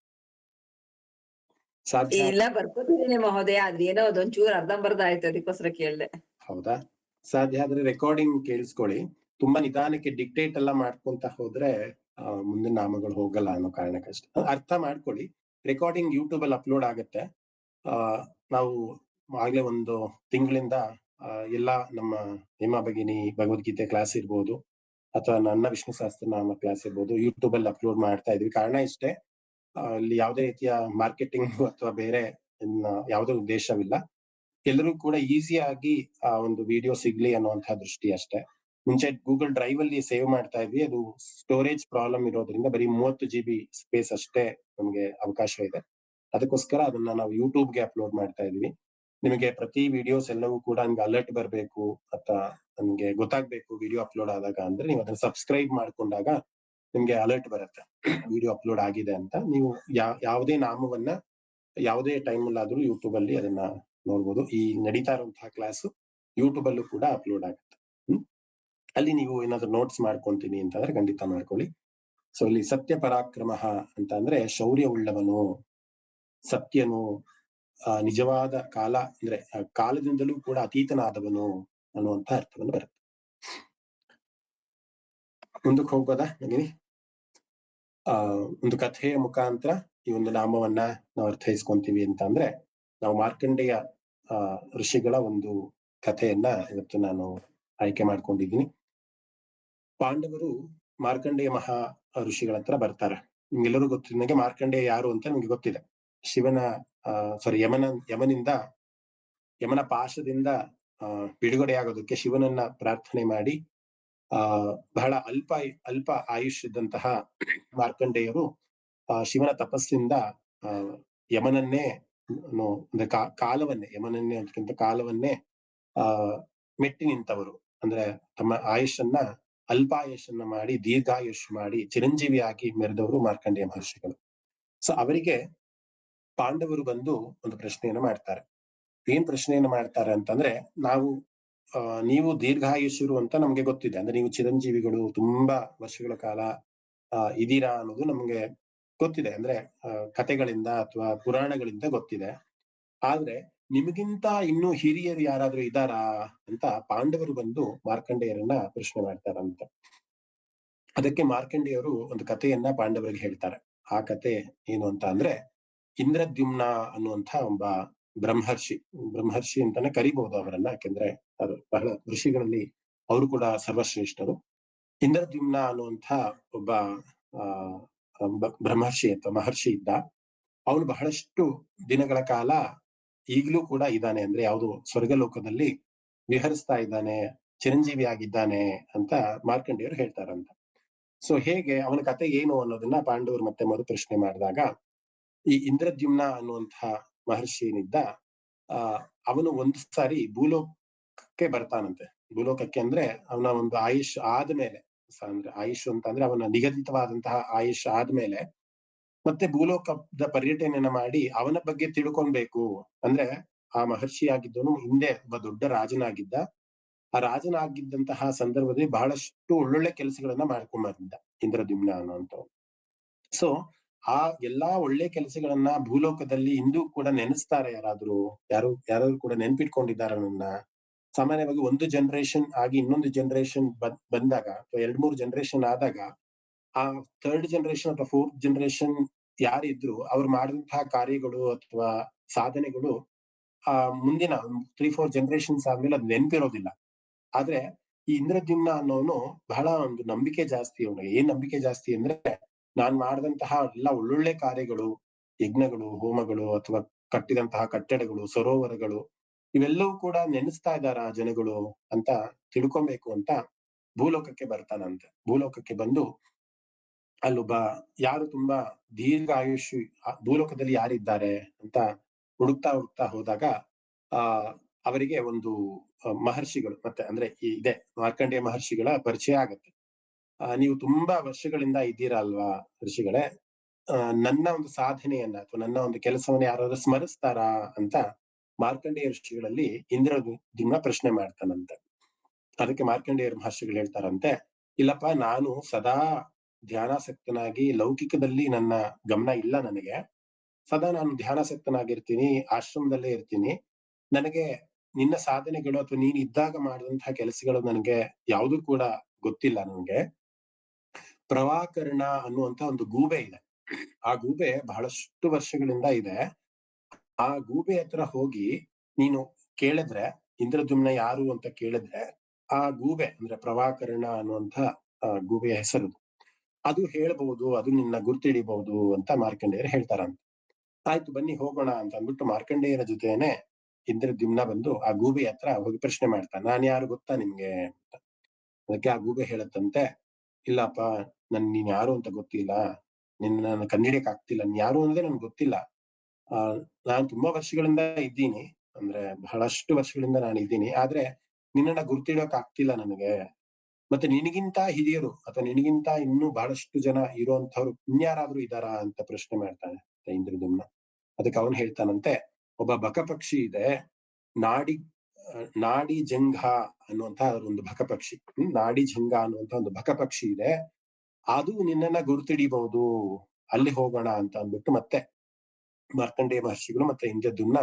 ಸಾಧ್ಯ ಇಲ್ಲ ಬರ್ಕೋತಿದ್ದೀನಿ ಮಹೋದಯ, ಅದೇನೋ ಅದೊಂಚೂರು ಅರ್ಧಂಬರ್ಧ ಆಯ್ತು, ಅದಕ್ಕೋಸ್ಕರ ಕೇಳ್ದೆ. ಹೌದಾ? ಸಾಧ್ಯ ಆದ್ರೆ ರೆಕಾರ್ಡಿಂಗ್ ಕೇಳಿಸ್ಕೊಳ್ಳಿ. ತುಂಬಾ ನಿಧಾನಕ್ಕೆ ಡಿಕ್ಟೇಟ್ ಎಲ್ಲ ಮಾಡ್ಕೊಂತ ಹೋದ್ರೆ ಮುಂದಿನ ನಾಮಗಳು ಹೋಗಲ್ಲ ಅನ್ನೋ ಕಾರಣಕ್ಕಷ್ಟೇ. ಅರ್ಥ ಮಾಡ್ಕೊಳ್ಳಿ. ರೆಕಾರ್ಡಿಂಗ್ ಯೂಟ್ಯೂಬ್ ಅಲ್ಲಿ ಅಪ್ಲೋಡ್ ಆಗುತ್ತೆ. ನಾವು ಆಗ್ಲೇ ಒಂದು ತಿಂಗಳಿಂದ ಎಲ್ಲಾ ನಮ್ಮ ಹೇಮ ಭಗಿನಿ ಭಗವದ್ಗೀತೆ ಕ್ಲಾಸ್ ಇರ್ಬೋದು ಅಥವಾ ನನ್ನ ವಿಷ್ಣು ಸಹಸ್ರನಾಮ ಕ್ಲಾಸ್ ಇರ್ಬೋದು ಯೂಟ್ಯೂಬ್ ಅಲ್ಲಿ ಅಪ್ಲೋಡ್ ಮಾಡ್ತಾ ಇದ್ವಿ. ಕಾರಣ ಇಷ್ಟೇ, ಅಲ್ಲಿ ಯಾವುದೇ ರೀತಿಯ ಮಾರ್ಕೆಟಿಂಗ್ ಅಥವಾ ಬೇರೆ ಯಾವುದೇ ಉದ್ದೇಶವಿಲ್ಲ. ಎಲ್ಲರೂ ಕೂಡ ಈಸಿಯಾಗಿ ಆ ಒಂದು ವಿಡಿಯೋ ಸಿಗ್ಲಿ ಅನ್ನುವಂತಹ ದೃಷ್ಟಿ ಅಷ್ಟೇ. ಮುಂಚೆ ಗೂಗಲ್ ಡ್ರೈವ್ ಅಲ್ಲಿ ಸೇವ್ ಮಾಡ್ತಾ ಇದ್ವಿ, ಅದು ಸ್ಟೋರೇಜ್ ಪ್ರಾಬ್ಲಮ್ ಇರೋದ್ರಿಂದ ಬರೀ 30 GB ಸ್ಪೇಸ್ ಅಷ್ಟೇ ನಮಗೆ ಅವಕಾಶ ಇದೆ. ಅದಕ್ಕೋಸ್ಕರ ಅದನ್ನ ನಾವು ಯೂಟ್ಯೂಬ್ಗೆ ಅಪ್ಲೋಡ್ ಮಾಡ್ತಾ ಇದೀವಿ. ನಿಮಗೆ ಪ್ರತಿ ವಿಡಿಯೋಸ್ ಎಲ್ಲವೂ ಕೂಡ ನಿಮ್ಗೆ ಅಲರ್ಟ್ ಬರ್ಬೇಕು ಅಥವಾ ನಮ್ಗೆ ಗೊತ್ತಾಗ್ಬೇಕು ವಿಡಿಯೋ ಅಪ್ಲೋಡ್ ಆದಾಗ ಅಂದ್ರೆ ನೀವು ಅದನ್ನ ಸಬ್ಸ್ಕ್ರೈಬ್ ಮಾಡ್ಕೊಂಡಾಗ ನಿಮ್ಗೆ ಅಲರ್ಟ್ ಬರುತ್ತೆ ವಿಡಿಯೋ ಅಪ್ಲೋಡ್ ಆಗಿದೆ ಅಂತ. ನೀವು ಯಾವುದೇ ನಾಮವನ್ನ ಯಾವುದೇ ಟೈಮ್ ಅಲ್ಲಾದ್ರೂ ಯೂಟ್ಯೂಬ್ ಅಲ್ಲಿ ಅದನ್ನ ನೋಡ್ಬೋದು. ಈ ನಡೀತಾ ಇರುವಂತಹ ಕ್ಲಾಸ್ ಯೂಟ್ಯೂಬ್ ಅಲ್ಲೂ ಕೂಡ ಅಪ್ಲೋಡ್ ಆಗುತ್ತೆ. ಅಲ್ಲಿ ನೀವು ಏನಾದ್ರು ನೋಟ್ಸ್ ಮಾಡ್ಕೊಂತೀನಿ ಅಂತಂದ್ರೆ ಖಂಡಿತ ಮಾಡ್ಕೊಳ್ಳಿ. ಸೊ ಇಲ್ಲಿ ಸತ್ಯ ಪರಾಕ್ರಮ ಅಂತ ಅಂದ್ರೆ ಶೌರ್ಯ ಉಳ್ಳವನು, ಸತ್ಯನು, ನಿಜವಾದ ಕಾಲ ಅಂದ್ರೆ ಕಾಲದಿಂದಲೂ ಕೂಡ ಅತೀತನಾದವನು ಅನ್ನುವಂತ ಅರ್ಥವನ್ನು ಬರುತ್ತೆ. ಮುಂದಕ್ಕೆ ಹೋಗೋದಾ ನಗಿನಿ? ಒಂದು ಕಥೆಯ ಮುಖಾಂತರ ಈ ಒಂದು ನಾಮವನ್ನ ನಾವು ಅರ್ಥೈಸ್ಕೊಂತೀವಿ ಅಂತ ಅಂದ್ರೆ, ನಾವು ಮಾರ್ಕಂಡೇಯ ಋಷಿಗಳ ಒಂದು ಕಥೆಯನ್ನ ಇವತ್ತು ನಾನು ಆಯ್ಕೆ ಮಾಡ್ಕೊಂಡಿದ್ದೀನಿ. ಪಾಂಡವರು ಮಾರ್ಕಂಡೇಯ ಮಹಾ ಋಷಿಗಳ ಹತ್ರ ಬರ್ತಾರೆ. ನಿಮ್ಗೆಲ್ಲರೂ ಗೊತ್ತಿದ್ದಂಗೆ ಮಾರ್ಕಂಡೇಯ ಯಾರು ಅಂತ ನಿಮ್ಗೆ ಗೊತ್ತಿದೆ. ಶಿವನ ಯಮನ ಪಾಶದಿಂದ ಬಿಡುಗಡೆಯಾಗೋದಕ್ಕೆ ಶಿವನನ್ನ ಪ್ರಾರ್ಥನೆ ಮಾಡಿ ಬಹಳ ಅಲ್ಪ ಆಯುಷ್ಯದಂತಹ ಮಾರ್ಕಂಡೇಯರು ಶಿವನ ತಪಸ್ಸಿಂದ ಯಮನನ್ನೇ ಅಂದ್ರೆ ಕಾಲವನ್ನೇ ಯಮನನ್ನೇ ಅದಕ್ಕಿಂತ ಕಾಲವನ್ನೇ ಆ ಮೆಟ್ಟಿ ನಿಂತವರು, ಅಂದ್ರೆ ತಮ್ಮ ಆಯುಷನ್ನ ಅಲ್ಪಾಯುಷನ್ನ ಮಾಡಿ ದೀರ್ಘಾಯುಷ್ ಮಾಡಿ ಚಿರಂಜೀವಿಯಾಗಿ ಮೆರೆದವರು ಮಾರ್ಕಂಡೇಯ ಮಹರ್ಷಿಗಳು. ಸೊ ಅವರಿಗೆ ಪಾಂಡವರು ಬಂದು ಒಂದು ಪ್ರಶ್ನೆಯನ್ನ ಮಾಡ್ತಾರೆ. ಏನ್ ಪ್ರಶ್ನೆಯನ್ನ ಮಾಡ್ತಾರೆ ಅಂತಂದ್ರೆ, ನಾವು ನೀವು ದೀರ್ಘಾಯುಷ್ಯರು ಅಂತ ನಮ್ಗೆ ಗೊತ್ತಿದೆ, ಅಂದ್ರೆ ನೀವು ಚಿರಂಜೀವಿಗಳು ತುಂಬಾ ವರ್ಷಗಳ ಕಾಲ ಇದೀರಾ ಅನ್ನೋದು ನಮ್ಗೆ ಗೊತ್ತಿದೆ, ಅಂದ್ರೆ ಕಥೆಗಳಿಂದ ಅಥವಾ ಪುರಾಣಗಳಿಂದ ಗೊತ್ತಿದೆ. ಆದ್ರೆ ನಿಮಗಿಂತ ಇನ್ನೂ ಹಿರಿಯರು ಯಾರಾದ್ರೂ ಇದ್ದಾರಾ ಅಂತ ಪಾಂಡವರು ಬಂದು ಮಾರ್ಕಂಡೇಯರನ್ನ ಪ್ರಶ್ನೆ ಮಾಡ್ತಾರಂತೆ. ಅದಕ್ಕೆ ಮಾರ್ಕಂಡೇಯರು ಒಂದು ಕಥೆಯನ್ನ ಪಾಂಡವರಿಗೆ ಹೇಳ್ತಾರೆ. ಆ ಕತೆ ಏನು ಅಂತ ಅಂದ್ರೆ, ಇಂದ್ರದ್ಯುಮ್ನ ಅನ್ನುವಂಥ ಒಬ್ಬ ಬ್ರಹ್ಮರ್ಷಿ ಅಂತಾನೆ ಕರಿಬಹುದು ಅವರನ್ನ, ಯಾಕೆಂದ್ರೆ ಅದು ಬಹಳ ಋಷಿಗಳಲ್ಲಿ ಅವರು ಕೂಡ ಸರ್ವಶ್ರೇಷ್ಠರು. ಇಂದ್ರದ್ಯುಮ್ನ ಅನ್ನುವಂಥ ಒಬ್ಬ ಬ್ರಹ್ಮರ್ಷಿ ಅಥವಾ ಮಹರ್ಷಿ ಇದ್ದ. ಅವನು ಬಹಳಷ್ಟು ದಿನಗಳ ಕಾಲ ಈಗಲೂ ಕೂಡ ಇದ್ದಾನೆ, ಅಂದ್ರೆ ಯಾವುದು ಸ್ವರ್ಗಲೋಕದಲ್ಲಿ ವಿಹರಿಸ್ತಾ ಇದ್ದಾನೆ, ಚಿರಂಜೀವಿ ಆಗಿದ್ದಾನೆ ಅಂತ ಮಾರ್ಕಂಡೇಯರು ಹೇಳ್ತಾರಂತ. ಸೊ ಹೇಗೆ ಅವನ ಕತೆ ಏನು ಅನ್ನೋದನ್ನ ಪಾಂಡವರು ಮತ್ತೆ ಮರು ಪ್ರಶ್ನೆ ಮಾಡಿದಾಗ, ಈ ಇಂದ್ರದ್ಯುಮ್ನ ಅನ್ನುವಂತಹ ಮಹರ್ಷಿ ಏನಿದ್ದ, ಅವನು ಒಂದು ಸಾರಿ ಭೂಲೋಕಕ್ಕೆ ಬರ್ತಾನಂತೆ. ಭೂಲೋಕಕ್ಕೆ ಅಂದ್ರೆ ಅವನ ಒಂದು ಆಯುಷ್ ಆದ್ಮೇಲೆ, ಅಂದ್ರೆ ಆಯುಷ್ ಅಂತ ಅಂದ್ರೆ ಅವನ ನಿಗದಿತವಾದಂತಹ ಆಯುಷ್ ಆದ್ಮೇಲೆ ಮತ್ತೆ ಭೂಲೋಕದ ಪರ್ಯಟನೆಯನ್ನ ಮಾಡಿ ಅವನ ಬಗ್ಗೆ ತಿಳ್ಕೊಳ್ಬೇಕು. ಅಂದ್ರೆ ಆ ಮಹರ್ಷಿ ಆಗಿದ್ದವನು ಹಿಂದೆ ಒಬ್ಬ ದೊಡ್ಡ ರಾಜನಾಗಿದ್ದ. ಆ ರಾಜನಾಗಿದ್ದಂತಹ ಸಂದರ್ಭದಲ್ಲಿ ಬಹಳಷ್ಟು ಒಳ್ಳೊಳ್ಳೆ ಕೆಲಸಗಳನ್ನ ಮಾಡ್ಕೊಂಡ್ ಬಂದಿದ್ದ ಇಂದ್ರದ್ಯುಮ್ನ ಅನ್ನುವಂಥವ್ನು. ಸೊ ಆ ಎಲ್ಲಾ ಒಳ್ಳೆ ಕೆಲಸಗಳನ್ನ ಭೂಲೋಕದಲ್ಲಿ ಇಂದು ಕೂಡ ನೆನೆಸ್ತಾರೆ ಯಾರಾದ್ರೂ ಕೂಡ ನೆನ್ಪಿಟ್ಕೊಂಡಿದ್ದಾರೆ ನನ್ನ. ಸಾಮಾನ್ಯವಾಗಿ ಒಂದು ಜನರೇಷನ್ ಆಗಿ ಇನ್ನೊಂದು ಜನರೇಷನ್ ಬಂದಾಗ ಅಥವಾ 2-3 ಜನರೇಷನ್ ಆದಾಗ ಆ ಥರ್ಡ್ ಜನರೇಷನ್ ಅಥವಾ ಫೋರ್ತ್ ಜನರೇಷನ್ ಯಾರಿದ್ರು ಅವ್ರು ಮಾಡಿದಂತಹ ಕಾರ್ಯಗಳು ಅಥವಾ ಸಾಧನೆಗಳು ಮುಂದಿನ 3-4 ಜನರೇಷನ್ಸ್ ಆದ್ಮೇಲೆ ಅದ್ ನೆನ್ಪಿರೋದಿಲ್ಲ. ಆದ್ರೆ ಈ ಇಂದ್ರದ್ಯುಮ್ನ ಅನ್ನೋನು ಬಹಳ ಒಂದು ನಂಬಿಕೆ ಜಾಸ್ತಿ ಅವನಿಗೆ. ಏನ್ ನಂಬಿಕೆ ಜಾಸ್ತಿ ಅಂದ್ರೆ, ನಾನ್ ಮಾಡಿದಂತಹ ಎಲ್ಲ ಒಳ್ಳೊಳ್ಳೆ ಕಾರ್ಯಗಳು, ಯಜ್ಞಗಳು, ಹೋಮಗಳು ಅಥವಾ ಕಟ್ಟಿದಂತಹ ಕಟ್ಟಡಗಳು, ಸರೋವರಗಳು, ಇವೆಲ್ಲವೂ ಕೂಡ ನೆನೆಸ್ತಾ ಇದ್ದಾರ ಜನಗಳು ಅಂತ ತಿಳ್ಕೊಬೇಕು ಅಂತ ಭೂಲೋಕಕ್ಕೆ ಬರ್ತಾನಂತೆ. ಭೂಲೋಕಕ್ಕೆ ಬಂದು ಅಲ್ಲೊಬ್ಬ ಯಾರು ತುಂಬಾ ದೀರ್ಘ ಆಯುಷಿ ಭೂಲೋಕದಲ್ಲಿ ಯಾರಿದ್ದಾರೆ ಅಂತ ಹುಡುಕ್ತಾ ಹೋದಾಗ ಅವರಿಗೆ ಒಂದು ಮಹರ್ಷಿಗಳು ಮತ್ತೆ ಅಂದ್ರೆ ಇದೆ ಮಾರ್ಕಂಡೇಯ ಮಹರ್ಷಿಗಳ ಪರಿಚಯ ಆಗತ್ತೆ. ನೀವು ತುಂಬಾ ವರ್ಷಗಳಿಂದ ಇದ್ದೀರಾ ಅಲ್ವಾ ಋಷಿಗಳೇ, ನನ್ನ ಒಂದು ಸಾಧನೆಯನ್ನ ಅಥವಾ ನನ್ನ ಒಂದು ಕೆಲಸವನ್ನ ಯಾರಾದ್ರೂ ಸ್ಮರಿಸ್ತಾರಾ ಅಂತ ಮಾರ್ಕಂಡೇಯ ಋಷಿಗಳಲ್ಲಿ ಇಂದ್ರದ್ಯುಮ್ನ ಪ್ರಶ್ನೆ ಮಾಡ್ತಾನಂತೆ. ಅದಕ್ಕೆ ಮಾರ್ಕಂಡೇಯ ಮಹರ್ಷಿಗಳು ಹೇಳ್ತಾರಂತೆ, ಇಲ್ಲಪ್ಪ, ನಾನು ಸದಾ ಧ್ಯಾನಾಸಕ್ತನಾಗಿ ಲೌಕಿಕದಲ್ಲಿ ನನ್ನ ಗಮನ ಇಲ್ಲ ನನಗೆ. ಸದಾ ನಾನು ಧ್ಯಾನಾಸಕ್ತನಾಗಿರ್ತೀನಿ, ಆಶ್ರಮದಲ್ಲೇ ಇರ್ತೀನಿ. ನನಗೆ ನಿನ್ನ ಸಾಧನೆಗಳು ಅಥವಾ ನೀನ್ ಇದ್ದಾಗ ಮಾಡಿದಂತಹ ಕೆಲಸಗಳು ನನಗೆ ಯಾವುದು ಕೂಡ ಗೊತ್ತಿಲ್ಲ. ನನಗೆ ಪ್ರವಾಕರ್ಣ ಅನ್ನುವಂತ ಒಂದು ಗೂಬೆ ಇದೆ. ಆ ಗೂಬೆ ಬಹಳಷ್ಟು ವರ್ಷಗಳಿಂದ ಇದೆ. ಆ ಗೂಬೆ ಹತ್ರ ಹೋಗಿ ನೀನು ಕೇಳಿದ್ರೆ, ಇಂದ್ರದ್ಯುಮ್ನ ಯಾರು ಅಂತ ಕೇಳಿದ್ರೆ, ಆ ಗೂಬೆ ಅಂದ್ರೆ ಪ್ರವಾಕರ್ಣ ಅನ್ನುವಂಥ ಗೂಬೆಯ ಹೆಸರು, ಅದು ಹೇಳ್ಬಹುದು, ಅದು ನಿನ್ನ ಗುರ್ತಿಡಿಬಹುದು ಅಂತ ಮಾರ್ಕಂಡೇಯರು ಹೇಳ್ತಾರಂತ. ಆಯ್ತು ಬನ್ನಿ ಹೋಗೋಣ ಅಂತ ಅಂದ್ಬಿಟ್ಟು ಮಾರ್ಕಂಡೇಯರ ಜೊತೆನೆ ಇಂದ್ರದ್ಯುಮ್ನ ಬಂದು ಆ ಗೂಬೆ ಹತ್ರ ಹೋಗಿ ಪ್ರಶ್ನೆ ಮಾಡ್ತಾನೆ, ನಾನ್ ಯಾರು ಗೊತ್ತಾ ನಿಮ್ಗೆ ಅಂತ. ಅದಕ್ಕೆ ಆ ಗೂಬೆ ಹೇಳತ್ತಂತೆ, ಇಲ್ಲಪ್ಪ, ನೀನ್ ಯಾರು ಅಂತ ಗೊತ್ತಿಲ್ಲ, ನಿನ್ನ ಕಂಡಿಡಿಯಕ್ ಆಗ್ತಿಲ್ಲ, ನೀನ್ ಯಾರು ಅಂದ್ರೆ ನನ್ಗೆ ಗೊತ್ತಿಲ್ಲ. ನಾನ್ ತುಂಬಾ ವರ್ಷಗಳಿಂದ ಇದ್ದೀನಿ, ಅಂದ್ರೆ ಬಹಳಷ್ಟು ವರ್ಷಗಳಿಂದ ನಾನು ಇದ್ದೀನಿ, ಆದ್ರೆ ನಿನ್ನನ್ನ ಗುರ್ತಿಡೋಕ್ ಆಗ್ತಿಲ್ಲ ನನಗೆ. ಮತ್ತೆ ನಿನಗಿಂತ ಹಿರಿಯರು ಅಥವಾ ನಿನಗಿಂತ ಇನ್ನೂ ಬಹಳಷ್ಟು ಜನ ಇರುವಂತವ್ರು ಇನ್ಯಾರಾದ್ರೂ ಇದಾರಾ ಅಂತ ಪ್ರಶ್ನೆ ಮಾಡ್ತಾನೆ ಇಂದ್ರದ್ಯುಮ್ನ. ಅದಕ್ಕೆ ಅವನು ಹೇಳ್ತಾನಂತೆ, ಒಬ್ಬ ಬಕಪಕ್ಷಿ ಇದೆ, ನಾಡಿ ಜಂಘ ಅನ್ನುವಂತ ಒಂದು ಬಕಪಕ್ಷಿ, ನಾಡಿ ಜಂಘ ಅನ್ನುವಂತ ಒಂದು ಬಕಪಕ್ಷಿ ಇದೆ, ಅದು ನಿನ್ನನ್ನ ಗುರುತಿಡಿಬಹುದು, ಅಲ್ಲಿ ಹೋಗೋಣ ಅಂತ ಅಂದ್ಬಿಟ್ಟು ಮತ್ತೆ ಮಾರ್ಕಂಡೇಯ ಮಹರ್ಷಿಗಳು ಮತ್ತೆ ಇಂದ್ರದ್ಯುಮ್ನ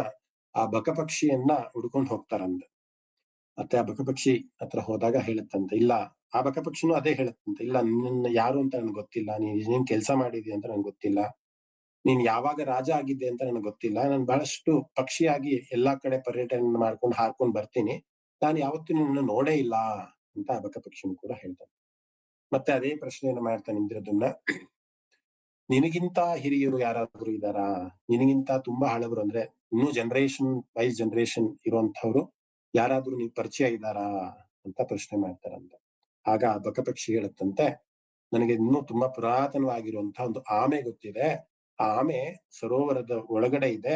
ಆ ಬಕಪಕ್ಷಿಯನ್ನ ಹುಡ್ಕೊಂಡು ಹೋಗ್ತಾರಂತೆ. ಮತ್ತೆ ಆ ಬಕಪಕ್ಷಿ ಹತ್ರ ಹೋದಾಗ ಹೇಳುತ್ತಂತೆ, ಇಲ್ಲ, ಆ ಬಕಪಕ್ಷಿನೂ ಅದೇ ಹೇಳುತ್ತಂತೆ, ಇಲ್ಲ, ನಿನ್ನ ಯಾರು ಅಂತ ನನ್ಗೆ ಗೊತ್ತಿಲ್ಲ, ನೀನ್ ಏನೇನ್ ಕೆಲಸ ಮಾಡಿದ್ಯಾ ಅಂತ ನನ್ಗೆ ಗೊತ್ತಿಲ್ಲ, ನೀನ್ ಯಾವಾಗ ರಾಜ ಆಗಿದ್ದೆ ಅಂತ ನನಗೆ ಗೊತ್ತಿಲ್ಲ, ನಾನು ಬಹಳಷ್ಟು ಪಕ್ಷಿಯಾಗಿ ಎಲ್ಲಾ ಕಡೆ ಪರ್ಯಟನೆ ಮಾಡ್ಕೊಂಡು ಹಾರ್ಕೊಂಡ್ ಬರ್ತೀನಿ, ನಾನು ಯಾವತ್ತೂ ನಿನ್ನ ನೋಡೇ ಇಲ್ಲ ಅಂತ ಆ ಬಕಪಕ್ಷಿನೂ ಕೂಡ ಹೇಳ್ತಾನೆ. ಮತ್ತೆ ಅದೇ ಪ್ರಶ್ನೆಯನ್ನ ಮಾಡ್ತಾನೆ ಇಂದ್ರದ್ಯುಮ್ನ, ನಿನಗಿಂತ ಹಿರಿಯರು ಯಾರಾದ್ರೂ ಇದ್ದಾರಾ, ನಿನಗಿಂತ ತುಂಬಾ ಹಳಬರು ಅಂದ್ರೆ ಇನ್ನೂ ಜನರೇಷನ್ ಇರುವಂತವ್ರು ಯಾರಾದ್ರೂ ನೀನ್ ಪರಿಚಯ ಇದ್ದಾರಾ ಅಂತ ಪ್ರಶ್ನೆ ಮಾಡ್ತಾರಂತ. ಆಗ ಬಕಪಕ್ಷಿ ಹೇಳುತ್ತಂತೆ, ನನಗೆ ಇನ್ನೂ ತುಂಬಾ ಪುರಾತನವಾಗಿರುವಂತಹ ಒಂದು ಆಮೆ ಗೊತ್ತಿದೆ, ಆ ಆಮೆ ಸರೋವರದ ಒಳಗಡೆ ಇದೆ,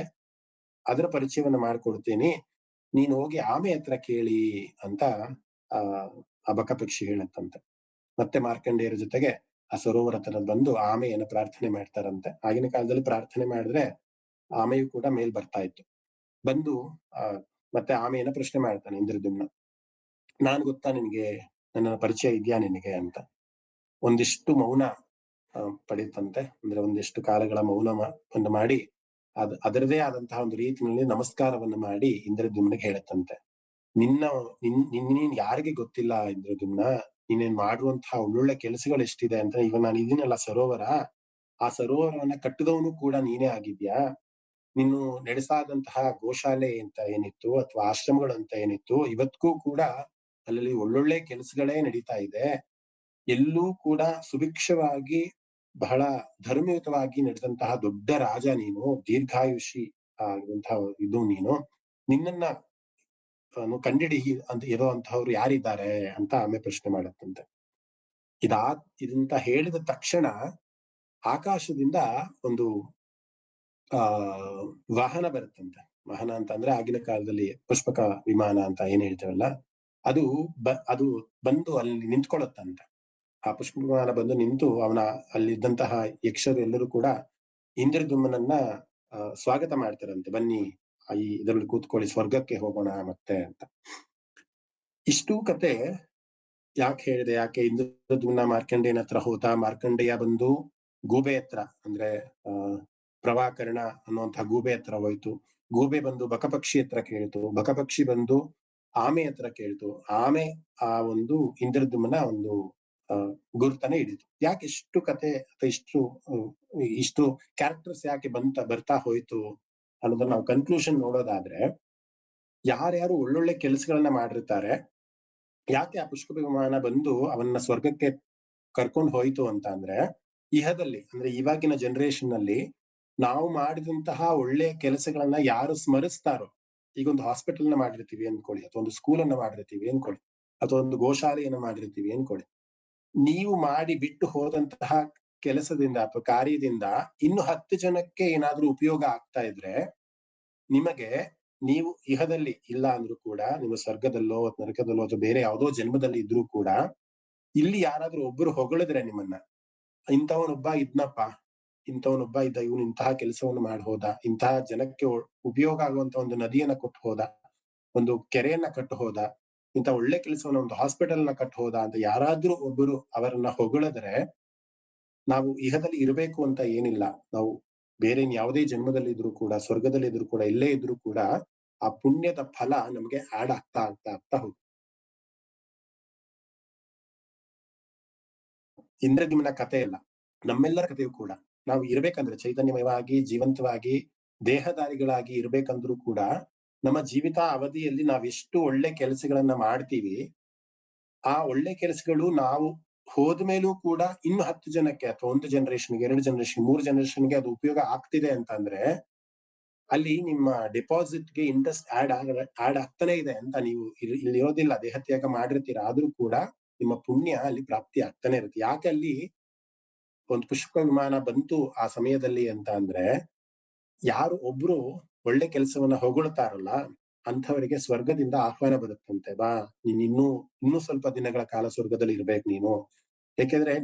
ಅದರ ಪರಿಚಯವನ್ನ ಮಾಡ್ಕೊಡ್ತೀನಿ, ನೀನ್ ಹೋಗಿ ಆಮೆ ಹತ್ರ ಕೇಳಿ ಅಂತ ಆ ಆ ಬಕಪಕ್ಷಿ ಹೇಳತ್ತಂತೆ. ಮತ್ತೆ ಮಾರ್ಕಂಡೇಯರ ಜೊತೆಗೆ ಆ ಸರೋವರ ಹತ್ರ ಬಂದು ಆಮೆಯನ್ನು ಪ್ರಾರ್ಥನೆ ಮಾಡ್ತಾರಂತೆ. ಆಗಿನ ಕಾಲದಲ್ಲಿ ಪ್ರಾರ್ಥನೆ ಮಾಡಿದ್ರೆ ಆಮೆಯು ಕೂಡ ಮೇಲ್ ಬರ್ತಾ ಇತ್ತು. ಬಂದು ಆ ಮತ್ತೆ ಆಮೆಯನ್ನ ಪ್ರಶ್ನೆ ಮಾಡ್ತಾನೆ ಇಂದ್ರದ್ಯುಮ್ನ, ನಾನ್ ಗೊತ್ತಾ ನಿನ್ಗೆ, ನನ್ನ ಪರಿಚಯ ಇದ್ಯಾ ನಿನಗೆ ಅಂತ. ಒಂದಿಷ್ಟು ಮೌನ ಪಡೀತಂತೆ. ಅಂದ್ರೆ ಒಂದಿಷ್ಟು ಕಾಲಗಳ ಮೌನವನ್ನು ಮಾಡಿ ಅದರದೇ ಆದಂತಹ ಒಂದು ರೀತಿಯಲ್ಲಿ ನಮಸ್ಕಾರವನ್ನು ಮಾಡಿ ಇಂದ್ರದ್ಯುಮ್ನಿಗೆ ಹೇಳತ್ತಂತೆ, ನೀನ್ ಯಾರಿಗೆ ಗೊತ್ತಿಲ್ಲ ಇಂದ್ರದ್ಯುಮ್ನ, ನೀನೇನ್ ಮಾಡುವಂತಹ ಒಳ್ಳೊಳ್ಳೆ ಕೆಲಸಗಳು ಎಷ್ಟಿದೆ ಅಂತ. ಈಗ ನಾನು ಇದೀನಲ್ಲ ಸರೋವರ, ಆ ಸರೋವರವನ್ನ ಕಟ್ಟಿದವನು ಕೂಡ ನೀನೇ ಆಗಿದ್ಯಾ. ನೀನು ನಡೆಸಾದಂತಹ ಗೋಶಾಲೆ ಅಂತ ಏನಿತ್ತು ಅಥವಾ ಆಶ್ರಮಗಳು ಅಂತ ಏನಿತ್ತು, ಇವತ್ತಿಗೂ ಕೂಡ ಅಲ್ಲಿ ಒಳ್ಳೊಳ್ಳೆ ಕೆಲಸಗಳೇ ನಡೀತಾ ಇದೆ. ಎಲ್ಲೂ ಕೂಡ ಸುಭಿಕ್ಷವಾಗಿ ಬಹಳ ಧರ್ಮಯುತವಾಗಿ ನಡೆದಂತಹ ದೊಡ್ಡ ರಾಜ ನೀನು, ದೀರ್ಘಾಯುಷಿ ಆಗಿರುವಂತಹ ಇದು ನೀನು. ನಿನ್ನನ್ನ ಕಂಡಿಡಿ ಅಂತ ಇರುವಂತಹವ್ರು ಯಾರಿದ್ದಾರೆ ಅಂತ ಆಮೆ ಪ್ರಶ್ನೆ ಮಾಡತ್ತಂತೆ. ಇದಂತ ಹೇಳಿದ ತಕ್ಷಣ ಆಕಾಶದಿಂದ ಒಂದು ವಾಹನ ಬರುತ್ತಂತೆ. ವಾಹನ ಅಂತ ಅಂದ್ರೆ ಆಗಿನ ಕಾಲದಲ್ಲಿ ಪುಷ್ಪಕ ವಿಮಾನ ಅಂತ ಏನ್ ಹೇಳ್ತೇವಲ್ಲ, ಅದು ಬಂದು ಅಲ್ಲಿ ನಿಂತ್ಕೊಳ್ಳುತ್ತಂತೆ. ಆ ಪುಷ್ಪಕ ವಿಮಾನ ಬಂದು ನಿಂತು ಅಲ್ಲಿದ್ದಂತಹ ಯಕ್ಷರು ಎಲ್ಲರೂ ಕೂಡ ಇಂದ್ರದ್ಯುಮ್ನನ್ನ ಸ್ವಾಗತ ಮಾಡ್ತಾರಂತೆ, ಬನ್ನಿ ಇದರಲ್ಲಿ ಕೂತ್ಕೊಳ್ಳಿ, ಸ್ವರ್ಗಕ್ಕೆ ಹೋಗೋಣ ಮತ್ತೆ ಅಂತ. ಇಷ್ಟು ಕತೆ ಯಾಕೆ ಹೇಳಿದೆ, ಯಾಕೆ ಇಂದ್ರದ್ಯುಮ್ನ ಮಾರ್ಕಂಡೇಯನ ಹತ್ರ ಹೋದ, ಮಾರ್ಕಂಡೇಯ ಬಂದು ಗೂಬೆ ಹತ್ರ ಅಂದ್ರೆ ಪ್ರವಾಕರ್ಣ ಅನ್ನುವಂತಹ ಗೂಬೆ ಹತ್ರ ಹೋಯ್ತು, ಗೂಬೆ ಬಂದು ಬಕಪಕ್ಷಿ ಹತ್ರ ಕೇಳ್ತು, ಬಕಪಕ್ಷಿ ಬಂದು ಆಮೆ ಹತ್ರ ಕೇಳ್ತು, ಆಮೆ ಆ ಒಂದು ಇಂದ್ರದ್ಯುಮ್ನ ಒಂದು ಗುರುತನೆ ಹಿಡಿತು. ಯಾಕೆ ಇಷ್ಟು ಕತೆ ಅಥವಾ ಇಷ್ಟು ಕ್ಯಾರೆಕ್ಟರ್ಸ್ ಯಾಕೆ ಬರ್ತಾ ಹೋಯ್ತು ಅನ್ನೋದನ್ನ ನಾವು ಕನ್ಕ್ಲೂಷನ್ ನೋಡೋದಾದ್ರೆ, ಯಾರ್ಯಾರು ಒಳ್ಳೊಳ್ಳೆ ಕೆಲಸಗಳನ್ನ ಮಾಡಿರ್ತಾರೆ, ಯಾಕೆ ಆ ಪುಷ್ಪಕ ವಿಮಾನ ಬಂದು ಅವನ್ನ ಸ್ವರ್ಗಕ್ಕೆ ಕರ್ಕೊಂಡು ಹೋಯ್ತು ಅಂತ ಅಂದ್ರೆ, ಇಹದಲ್ಲಿ ಅಂದ್ರೆ ಇವಾಗಿನ ಜನರೇಷನ್ ನಲ್ಲಿ ನಾವು ಮಾಡಿದಂತಹ ಒಳ್ಳೆ ಕೆಲಸಗಳನ್ನ ಯಾರು ಸ್ಮರಿಸ್ತಾರೋ, ಈಗ ಒಂದು ಹಾಸ್ಪಿಟಲ್ ನ ಮಾಡಿರ್ತೀವಿ ಅನ್ಕೊಳ್ಳಿ, ಅಥವಾ ಒಂದು ಸ್ಕೂಲ್ ಅನ್ನ ಮಾಡಿರ್ತೀವಿ ಅನ್ಕೊಳ್ಳಿ, ಅಥವಾ ಒಂದು ಗೋಶಾಲೆಯನ್ನ ಮಾಡಿರ್ತೀವಿ ಅನ್ಕೊಳ್ಳಿ, ನೀವು ಮಾಡಿ ಬಿಟ್ಟು ಹೋದಂತಹ ಕೆಲಸದಿಂದ ಅಥವಾ ಕಾರ್ಯದಿಂದ ಇನ್ನು 10 ಜನಕ್ಕೆ ಏನಾದ್ರೂ ಉಪಯೋಗ ಆಗ್ತಾ ಇದ್ರೆ, ನಿಮಗೆ ನೀವು ಇಹದಲ್ಲಿ ಇಲ್ಲ ಅಂದ್ರೂ ಕೂಡ, ನಿಮ್ಮ ಸ್ವರ್ಗದಲ್ಲೋ ನರಕದಲ್ಲೋ ಅಥವಾ ಬೇರೆ ಯಾವುದೋ ಜನ್ಮದಲ್ಲಿ ಇದ್ರೂ ಕೂಡ, ಇಲ್ಲಿ ಯಾರಾದ್ರೂ ಒಬ್ಬರು ಹೊಗಳಿದ್ರೆ ನಿಮ್ಮನ್ನ, ಇಂಥವನೊಬ್ಬ ಇದ್ನಪ್ಪ, ಇಂಥವನೊಬ್ಬ ಇದ್ದ, ಇವನು ಇಂತಹ ಕೆಲಸವನ್ನು ಮಾಡಿ ಹೋದ, ಇಂತಹ ಜನಕ್ಕೆ ಉಪಯೋಗ ಆಗುವಂತ ಒಂದು ನದಿಯನ್ನ ಕೊಟ್ಟು ಹೋದ, ಒಂದು ಕೆರೆಯನ್ನ ಕಟ್ಟು ಹೋದ, ಇಂಥ ಒಳ್ಳೆ ಕೆಲಸವನ್ನ ಒಂದು ಹಾಸ್ಪಿಟಲ್ ನ ಕಟ್ಟು ಹೋದ ಅಂತ ಯಾರಾದ್ರೂ ಒಬ್ಬರು ಅವರನ್ನ ಹೊಗಳಿದ್ರೆ, ನಾವು ಇಹದಲ್ಲಿ ಇರಬೇಕು ಅಂತ ಏನಿಲ್ಲ, ನಾವು ಬೇರೆ ಯಾವುದೇ ಜನ್ಮದಲ್ಲಿ ಇದ್ರು ಕೂಡ, ಸ್ವರ್ಗದಲ್ಲಿ ಇದ್ರು ಕೂಡ, ಎಲ್ಲೇ ಇದ್ರು ಕೂಡ ಆ ಪುಣ್ಯದ ಫಲ ನಮ್ಗೆ ಆಡ್ ಆಗ್ತಾ ಆಗ್ತಾ ಆಗ್ತಾ ಹೋಗುತ್ತೆ. ಇಂದ್ರದ್ಯುಮ್ನ ಕಥೆ ಇಲ್ಲ, ನಮ್ಮೆಲ್ಲರ ಕಥೆಯೂ ಕೂಡ. ನಾವು ಇರ್ಬೇಕಂದ್ರೆ ಚೈತನ್ಯಮಯವಾಗಿ ಜೀವಂತವಾಗಿ ದೇಹಧಾರಿಗಳಾಗಿ ಇರ್ಬೇಕಂದ್ರೂ ಕೂಡ, ನಮ್ಮ ಜೀವಿತ ಅವಧಿಯಲ್ಲಿ ನಾವೆಷ್ಟು ಒಳ್ಳೆ ಕೆಲಸಗಳನ್ನ ಮಾಡ್ತೀವಿ, ಆ ಒಳ್ಳೆ ಕೆಲಸಗಳು ನಾವು ಹೋದ್ಮೇಲೂ ಕೂಡ ಇನ್ನು 10 ಜನಕ್ಕೆ ಅಥವಾ 1 ಜನರೇಷನ್ಗೆ, 2 ಜನರೇಷನ್, 3 ಜನರೇಷನ್ಗೆ ಅದು ಉಪಯೋಗ ಆಗ್ತಿದೆ ಅಂತಂದ್ರೆ, ಅಲ್ಲಿ ನಿಮ್ಮ ಡೆಪಾಸಿಟ್ಗೆ ಇಂಟ್ರೆಸ್ಟ್ ಆಡ್ ಆಗ್ತಾನೆ ಇದೆ ಅಂತ. ನೀವು ಇಲ್ಲಿ ಇರೋದಿಲ್ಲ, ದೇಹತ್ಯಾಗ ಮಾಡಿರ್ತೀರಾ, ಆದ್ರೂ ಕೂಡ ನಿಮ್ಮ ಪುಣ್ಯ ಅಲ್ಲಿ ಪ್ರಾಪ್ತಿ ಆಗ್ತಾನೆ ಇರುತ್ತೆ. ಯಾಕೆ ಅಲ್ಲಿ ಒಂದು ಪುಷ್ಪಕ ವಿಮಾನ ಬಂತು ಆ ಸಮಯದಲ್ಲಿ ಅಂತ ಅಂದ್ರೆ, ಯಾರು ಒಬ್ರು ಒಳ್ಳೆ ಕೆಲಸವನ್ನ ಹೊಗಳ್ತಾರಲ್ಲ ಅಂಥವರಿಗೆ ಸ್ವರ್ಗದಿಂದ ಆಹ್ವಾನ ಬರುತ್ತಂತೆ, ಬಾ ನೀನ್ ಇನ್ನೂ ಸ್ವಲ್ಪ ದಿನಗಳ ಕಾಲ ಸ್ವರ್ಗದಲ್ಲಿ ಇರ್ಬೇಕು ನೀನು, ಯಾಕೆಂದ್ರೆ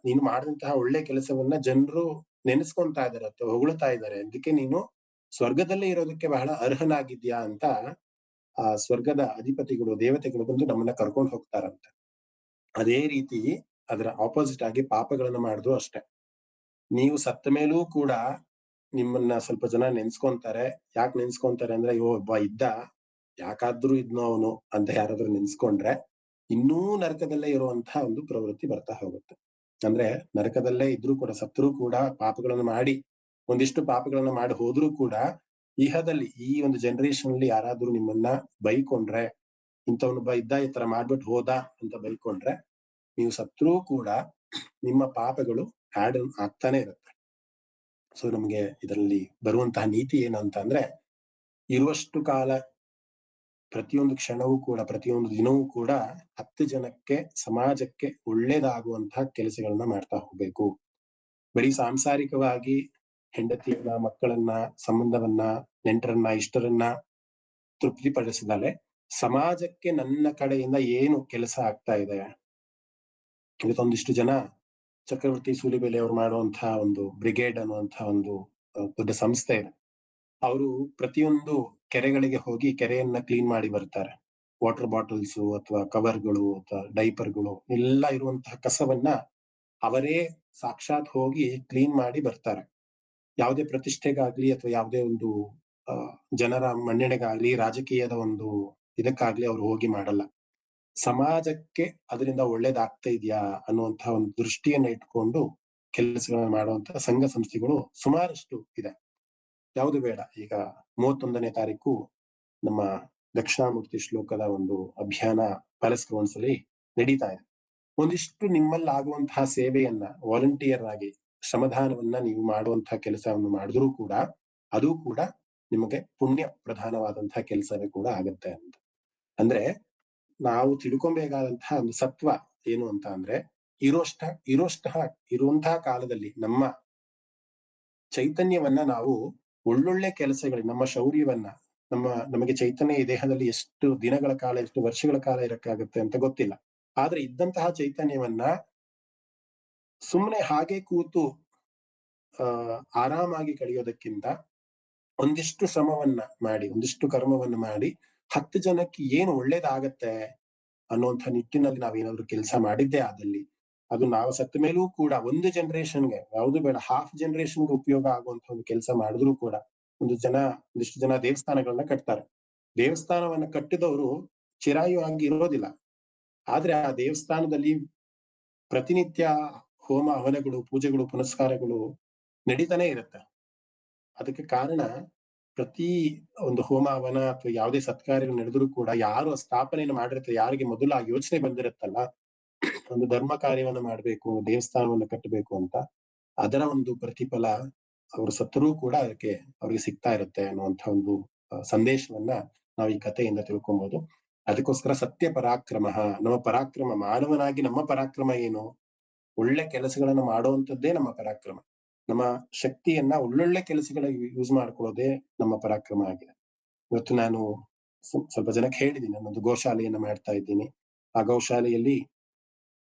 ನೀನು ಮಾಡಿದಂತಹ ಒಳ್ಳೆ ಕೆಲಸವನ್ನ ಜನರು ನೆನೆಸ್ಕೊಂತಾ ಇದಾರೆ ಅಥವಾ ಹೊಗಳ್ತಾ ಇದ್ದಾರೆ, ಅದಕ್ಕೆ ನೀನು ಸ್ವರ್ಗದಲ್ಲೇ ಇರೋದಕ್ಕೆ ಬಹಳ ಅರ್ಹನಾಗಿದ್ಯಾ ಅಂತ ಆ ಸ್ವರ್ಗದ ಅಧಿಪತಿಗಳು, ದೇವತೆಗಳು ಬಂದು ನಮ್ಮನ್ನ ಕರ್ಕೊಂಡು ಹೋಗ್ತಾರಂತೆ. ಅದೇ ರೀತಿ ಅದರ ಆಪೋಸಿಟ್ ಆಗಿ ಪಾಪಗಳನ್ನ ಮಾಡಿದ್ರು ಅಷ್ಟೇ. ನೀವು ಸತ್ತ ಮೇಲೂ ಕೂಡ ನಿಮ್ಮನ್ನ ಸ್ವಲ್ಪ ಜನ ನೆನ್ಸ್ಕೊಂತಾರೆ. ಯಾಕೆ ನೆನ್ಸ್ಕೊಂತಾರೆ ಅಂದ್ರೆ, ಅಯ್ಯೋ ಒಬ್ಬ ಇದ್ದ, ಯಾಕಾದ್ರೂ ಇದ್ನೋ ಅವನು ಅಂತ ಯಾರಾದ್ರೂ ನೆನ್ಸ್ಕೊಂಡ್ರೆ ಇನ್ನೂ ನರಕದಲ್ಲೇ ಇರುವಂತಹ ಒಂದು ಪ್ರವೃತ್ತಿ ಬರ್ತಾ ಹೋಗುತ್ತೆ. ಅಂದ್ರೆ ನರಕದಲ್ಲೇ ಇದ್ರೂ ಕೂಡ, ಸತ್ರೂ ಕೂಡ, ಪಾಪಗಳನ್ನು ಮಾಡಿ ಒಂದಿಷ್ಟು ಪಾಪಗಳನ್ನ ಮಾಡಿ ಹೋದ್ರೂ ಕೂಡ, ಇಹದಲ್ಲಿ ಈ ಒಂದು ಜನರೇಷನ್ ಅಲ್ಲಿ ಯಾರಾದ್ರೂ ನಿಮ್ಮನ್ನ ಬೈಕೊಂಡ್ರೆ, ಇಂಥವನೊಬ್ಬ ಇದ್ದ, ಈ ತರ ಮಾಡ್ಬಿಟ್ಟು ಹೋದ ಅಂತ ಬೈಕೊಂಡ್ರೆ, ನೀವು ಸತ್ರೂ ಕೂಡ ನಿಮ್ಮ ಪಾಪಗಳು ಆಡ್ ಆಗ್ತಾನೆ ಇರುತ್ತೆ. ಸೊ ನಮ್ಗೆ ಇದರಲ್ಲಿ ಬರುವಂತಹ ನೀತಿ ಏನು ಅಂತ ಅಂದ್ರೆ, ಇರುವಷ್ಟು ಕಾಲ ಪ್ರತಿಯೊಂದು ಕ್ಷಣವೂ ಕೂಡ, ಪ್ರತಿಯೊಂದು ದಿನವೂ ಕೂಡ 10 ಜನಕ್ಕೆ, ಸಮಾಜಕ್ಕೆ ಒಳ್ಳೇದಾಗುವಂತಹ ಕೆಲಸಗಳನ್ನ ಮಾಡ್ತಾ ಹೋಗ್ಬೇಕು. ಬರೀ ಸಾಂಸಾರಿಕವಾಗಿ ಹೆಂಡತಿಯನ್ನ, ಮಕ್ಕಳನ್ನ, ಸಂಬಂಧವನ್ನ, ನೆಂಟರನ್ನ, ಇಷ್ಟರನ್ನ ತೃಪ್ತಿಪಡಿಸಿದಲೆ ಸಮಾಜಕ್ಕೆ ನನ್ನ ಕಡೆಯಿಂದ ಏನು ಕೆಲಸ ಆಗ್ತಾ ಇದೆ. ಇವತ್ತೊಂದಿಷ್ಟು ಜನ ಚಕ್ರವರ್ತಿ ಸೂಲಿಬೆಲೆ ಅವರು ಮಾಡುವಂತಹ ಒಂದು ಬ್ರಿಗೇಡ್ ಅನ್ನುವಂತಹ ಒಂದು ದೊಡ್ಡ ಸಂಸ್ಥೆ ಇದೆ. ಅವರು ಪ್ರತಿಯೊಂದು ಕೆರೆಗಳಿಗೆ ಹೋಗಿ ಕೆರೆಯನ್ನ ಕ್ಲೀನ್ ಮಾಡಿ ಬರ್ತಾರೆ. ವಾಟರ್ ಬಾಟಲ್ಸ್ ಅಥವಾ ಕವರ್ಗಳು ಅಥವಾ ಡೈಪರ್ಗಳು ಎಲ್ಲ ಇರುವಂತಹ ಕಸವನ್ನ ಅವರೇ ಸಾಕ್ಷಾತ್ ಹೋಗಿ ಕ್ಲೀನ್ ಮಾಡಿ ಬರ್ತಾರೆ. ಯಾವುದೇ ಪ್ರತಿಷ್ಠೆಗಾಗ್ಲಿ ಅಥವಾ ಯಾವುದೇ ಒಂದು ಜನರ ಮನ್ನಣೆಗಾಗ್ಲಿ, ರಾಜಕೀಯದ ಒಂದು ಇದಕ್ಕಾಗ್ಲಿ ಅವ್ರು ಹೋಗಿ ಮಾಡಲ್ಲ. ಸಮಾಜಕ್ಕೆ ಅದರಿಂದ ಒಳ್ಳೇದಾಗ್ತಾ ಇದೆಯಾ ಅನ್ನುವಂತಹ ಒಂದು ದೃಷ್ಟಿಯನ್ನ ಇಟ್ಕೊಂಡು ಕೆಲಸಗಳನ್ನ ಮಾಡುವಂತಹ ಸಂಘ ಸಂಸ್ಥೆಗಳು ಸುಮಾರಷ್ಟು ಇದೆ. ಯಾವುದು ಬೇಡ, ಈಗ 31ನೇ ತಾರೀಕು ನಮ್ಮ ದಕ್ಷಿಣಾಮೂರ್ತಿ ಶ್ಲೋಕದ ಒಂದು ಅಭಿಯಾನ ಪ್ಯಾಲೇಸ್ ಗ್ರೌಂಡ್ಸ್ ಅಲ್ಲಿ ನಡೀತಾ ಇದೆ. ಒಂದಿಷ್ಟು ನಿಮ್ಮಲ್ಲಿ ಆಗುವಂತಹ ಸೇವೆಯನ್ನ ವಾಲಂಟಿಯರ್ ಆಗಿ ಶ್ರಮದಾನವನ್ನ ನೀವು ಮಾಡುವಂತಹ ಕೆಲಸವನ್ನು ಮಾಡಿದ್ರೂ ಕೂಡ ಅದು ಕೂಡ ನಿಮಗೆ ಪುಣ್ಯ ಪ್ರಧಾನವಾದಂತಹ ಕೆಲಸವೇ ಕೂಡ ಆಗತ್ತೆ ಅಂತ. ಅಂದ್ರೆ ನಾವು ತಿಳ್ಕೊಬೇಕಾದಂತಹ ಒಂದು ಸತ್ವ ಏನು ಅಂತ ಅಂದ್ರೆ ಇರುವಂತಹ ಕಾಲದಲ್ಲಿ ನಮ್ಮ ಚೈತನ್ಯವನ್ನ ನಾವು ಒಳ್ಳೊಳ್ಳೆ ಕೆಲಸಗಳಿಗೆ, ನಮ್ಮ ಶೌರ್ಯವನ್ನ, ನಮಗೆ ಚೈತನ್ಯ ಈ ದೇಹದಲ್ಲಿ ಎಷ್ಟು ದಿನಗಳ ಕಾಲ, ಎಷ್ಟು ವರ್ಷಗಳ ಕಾಲ ಇರಕ್ಕಾಗತ್ತೆ ಅಂತ ಗೊತ್ತಿಲ್ಲ. ಆದ್ರೆ ಇದ್ದಂತಹ ಚೈತನ್ಯವನ್ನ ಸುಮ್ಮನೆ ಹಾಗೆ ಕೂತು ಆರಾಮಾಗಿ ಕಳೆಯೋದಕ್ಕಿಂತ ಒಂದಿಷ್ಟು ಶ್ರಮವನ್ನ ಮಾಡಿ, ಒಂದಿಷ್ಟು ಕರ್ಮವನ್ನ ಮಾಡಿ 10 ಜನಕ್ಕೆ ಏನು ಒಳ್ಳೇದಾಗತ್ತೆ ಅನ್ನುವಂಥ ನಿಟ್ಟಿನಲ್ಲಿ ನಾವೇನಾದ್ರೂ ಕೆಲಸ ಮಾಡಿದ್ದೇ ಆದಲ್ಲಿ, ಅದು ನಾವು ಸತ್ತ ಮೇಲೂ ಕೂಡ ಒಂದು ಜನರೇಷನ್ಗೆ, ಯಾವುದು ಬೇಡ, ಹಾಫ್ ಜನರೇಷನ್ಗೆ ಉಪಯೋಗ ಆಗುವಂತ ಒಂದು ಕೆಲಸ ಮಾಡಿದ್ರು ಕೂಡ ಒಂದಿಷ್ಟು ಜನ ದೇವಸ್ಥಾನಗಳನ್ನ ಕಟ್ತಾರೆ. ದೇವಸ್ಥಾನವನ್ನ ಕಟ್ಟಿದವರು ಚಿರಾಯು ಆಗಿ ಇರೋದಿಲ್ಲ. ಆದ್ರೆ ಆ ದೇವಸ್ಥಾನದಲ್ಲಿ ಪ್ರತಿನಿತ್ಯ ಹೋಮ ಹವನಗಳು, ಪೂಜೆಗಳು, ಪುನಸ್ಕಾರಗಳು ನಡೀತಾನೆ ಇರುತ್ತೆ. ಅದಕ್ಕೆ ಕಾರಣ ಪ್ರತಿ ಒಂದು ಹೋಮ ಹವನ ಅಥವಾ ಯಾವುದೇ ಸತ್ಕಾರ್ಯಗಳು ನಡೆದ್ರು ಕೂಡ ಯಾರು ಸ್ಥಾಪನೆಯನ್ನು ಮಾಡಿರ್ತಾರೆ, ಯಾರಿಗೆ ಮೊದಲು ಆ ಯೋಚನೆ ಬಂದಿರುತ್ತಲ್ಲ, ಒಂದು ಧರ್ಮ ಕಾರ್ಯವನ್ನ ಮಾಡ್ಬೇಕು, ದೇವಸ್ಥಾನವನ್ನ ಕಟ್ಟಬೇಕು ಅಂತ, ಅದರ ಒಂದು ಪ್ರತಿಫಲ ಅವರು ಸತ್ತರೂ ಕೂಡ ಅದಕ್ಕೆ ಅವ್ರಿಗೆ ಸಿಗ್ತಾ ಇರುತ್ತೆ ಅನ್ನುವಂಥ ಒಂದು ಸಂದೇಶವನ್ನ ನಾವು ಈ ಕಥೆಯಿಂದ ತಿಳ್ಕೊಬಹುದು. ಅದಕ್ಕೋಸ್ಕರ ಸತ್ಯ ಪರಾಕ್ರಮ, ನಮ್ಮ ಪರಾಕ್ರಮ, ಮಾನವನಾಗಿ ನಮ್ಮ ಪರಾಕ್ರಮ ಏನು? ಒಳ್ಳೆ ಕೆಲಸಗಳನ್ನ ಮಾಡುವಂಥದ್ದೇ ನಮ್ಮ ಪರಾಕ್ರಮ. ನಮ್ಮ ಶಕ್ತಿಯನ್ನ ಒಳ್ಳೊಳ್ಳೆ ಕೆಲಸಗಳಿಗೆ ಯೂಸ್ ಮಾಡ್ಕೊಳ್ಳೋದೇ ನಮ್ಮ ಪರಾಕ್ರಮ ಆಗಿದೆ. ಇವತ್ತು ನಾನು ಸ್ವಲ್ಪ ಜನಕ್ಕೆ ಹೇಳಿದ್ದೀನಿ, ನಾನೊಂದು ಗೋಶಾಲೆಯನ್ನ ಮಾಡ್ತಾ ಇದ್ದೀನಿ. ಆ ಗೋಶಾಲೆಯಲ್ಲಿ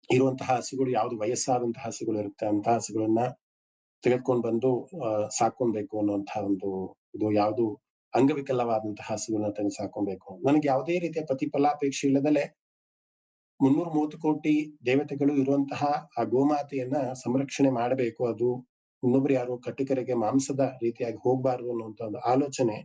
ಇರುವಂತಹ ಹಸುಗಳು, ಯಾವ್ದು ವಯಸ್ಸಾದಂತಹ ಹಸುಗಳು ಇರುತ್ತೆ ಅಂತ ಹಸುಗಳನ್ನ ತೆಗೆದುಕೊಂಡು ಬಂದು ಸಾಕೊಬೇಕು ಅನ್ನುವಂತಹ ಒಂದು ಇದು, ಯಾವ್ದು ಅಂಗವಿಕಲವಾದಂತಹ ಹಸುಗಳನ್ನ ತೆಗೆದು ಸಾಕೊಬೇಕು. ನನಗೆ ಯಾವುದೇ ರೀತಿಯ ಪ್ರತಿಫಲಾಪೇಕ್ಷೆ ಇಲ್ಲದಲೆ 330 ಕೋಟಿ ದೇವತೆಗಳು ಇರುವಂತಹ ಆ ಗೋಮಾತೆಯನ್ನ ಸಂರಕ್ಷಣೆ ಮಾಡಬೇಕು, ಅದು ಇನ್ನೊಬ್ರು ಯಾರು ಕಟ್ಟಿಕರಿಗೆ ಮಾಂಸದ ರೀತಿಯಾಗಿ ಹೋಗ್ಬಾರ್ದು ಅನ್ನುವಂತ ಒಂದು ಆಲೋಚನೆ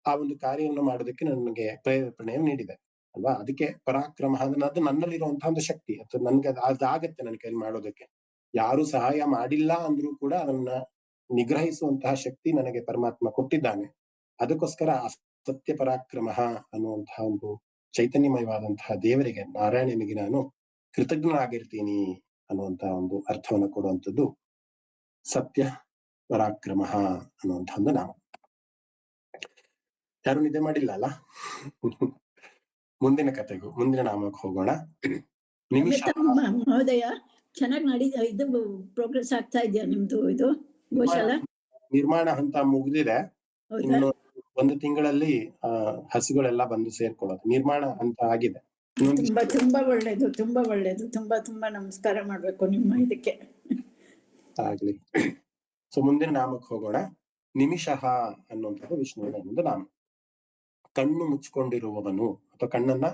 ಆ ಒಂದು ಕಾರ್ಯವನ್ನು ಮಾಡೋದಕ್ಕೆ ನನಗೆ ಪ್ರೇರೇಪಣೆಯನ್ನು ನೀಡಿದೆ ಅಲ್ವಾ. ಅದಕ್ಕೆ ಪರಾಕ್ರಮ ಅದು ನನ್ನಲ್ಲಿರುವಂತಹ ಒಂದು ಶಕ್ತಿ, ಅಥವಾ ನನ್ಗೆ ಅದಾಗತ್ತೆ ನನ್ನ ಕೈಲಿ ಮಾಡೋದಕ್ಕೆ. ಯಾರು ಸಹಾಯ ಮಾಡಿಲ್ಲ ಅಂದ್ರೂ ಕೂಡ ಅದನ್ನ ನಿಗ್ರಹಿಸುವಂತಹ ಶಕ್ತಿ ನನಗೆ ಪರಮಾತ್ಮ ಕೊಟ್ಟಿದ್ದಾನೆ. ಅದಕ್ಕೋಸ್ಕರ ಸತ್ಯ ಪರಾಕ್ರಮ ಅನ್ನುವಂತಹ ಒಂದು ಚೈತನ್ಯಮಯವಾದಂತಹ ದೇವರಿಗೆ, ನಾರಾಯಣನಿಗೆ ನಾನು ಕೃತಜ್ಞನಾಗಿರ್ತೀನಿ ಅನ್ನುವಂತಹ ಒಂದು ಅರ್ಥವನ್ನ ಕೊಡುವಂಥದ್ದು ಸತ್ಯ ಪರಾಕ್ರಮ ಅನ್ನುವಂಥ ಒಂದು ನಾಮ. ಯಾರು ನಿದ್ದೆ ಮಾಡಿಲ್ಲ ಅಲ್ಲ? ಮುಂದಿನ ಕಥೆಗೂ, ಮುಂದಿನ ನಾಮಕ್ಕೆ ಹೋಗೋಣ. ನಿಮಿಷ ಮಹೋದಯ, ಚೆನ್ನಾಗಿ ನಡೀತಾ ಇದು ಪ್ರೋಗ್ರೆಸ್ ಆಗ್ತಾ ಇದೆಯಾ ನಿಮ್ದು? ಇದು ಗೋಶಾಲಾ ನಿರ್ಮಾಣ ಹಂತ ಮುಗಿದಿದೆ. ಇನ್ನು 1 ತಿಂಗಳಲ್ಲಿ ಹಸುಗಳೆಲ್ಲ ಬಂದು ಸೇರ್ಕೊಳ್ಳೋದು. ನಿರ್ಮಾಣ ಹಂತ ಆಗಿದೆ. ತುಂಬಾ ಒಳ್ಳೇದು, ತುಂಬಾ ಒಳ್ಳೇದು. ತುಂಬಾ ನಮಸ್ಕಾರ ಮಾಡ್ಬೇಕು ನಿಮ್ಮ ಇದಕ್ಕೆ. ಆಗ್ಲಿ. ಸೊ ಮುಂದಿನ ನಾಮಕ್ಕೆ ಹೋಗೋಣ. ನಿಮಿಷಃ ಅನ್ನುವಂಥದ್ದು ವಿಷ್ಣುವಿನ ಒಂದು ನಾಮ. ಕಣ್ಣು ಮುಚ್ಚಿಕೊಂಡಿರುವವನು ಅಥವಾ ಕಣ್ಣನ್ನ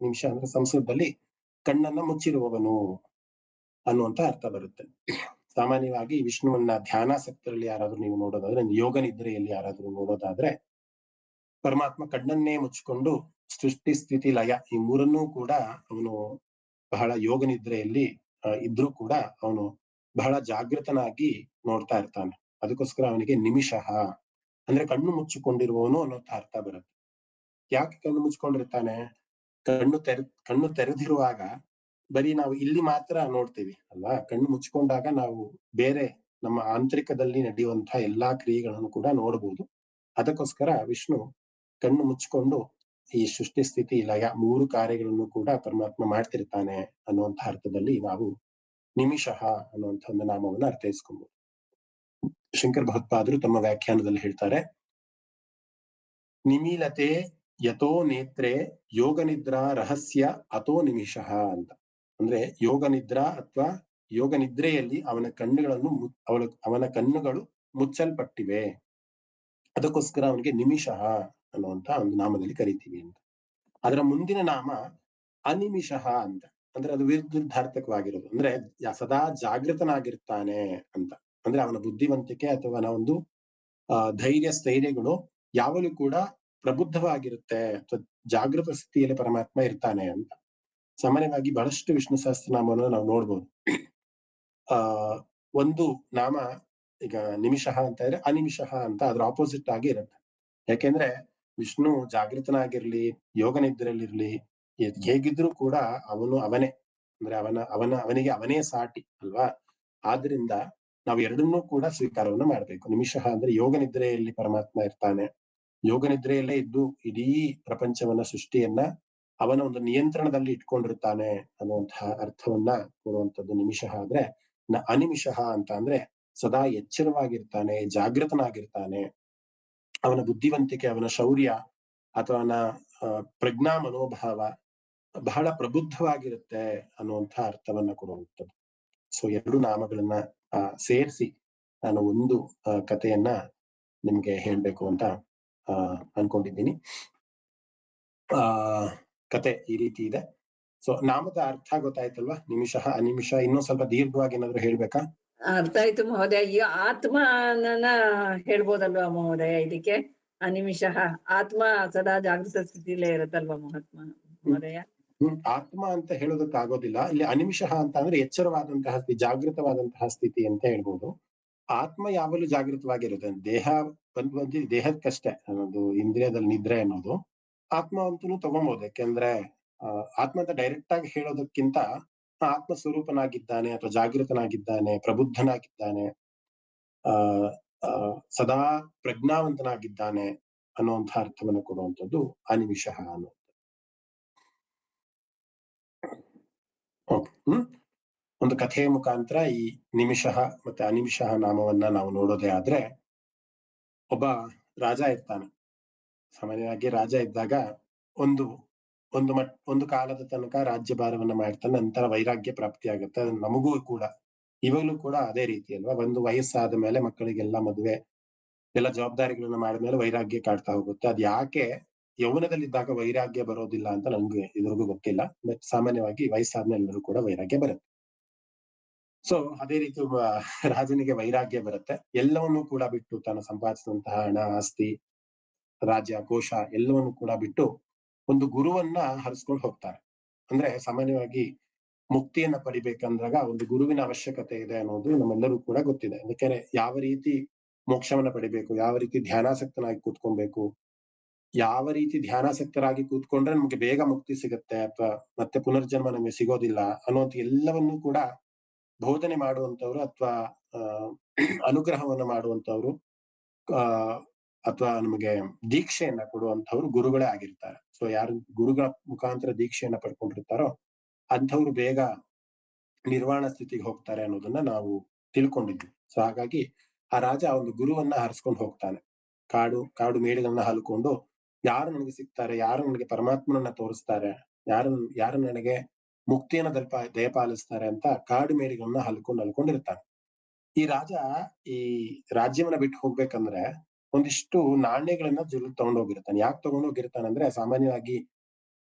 ನಿಮಿಷ ಅಂದ್ರೆ ಸಂಸ್ಕೃತದಲ್ಲಿ ಕಣ್ಣನ್ನ ಮುಚ್ಚಿರುವವನು ಅನ್ನುವಂತ ಅರ್ಥ ಬರುತ್ತೆ. ಸಾಮಾನ್ಯವಾಗಿ ವಿಷ್ಣುವನ್ನ ಧ್ಯಾನಾಸಕ್ತರಲ್ಲಿ ಯಾರಾದ್ರೂ ನೀವು ನೋಡೋದಾದ್ರೆ, ಯೋಗ ನಿದ್ರೆಯಲ್ಲಿ ಯಾರಾದ್ರೂ ನೋಡೋದಾದ್ರೆ, ಪರಮಾತ್ಮ ಕಣ್ಣನ್ನೇ ಮುಚ್ಚಿಕೊಂಡು ಸೃಷ್ಟಿ ಸ್ಥಿತಿ ಲಯ ಈ ಮೂರನ್ನೂ ಕೂಡ ಅವನು ಬಹಳ ಯೋಗ ನಿದ್ರೆಯಲ್ಲಿ ಇದ್ರೂ ಕೂಡ ಅವನು ಬಹಳ ಜಾಗೃತನಾಗಿ ನೋಡ್ತಾ ಇರ್ತಾನೆ. ಅದಕ್ಕೋಸ್ಕರ ಅವನಿಗೆ ನಿಮಿಷಃ ಅಂದ್ರೆ ಕಣ್ಣು ಮುಚ್ಚಿಕೊಂಡಿರುವವನು ಅನ್ನೋ ಅರ್ಥ ಬರುತ್ತೆ. ಯಾಕೆ ಕಣ್ಣು ಮುಚ್ಕೊಂಡಿರ್ತಾನೆ? ಕಣ್ಣು ತೆರೆದಿರುವಾಗ ಬರೀ ನಾವು ಇಲ್ಲಿ ಮಾತ್ರ ನೋಡ್ತೀವಿ ಅಲ್ವಾ. ಕಣ್ಣು ಮುಚ್ಕೊಂಡಾಗ ನಾವು ಬೇರೆ ನಮ್ಮ ಆಂತರಿಕದಲ್ಲಿ ನಡೆಯುವಂತಹ ಎಲ್ಲಾ ಕ್ರಿಯೆಗಳನ್ನು ಕೂಡ ನೋಡಬಹುದು. ಅದಕ್ಕೋಸ್ಕರ ವಿಷ್ಣು ಕಣ್ಣು ಮುಚ್ಕೊಂಡು ಈ ಸೃಷ್ಟಿ ಸ್ಥಿತಿ ಲಯ 3 ಕಾರ್ಯಗಳನ್ನು ಕೂಡ ಪರಮಾತ್ಮ ಮಾಡ್ತಿರ್ತಾನೆ ಅನ್ನುವಂತಹ ಅರ್ಥದಲ್ಲಿ ನಾವು ನಿಮಿಷಃ ಅನ್ನುವಂಥ ಒಂದು ನಾಮವನ್ನು ಅರ್ಥೈಸ್ಕೊಬಹುದು. ಶಂಕರ ಭಗವತ್ಪಾದರು ತಮ್ಮ ವ್ಯಾಖ್ಯಾನದಲ್ಲಿ ಹೇಳ್ತಾರೆ, ನಿಮೀಲತೆ ಯಥೋ ನೇತ್ರೆ ಯೋಗ ನಿದ್ರಾ ರಹಸ್ಯ ಅಥೋ ನಿಮಿಷಃ ಅಂತ. ಅಂದ್ರೆ ಯೋಗ ನಿದ್ರಾ ಅಥವಾ ಯೋಗ ನಿದ್ರೆಯಲ್ಲಿ ಅವನ ಕಣ್ಣುಗಳು ಮುಚ್ಚಲ್ಪಟ್ಟಿವೆ, ಅದಕ್ಕೋಸ್ಕರ ಅವನಿಗೆ ನಿಮಿಷಃ ಅನ್ನುವಂತ ಒಂದು ನಾಮದಲ್ಲಿ ಕರಿತೀವಿ ಅಂತ. ಅದರ ಮುಂದಿನ ನಾಮ ಅನಿಮಿಷಃ ಅಂತ. ಅಂದ್ರೆ ಅದು ವಿರುದ್ಧಾರ್ಥಕವಾಗಿರೋದು. ಅಂದ್ರೆ ಸದಾ ಜಾಗೃತನಾಗಿರ್ತಾನೆ ಅಂತ. ಅಂದ್ರೆ ಅವನ ಬುದ್ಧಿವಂತಿಕೆ ಅಥವಾ ಅವನ ಒಂದು ಧೈರ್ಯ ಸ್ಥೈರ್ಯಗಳು ಯಾವಾಗಲೂ ಕೂಡ ಪ್ರಬುದ್ಧವಾಗಿರುತ್ತೆ ಅಥವಾ ಜಾಗೃತ ಸ್ಥಿತಿಯಲ್ಲಿ ಪರಮಾತ್ಮ ಇರ್ತಾನೆ ಅಂತ. ಸಾಮಾನ್ಯವಾಗಿ ಬಹಳಷ್ಟು ವಿಷ್ಣು ಸಹಸ್ರನಾಮವನ್ನು ನಾವು ನೋಡ್ಬೋದು. ಒಂದು ನಾಮ ಈಗ ನಿಮಿಷಃ ಅಂತ ಇದ್ರೆ ಅನಿಮಿಷಃ ಅಂತ ಅದ್ರ ಆಪೋಸಿಟ್ ಆಗಿ ಇರುತ್ತೆ. ಯಾಕೆಂದ್ರೆ ವಿಷ್ಣು ಜಾಗೃತನಾಗಿರ್ಲಿ, ಯೋಗ ನಿದ್ರೆಯಲ್ಲಿರ್ಲಿ, ಹೇಗಿದ್ರು ಕೂಡ ಅವನೇ. ಅಂದ್ರೆ ಅವನಿಗೆ ಅವನೇ ಸಾಟಿ ಅಲ್ವಾ. ಆದ್ರಿಂದ ನಾವು ಎರಡನ್ನೂ ಕೂಡ ಸ್ವೀಕಾರವನ್ನು ಮಾಡ್ಬೇಕು. ನಿಮಿಷಃ ಅಂದ್ರೆ ಯೋಗ ನಿದ್ರೆಯಲ್ಲಿ ಪರಮಾತ್ಮ ಇರ್ತಾನೆ, ಯೋಗ ನಿದ್ರೆಯಲ್ಲೇ ಇದ್ದು ಇಡೀ ಪ್ರಪಂಚವನ್ನ, ಸೃಷ್ಟಿಯನ್ನ ಅವನ ಒಂದು ನಿಯಂತ್ರಣದಲ್ಲಿ ಇಟ್ಕೊಂಡಿರ್ತಾನೆ ಅನ್ನುವಂತಹ ಅರ್ಥವನ್ನ ಕೊಡುವಂಥದ್ದು ನಿಮಿಷಃ. ಆದ್ರೆ ಅನಿಮಿಷಃ ಅಂತ ಅಂದ್ರೆ ಸದಾ ಎಚ್ಚರವಾಗಿರ್ತಾನೆ, ಜಾಗೃತನಾಗಿರ್ತಾನೆ, ಅವನ ಬುದ್ಧಿವಂತಿಕೆ, ಅವನ ಶೌರ್ಯ ಅಥವಾ ಅವನ ಪ್ರಜ್ಞಾ ಮನೋಭಾವ ಬಹಳ ಪ್ರಬುದ್ಧವಾಗಿರುತ್ತೆ ಅನ್ನುವಂಥ ಅರ್ಥವನ್ನ ಕೊಡುವಂಥದ್ದು. ಸೊ ಎರಡು ನಾಮಗಳನ್ನ ಸೇರಿಸಿ ನಾನು ಒಂದು ಕಥೆಯನ್ನ ನಿಮ್ಗೆ ಹೇಳ್ಬೇಕು ಅಂತ ಅನ್ಕೊಂಡಿದ್ದೀನಿ. ಕತೆ ಈ ರೀತಿ ಇದೆ. ಸೊ ನಾಮದ ಅರ್ಥ ಗೊತ್ತಾಯ್ತಲ್ವಾ? ನಿಮಿಷಃ, ಅನಿಮಿಷ. ಇನ್ನೂ ಸ್ವಲ್ಪ ದೀರ್ಘವಾಗಿ ಏನಾದ್ರು ಹೇಳ್ಬೇಕಾ? ಅರ್ಥ ಆಯ್ತು ಮಹೋದಯ. ಈ ಆತ್ಮನ ಹೇಳ್ಬೋದಲ್ವಾ ಮಹೋದಯ ಇದಕ್ಕೆ? ಅನಿಮಿಷಃ ಆತ್ಮ ಸದಾ ಜಾಗೃತ ಸ್ಥಿತಿಲೇ ಇರುತ್ತಲ್ವಾ ಮಹೋದಯ? ಆತ್ಮ ಅಂತ ಹೇಳೋದಕ್ಕೆ ಆಗೋದಿಲ್ಲ. ಇಲ್ಲಿ ಅನಿಮಿಷಃ ಅಂತ ಅಂದ್ರೆ ಎಚ್ಚರವಾದಂತಹ ಸ್ಥಿತಿ, ಜಾಗೃತವಾದಂತಹ ಸ್ಥಿತಿ ಅಂತ ಹೇಳ್ಬೋದು. ಆತ್ಮ ಯಾವಾಗಲೂ ಜಾಗೃತವಾಗಿರುತ್ತೆ. ದೇಹ ಬಂದು ದೇಹಕ್ಕಷ್ಟೇ ಅನ್ನೋದು, ಇಂದ್ರಿಯದಲ್ಲಿ ನಿದ್ರೆ ಅನ್ನೋದು. ಆತ್ಮ ಅಂತೂ ತಗೊಬಹುದು. ಯಾಕೆಂದ್ರೆ ಆತ್ಮ ಅಂತ ಡೈರೆಕ್ಟ್ ಆಗಿ ಹೇಳೋದಕ್ಕಿಂತ ಆತ್ಮ ಸ್ವರೂಪನಾಗಿದ್ದಾನೆ ಅಥವಾ ಜಾಗೃತನಾಗಿದ್ದಾನೆ, ಪ್ರಬುದ್ಧನಾಗಿದ್ದಾನೆ, ಸದಾ ಪ್ರಜ್ಞಾವಂತನಾಗಿದ್ದಾನೆ ಅನ್ನುವಂಥ ಅರ್ಥವನ್ನು ಕೊಡುವಂಥದ್ದು ಅನಿಮಿಷಃ ಅನ್ನುವಂಥದ್ದು. ಒಂದು ಕಥೆಯ ಮುಖಾಂತರ ಈ ನಿಮಿಷಃ ಮತ್ತೆ ಅನಿಮಿಷಃ ನಾಮವನ್ನ ನಾವು ನೋಡೋದೇ ಆದ್ರೆ, ಒಬ್ಬ ರಾಜ ಇರ್ತಾನೆ. ಸಾಮಾನ್ಯವಾಗಿ ರಾಜ ಇದ್ದಾಗ ಒಂದು ಕಾಲದ ತನಕ ರಾಜ್ಯಭಾರವನ್ನ ಮಾಡ್ತಾನೆ, ನಂತರ ವೈರಾಗ್ಯ ಪ್ರಾಪ್ತಿ ಆಗುತ್ತೆ. ನಮಗೂ ಕೂಡ ಇವಾಗಲೂ ಕೂಡ ಅದೇ ರೀತಿ ಅಲ್ವಾ? ಒಂದು ವಯಸ್ಸಾದ ಮೇಲೆ ಮಕ್ಕಳಿಗೆಲ್ಲ ಮದುವೆ, ಎಲ್ಲ ಜವಾಬ್ದಾರಿಗಳನ್ನ ಮಾಡಿದ್ಮೇಲೆ ವೈರಾಗ್ಯ ಕಾಡ್ತಾ ಹೋಗುತ್ತೆ. ಅದ್ ಯಾಕೆ ಯೌವನದಲ್ಲಿದ್ದಾಗ ವೈರಾಗ್ಯ ಬರೋದಿಲ್ಲ ಅಂತ ನಮ್ಗೆ ಇದ್ರಿಗೂ ಗೊತ್ತಿಲ್ಲ. ಬಟ್ ಸಾಮಾನ್ಯವಾಗಿ ವಯಸ್ಸಾದ್ಮೇಲೆ ಎಲ್ಲರೂ ಕೂಡ ವೈರಾಗ್ಯ ಬರುತ್ತೆ. ಸೊ ಅದೇ ರೀತಿ ಒಬ್ಬ ರಾಜನಿಗೆ ವೈರಾಗ್ಯ ಬರುತ್ತೆ. ಎಲ್ಲವನ್ನೂ ಕೂಡ ಬಿಟ್ಟು, ತಾನು ಸಂಪಾದಿಸಿದಂತಹ ಹಣ, ಆಸ್ತಿ, ರಾಜ್ಯ, ಕೋಶ ಎಲ್ಲವನ್ನೂ ಕೂಡ ಬಿಟ್ಟು ಒಂದು ಗುರುವನ್ನ ಹರಿಸ್ಕೊಂಡು ಹೋಗ್ತಾರೆ. ಅಂದ್ರೆ ಸಾಮಾನ್ಯವಾಗಿ ಮುಕ್ತಿಯನ್ನ ಪಡಿಬೇಕಂದಾಗ ಒಂದು ಗುರುವಿನ ಅವಶ್ಯಕತೆ ಇದೆ ಅನ್ನೋದು ನಮ್ಮೆಲ್ಲರೂ ಕೂಡ ಗೊತ್ತಿದೆ. ಯಾಕಂದ್ರೆ ಯಾವ ರೀತಿ ಮೋಕ್ಷವನ್ನ ಪಡಿಬೇಕು, ಯಾವ ರೀತಿ ಧ್ಯಾನಾಸಕ್ತನಾಗಿ ಕೂತ್ಕೊಬೇಕು, ಯಾವ ರೀತಿ ಧ್ಯಾನಾಸಕ್ತರಾಗಿ ಕೂತ್ಕೊಂಡ್ರೆ ನಮ್ಗೆ ಬೇಗ ಮುಕ್ತಿ ಸಿಗುತ್ತೆ ಅಥವಾ ಮತ್ತೆ ಪುನರ್ಜನ್ಮ ನಮಗೆ ಸಿಗೋದಿಲ್ಲ ಅನ್ನೋದು ಎಲ್ಲವನ್ನೂ ಕೂಡ ಬೋಧನೆ ಮಾಡುವಂತವ್ರು ಅಥವಾ ಅನುಗ್ರಹವನ್ನ ಮಾಡುವಂತವ್ರು ಅಥವಾ ನಮಗೆ ದೀಕ್ಷೆಯನ್ನ ಕೊಡುವಂತವ್ರು ಗುರುಗಳೇ ಆಗಿರ್ತಾರೆ. ಸೊ ಯಾರು ಗುರುಗಳ ಮುಖಾಂತರ ದೀಕ್ಷೆಯನ್ನ ಪಡ್ಕೊಂಡಿರ್ತಾರೋ ಅಂಥವ್ರು ಬೇಗ ನಿರ್ವಾಣ ಸ್ಥಿತಿಗೆ ಹೋಗ್ತಾರೆ ಅನ್ನೋದನ್ನ ನಾವು ತಿಳ್ಕೊಂಡಿದ್ವಿ. ಸೊ ಹಾಗಾಗಿ ಆ ರಾಜ ಒಂದು ಗುರುವನ್ನ ಹರಿಸ್ಕೊಂಡು ಹೋಗ್ತಾನೆ. ಕಾಡು ಮೇಡುಗಳನ್ನ ಹಲ್ಕೊಂಡು ಯಾರು ನನಗೆ ಸಿಗ್ತಾರೆ, ಯಾರು ನನಗೆ ಪರಮಾತ್ಮನನ್ನ ತೋರಿಸ್ತಾರೆ, ಯಾರು ನನಗೆ ಮುಕ್ತಿಯನ್ನ ದಯಪಾಲಿಸ್ತಾರೆ ಅಂತ ಕಾಡು ಮೇಡುಗಳನ್ನ ಹಲ್ಕೊಂಡಿರ್ತಾನೆ. ಈ ರಾಜ ಈ ರಾಜ್ಯವನ್ನ ಬಿಟ್ಟು ಹೋಗ್ಬೇಕಂದ್ರೆ ಒಂದಿಷ್ಟು ನಾಣ್ಯಗಳನ್ನ ತಗೊಂಡೋಗಿರ್ತಾನೆ. ಯಾಕೆ ತಗೊಂಡೋಗಿರ್ತಾನೆ ಅಂದ್ರೆ, ಸಾಮಾನ್ಯವಾಗಿ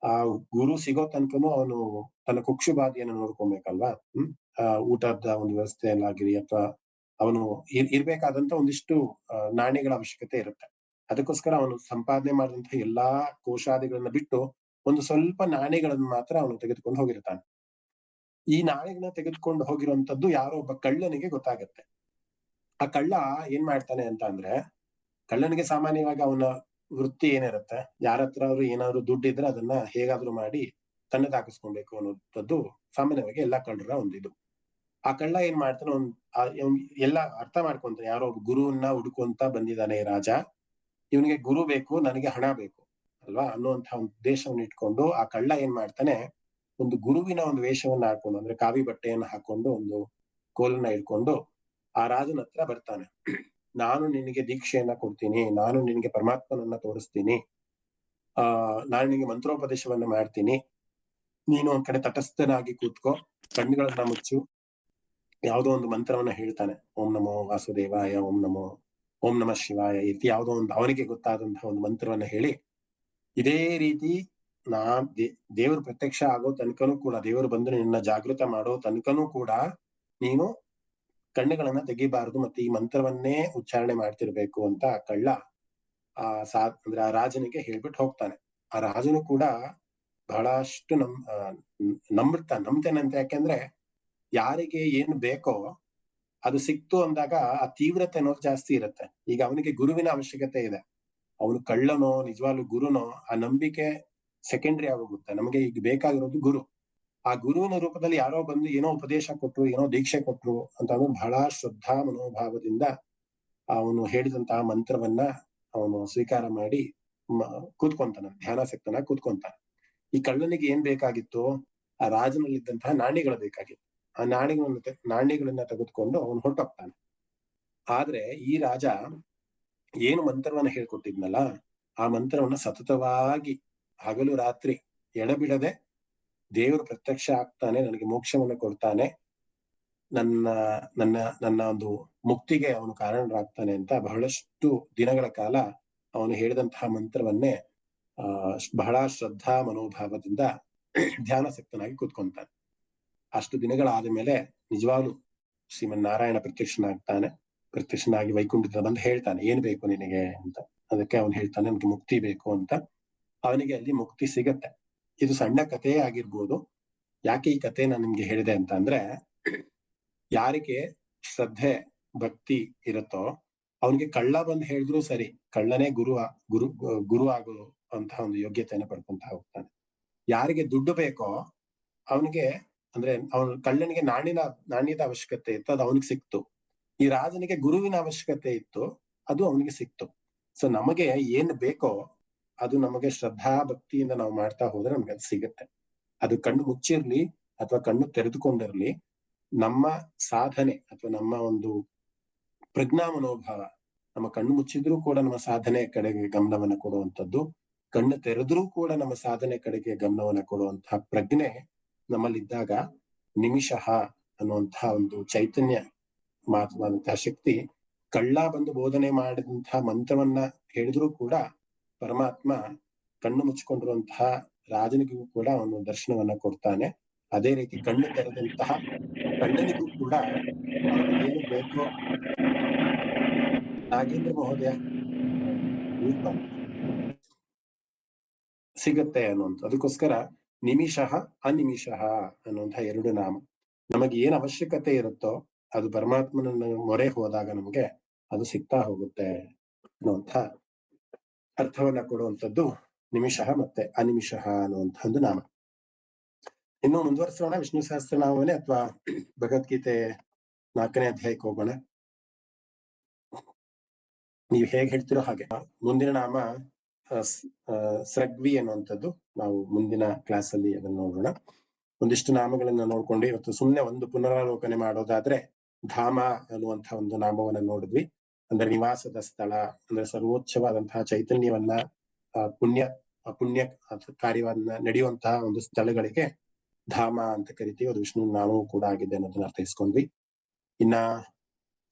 ಆ ಗುರು ಸಿಗೋ ತನಕನು ಅವನು ತನ್ನ ಕುಕ್ಷುಬಾಧೆಯನ್ನು ನೋಡ್ಕೊಬೇಕಲ್ವಾ. ಊಟದ ಒಂದು ವ್ಯವಸ್ಥೆಯಲ್ಲಾಗಿರಿ ಅಥವಾ ಅವನು ಇರ್ಬೇಕಾದಂತ ಒಂದಿಷ್ಟು ನಾಣ್ಯಗಳ ಅವಶ್ಯಕತೆ ಇರುತ್ತೆ. ಅದಕ್ಕೋಸ್ಕರ ಅವನು ಸಂಪಾದನೆ ಮಾಡಿದಂತಹ ಎಲ್ಲಾ ಕೋಶಾದಿಗಳನ್ನ ಬಿಟ್ಟು ಒಂದು ಸ್ವಲ್ಪ ನಾಣ್ಯಗಳನ್ನು ಮಾತ್ರ ಅವನು ತೆಗೆದುಕೊಂಡು ಹೋಗಿರ್ತಾನೆ. ಈ ನಾಣ್ಯಗಳನ್ನ ತೆಗೆದುಕೊಂಡು ಹೋಗಿರುವಂತದ್ದು ಯಾರೋ ಒಬ್ಬ ಕಳ್ಳನಿಗೆ ಗೊತ್ತಾಗತ್ತೆ. ಆ ಕಳ್ಳ ಏನ್ ಮಾಡ್ತಾನೆ ಅಂತ ಅಂದ್ರೆ, ಕಳ್ಳನಿಗೆ ಸಾಮಾನ್ಯವಾಗಿ ಅವನ ವೃತ್ತಿ ಏನಿರುತ್ತೆ, ಯಾರ ಹತ್ರ ಅವ್ರು ಏನಾದ್ರು ದುಡ್ಡಿದ್ರೆ ಅದನ್ನ ಹೇಗಾದ್ರೂ ಮಾಡಿ ತನ್ನದಾಕಿಸ್ಕೊಬೇಕು ಅನ್ನೋಂಥದ್ದು ಸಾಮಾನ್ಯವಾಗಿ ಎಲ್ಲಾ ಕಳ್ಳರ ಒಂದಿದು. ಆ ಕಳ್ಳ ಏನ್ ಮಾಡ್ತಾನೆ, ಎಲ್ಲ ಅರ್ಥ ಮಾಡ್ಕೊಂತಾನೆ, ಯಾರೋ ಒಬ್ಬ ಗುರುವನ್ನ ಹುಡುಕುವಂತ ಬಂದಿದ್ದಾನೆ ಈ ರಾಜ, ಇವನಿಗೆ ಗುರು ಬೇಕು, ನನಗೆ ಹಣ ಬೇಕು ಅಲ್ವಾ ಅನ್ನುವಂತಹ ಒಂದು ಉದ್ದೇಶವನ್ನು ಇಟ್ಕೊಂಡು ಆ ಕಳ್ಳ ಏನ್ ಮಾಡ್ತಾನೆ, ಒಂದು ಗುರುವಿನ ಒಂದು ವೇಷವನ್ನ ಹಾಕೊಂಡು, ಅಂದ್ರೆ ಕಾವಿ ಬಟ್ಟೆಯನ್ನು ಹಾಕೊಂಡು ಒಂದು ಕೋಲನ್ನ ಇಟ್ಕೊಂಡು ಆ ರಾಜನ ಹತ್ರ ಬರ್ತಾನೆ. ನಾನು ನಿನಗೆ ದೀಕ್ಷೆಯನ್ನ ಕೊಡ್ತೀನಿ, ನಾನು ನಿನಗೆ ಪರಮಾತ್ಮನನ್ನ ತೋರಿಸ್ತೀನಿ, ನಾನು ನಿನಗೆ ಮಂತ್ರೋಪದೇಶವನ್ನ ಮಾಡ್ತೀನಿ, ನೀನು ಒಂದ್ ಕಡೆ ತಟಸ್ಥನಾಗಿ ಕೂತ್ಕೋ, ಕಣ್ಣುಗಳನ್ನ ಮುಚ್ಚು, ಯಾವುದೋ ಒಂದು ಮಂತ್ರವನ್ನ ಹೇಳ್ತಾನೆ, ಓಂ ನಮೋ ವಾಸುದೇವಾಯ, ಓಂ ನಮಃ ಶಿವಾಯ, ಇತಿ ಯಾವುದೋ ಒಂದು ಅವನಿಗೆ ಗೊತ್ತಾದಂತಹ ಒಂದು ಮಂತ್ರವನ್ನ ಹೇಳಿ, ಇದೇ ರೀತಿ ದೇವರು ಪ್ರತ್ಯಕ್ಷ ಆಗೋ ತನಕನೂ ಕೂಡ, ದೇವರು ಬಂದು ನಿನ್ನ ಜಾಗೃತ ಮಾಡೋ ತನಕನೂ ಕೂಡ ನೀನು ಕಣ್ಣುಗಳನ್ನ ತೆಗಿಬಾರದು, ಮತ್ತೆ ಈ ಮಂತ್ರವನ್ನೇ ಉಚ್ಚಾರಣೆ ಮಾಡ್ತಿರ್ಬೇಕು ಅಂತ ಕಳ್ಳ ಅಂದ್ರೆ ಆ ರಾಜನಿಗೆ ಹೇಳ್ಬಿಟ್ಟು ಹೋಗ್ತಾನೆ. ಆ ರಾಜನು ಕೂಡ ಬಹಳಷ್ಟು ನಂಬ್ತೇನಂತೆ. ಯಾಕೆಂದ್ರೆ ಯಾರಿಗೆ ಏನು ಬೇಕೋ ಅದು ಸಿಕ್ತು ಅಂದಾಗ ಆ ತೀವ್ರತೆ ಅನ್ನೋದು ಜಾಸ್ತಿ ಇರುತ್ತೆ. ಈಗ ಅವನಿಗೆ ಗುರುವಿನ ಅವಶ್ಯಕತೆ ಇದೆ, ಅವನು ಕಳ್ಳನೋ ನಿಜವಾಗ್ಲೂ ಗುರುನೋ ಆ ನಂಬಿಕೆ ಸೆಕೆಂಡ್ರಿ ಆಗೋಗುತ್ತೆ. ನಮಗೆ ಈಗ ಬೇಕಾಗಿರೋದು ಗುರು. ಆ ಗುರುವಿನ ರೂಪದಲ್ಲಿ ಯಾರೋ ಬಂದು ಏನೋ ಉಪದೇಶ ಕೊಟ್ರು, ಏನೋ ದೀಕ್ಷೆ ಕೊಟ್ರು ಅಂತ ಬಹಳ ಶ್ರದ್ಧಾ ಮನೋಭಾವದಿಂದ ಅವನು ಹೇಳಿದಂತಹ ಮಂತ್ರವನ್ನ ಅವನು ಸ್ವೀಕಾರ ಮಾಡಿ ಕೂತ್ಕೊಂತಾನೆ, ಧ್ಯಾನಾಸಕ್ತನಾಗಿ ಕೂತ್ಕೊಂತಾನೆ. ಈ ಕಳ್ಳನಿಗೆ ಏನ್ ಬೇಕಾಗಿತ್ತು? ಆ ರಾಜನಲ್ಲಿದ್ದಂತಹ ನಾಣ್ಯಗಳು ಬೇಕಾಗಿತ್ತು. ಆ ನಾಣ್ಯಗಳನ್ನ ತೆಗೆದುಕೊಂಡು ಅವನು ಹೊರಟೋಗ್ತಾನೆ. ಆದ್ರೆ ಈ ರಾಜ ಏನು ಮಂತ್ರವನ್ನ ಹೇಳ್ಕೊಟ್ಟಿದ್ನಲ್ಲ, ಆ ಮಂತ್ರವನ್ನ ಸತತವಾಗಿ ಹಗಲು ರಾತ್ರಿ ಎಡಬಿಡದೆ ದೇವರು ಪ್ರತ್ಯಕ್ಷ ಆಗ್ತಾನೆ, ನನಗೆ ಮೋಕ್ಷವನ್ನ ಕೊಡ್ತಾನೆ, ನನ್ನ ಒಂದು ಮುಕ್ತಿಗೆ ಅವನು ಕಾರಣರಾಗ್ತಾನೆ ಅಂತ ಬಹಳಷ್ಟು ದಿನಗಳ ಕಾಲ ಅವನು ಹೇಳಿದಂತಹ ಮಂತ್ರವನ್ನೇ ಬಹಳ ಶ್ರದ್ಧಾ ಮನೋಭಾವದಿಂದ ಧ್ಯಾನಾಸಕ್ತನಾಗಿ ಕೂತ್ಕೊಂತಾನೆ. ಅಷ್ಟು ದಿನಗಳಾದ ಮೇಲೆ ನಿಜವಾಗ್ಲು ಶ್ರೀಮನ್ನಾರಾಯಣ ಪ್ರತ್ಯಕ್ಷನಾಗಿ ವೈಕುಂಠದಿಂದ ಬಂದು ಹೇಳ್ತಾನೆ, ಏನ್ ಬೇಕು ನಿನಗೆ ಅಂತ. ಅದಕ್ಕೆ ಅವನು ಹೇಳ್ತಾನೆ, ನನಗೆ ಮುಕ್ತಿ ಬೇಕು ಅಂತ. ಅವನಿಗೆ ಅಲ್ಲಿ ಮುಕ್ತಿ ಸಿಗತ್ತೆ. ಇದು ಸಣ್ಣ ಕಥೆಯೇ ಆಗಿರ್ಬೋದು. ಯಾಕೆ ಈ ಕಥೆ ನಾನು ನಿಮ್ಗೆ ಹೇಳಿದೆ ಅಂತ ಅಂದ್ರೆ, ಯಾರಿಗೆ ಶ್ರದ್ಧೆ ಭಕ್ತಿ ಇರುತ್ತೋ ಅವನಿಗೆ ಕಳ್ಳ ಬಂದು ಹೇಳಿದ್ರು ಸರಿ, ಕಳ್ಳನೇ ಗುರು ಆಗೋ ಅಂತಹ ಒಂದು ಯೋಗ್ಯತೆಯನ್ನು ಪಡ್ಕೊಂತ ಹೋಗ್ತಾನೆ. ಯಾರಿಗೆ ದುಡ್ಡು ಬೇಕೋ ಅವನಿಗೆ, ಅಂದ್ರೆ ಕಳ್ಳನಿಗೆ ನಾಣ್ಯದ ಅವಶ್ಯಕತೆ ಇತ್ತು, ಅದು ಅವನಿಗೆ ಸಿಕ್ತು. ಈ ರಾಜನಿಗೆ ಗುರುವಿನ ಅವಶ್ಯಕತೆ ಇತ್ತು, ಅದು ಅವನಿಗೆ ಸಿಕ್ತು. ಸೊ ನಮಗೆ ಏನ್ ಬೇಕೋ ಅದು ನಮಗೆ ಶ್ರದ್ಧಾ ಭಕ್ತಿಯಿಂದ ನಾವು ಮಾಡ್ತಾ ಹೋದ್ರೆ ನಮ್ಗೆ ಅದು ಸಿಗುತ್ತೆ. ಅದು ಕಣ್ಣು ಮುಚ್ಚಿರ್ಲಿ ಅಥವಾ ಕಣ್ಣು ತೆರೆದುಕೊಂಡಿರ್ಲಿ, ನಮ್ಮ ಸಾಧನೆ ಅಥವಾ ನಮ್ಮ ಒಂದು ಪ್ರಜ್ಞಾ ಮನೋಭಾವ, ನಮ್ಮ ಕಣ್ಣು ಮುಚ್ಚಿದ್ರೂ ಕೂಡ ನಮ್ಮ ಸಾಧನೆ ಕಡೆಗೆ ಗಮನವನ್ನ ಕೊಡುವಂಥದ್ದು, ಕಣ್ಣು ತೆರೆದ್ರೂ ಕೂಡ ನಮ್ಮ ಸಾಧನೆ ಕಡೆಗೆ ಗಮನವನ್ನ ಕೊಡುವಂತಹ ಪ್ರಜ್ಞೆ ನಮ್ಮಲ್ಲಿದ್ದಾಗ ನಿಮಿಷಃ ಅನ್ನುವಂತಹ ಒಂದು ಚೈತನ್ಯ ಮಾತನಾಡುವಂತಹ ಶಕ್ತಿ, ಕಳ್ಳ ಬಂದು ಬೋಧನೆ ಮಾಡಿದಂತಹ ಮಂತ್ರವನ್ನ ಹೇಳಿದ್ರೂ ಕೂಡ ಪರಮಾತ್ಮ ಕಣ್ಣು ಮುಚ್ಚಿಕೊಂಡಿರುವಂತಹ ರಾಜನಿಗೂ ಕೂಡ ಅವನು ದರ್ಶನವನ್ನ ಕೊಡ್ತಾನೆ. ಅದೇ ರೀತಿ ಕಣ್ಣು ತೆರೆದಂತಹ ಕಣ್ಣನಿಗೂ ಕೂಡ ಏನು ಬೇಕೋ. ನಾಗೇಂದ್ರ ಮಹೋದಯ ಸಿಗತ್ತೆ ಅನ್ನುವಂಥ, ಅದಕ್ಕೋಸ್ಕರ ನಿಮಿಷಃ ಅನಿಮಿಷಃ ಅನ್ನುವಂತಹ ಎರಡು ನಾಮ. ನಮಗೆ ಏನ್ ಅವಶ್ಯಕತೆ ಇರುತ್ತೋ ಅದು ಪರಮಾತ್ಮನ ಮೊರೆ ಹೋದಾಗ ನಮಗೆ ಅದು ಸಿಗ್ತಾ ಹೋಗುತ್ತೆ ಅನ್ನುವಂಥ ಅರ್ಥವನ್ನ ಕೊಡುವಂಥದ್ದು ನಿಮಿಷಃ ಮತ್ತೆ ಅನಿಮಿಷಃ ಅನ್ನುವಂಥ ಒಂದು ನಾಮ. ಇನ್ನು ಮುಂದುವರಿಸೋಣ. ವಿಷ್ಣು ಸಹಸ್ರನಾಮವೇ ಅಥವಾ ಭಗವದ್ಗೀತೆ 4ನೇ ಅಧ್ಯಾಯಕ್ಕೆ ಹೋಗೋಣ. ನೀವು ಹೇಗೆ ಹೇಳ್ತಿರೋ ಹಾಗೆ. ಮುಂದಿನ ನಾಮ ಸ್ರಗ್ವಿ ಅನ್ನುವಂಥದ್ದು. ನಾವು ಮುಂದಿನ ಕ್ಲಾಸ್ ಅಲ್ಲಿ ಅದನ್ನ ನೋಡೋಣ. ಒಂದಿಷ್ಟು ನಾಮಗಳನ್ನ ನೋಡ್ಕೊಂಡು ಇವತ್ತು ಸುಮ್ನೆ ಒಂದು ಪುನರಾಲೋಕನೆ ಮಾಡೋದಾದ್ರೆ, ಧಾಮ ಅನ್ನುವಂತಹ ಒಂದು ನಾಮವನ್ನ ನೋಡಿದ್ವಿ. ಅಂದ್ರೆ ನಿವಾಸದ ಸ್ಥಳ, ಅಂದ್ರೆ ಸರ್ವೋಚ್ಚವಾದಂತಹ ಚೈತನ್ಯವನ್ನ ಪುಣ್ಯ ಕಾರ್ಯವನ್ನ ನಡೆಯುವಂತಹ ಒಂದು ಸ್ಥಳಗಳಿಗೆ ಧಾಮ ಅಂತ ಕರಿತೀವಿ. ಅದು ವಿಷ್ಣು ನಾಮವೂ ಕೂಡ ಆಗಿದೆ ಅನ್ನೋದನ್ನ ಅರ್ಥೈಸ್ಕೊಂಡ್ವಿ. ಇನ್ನ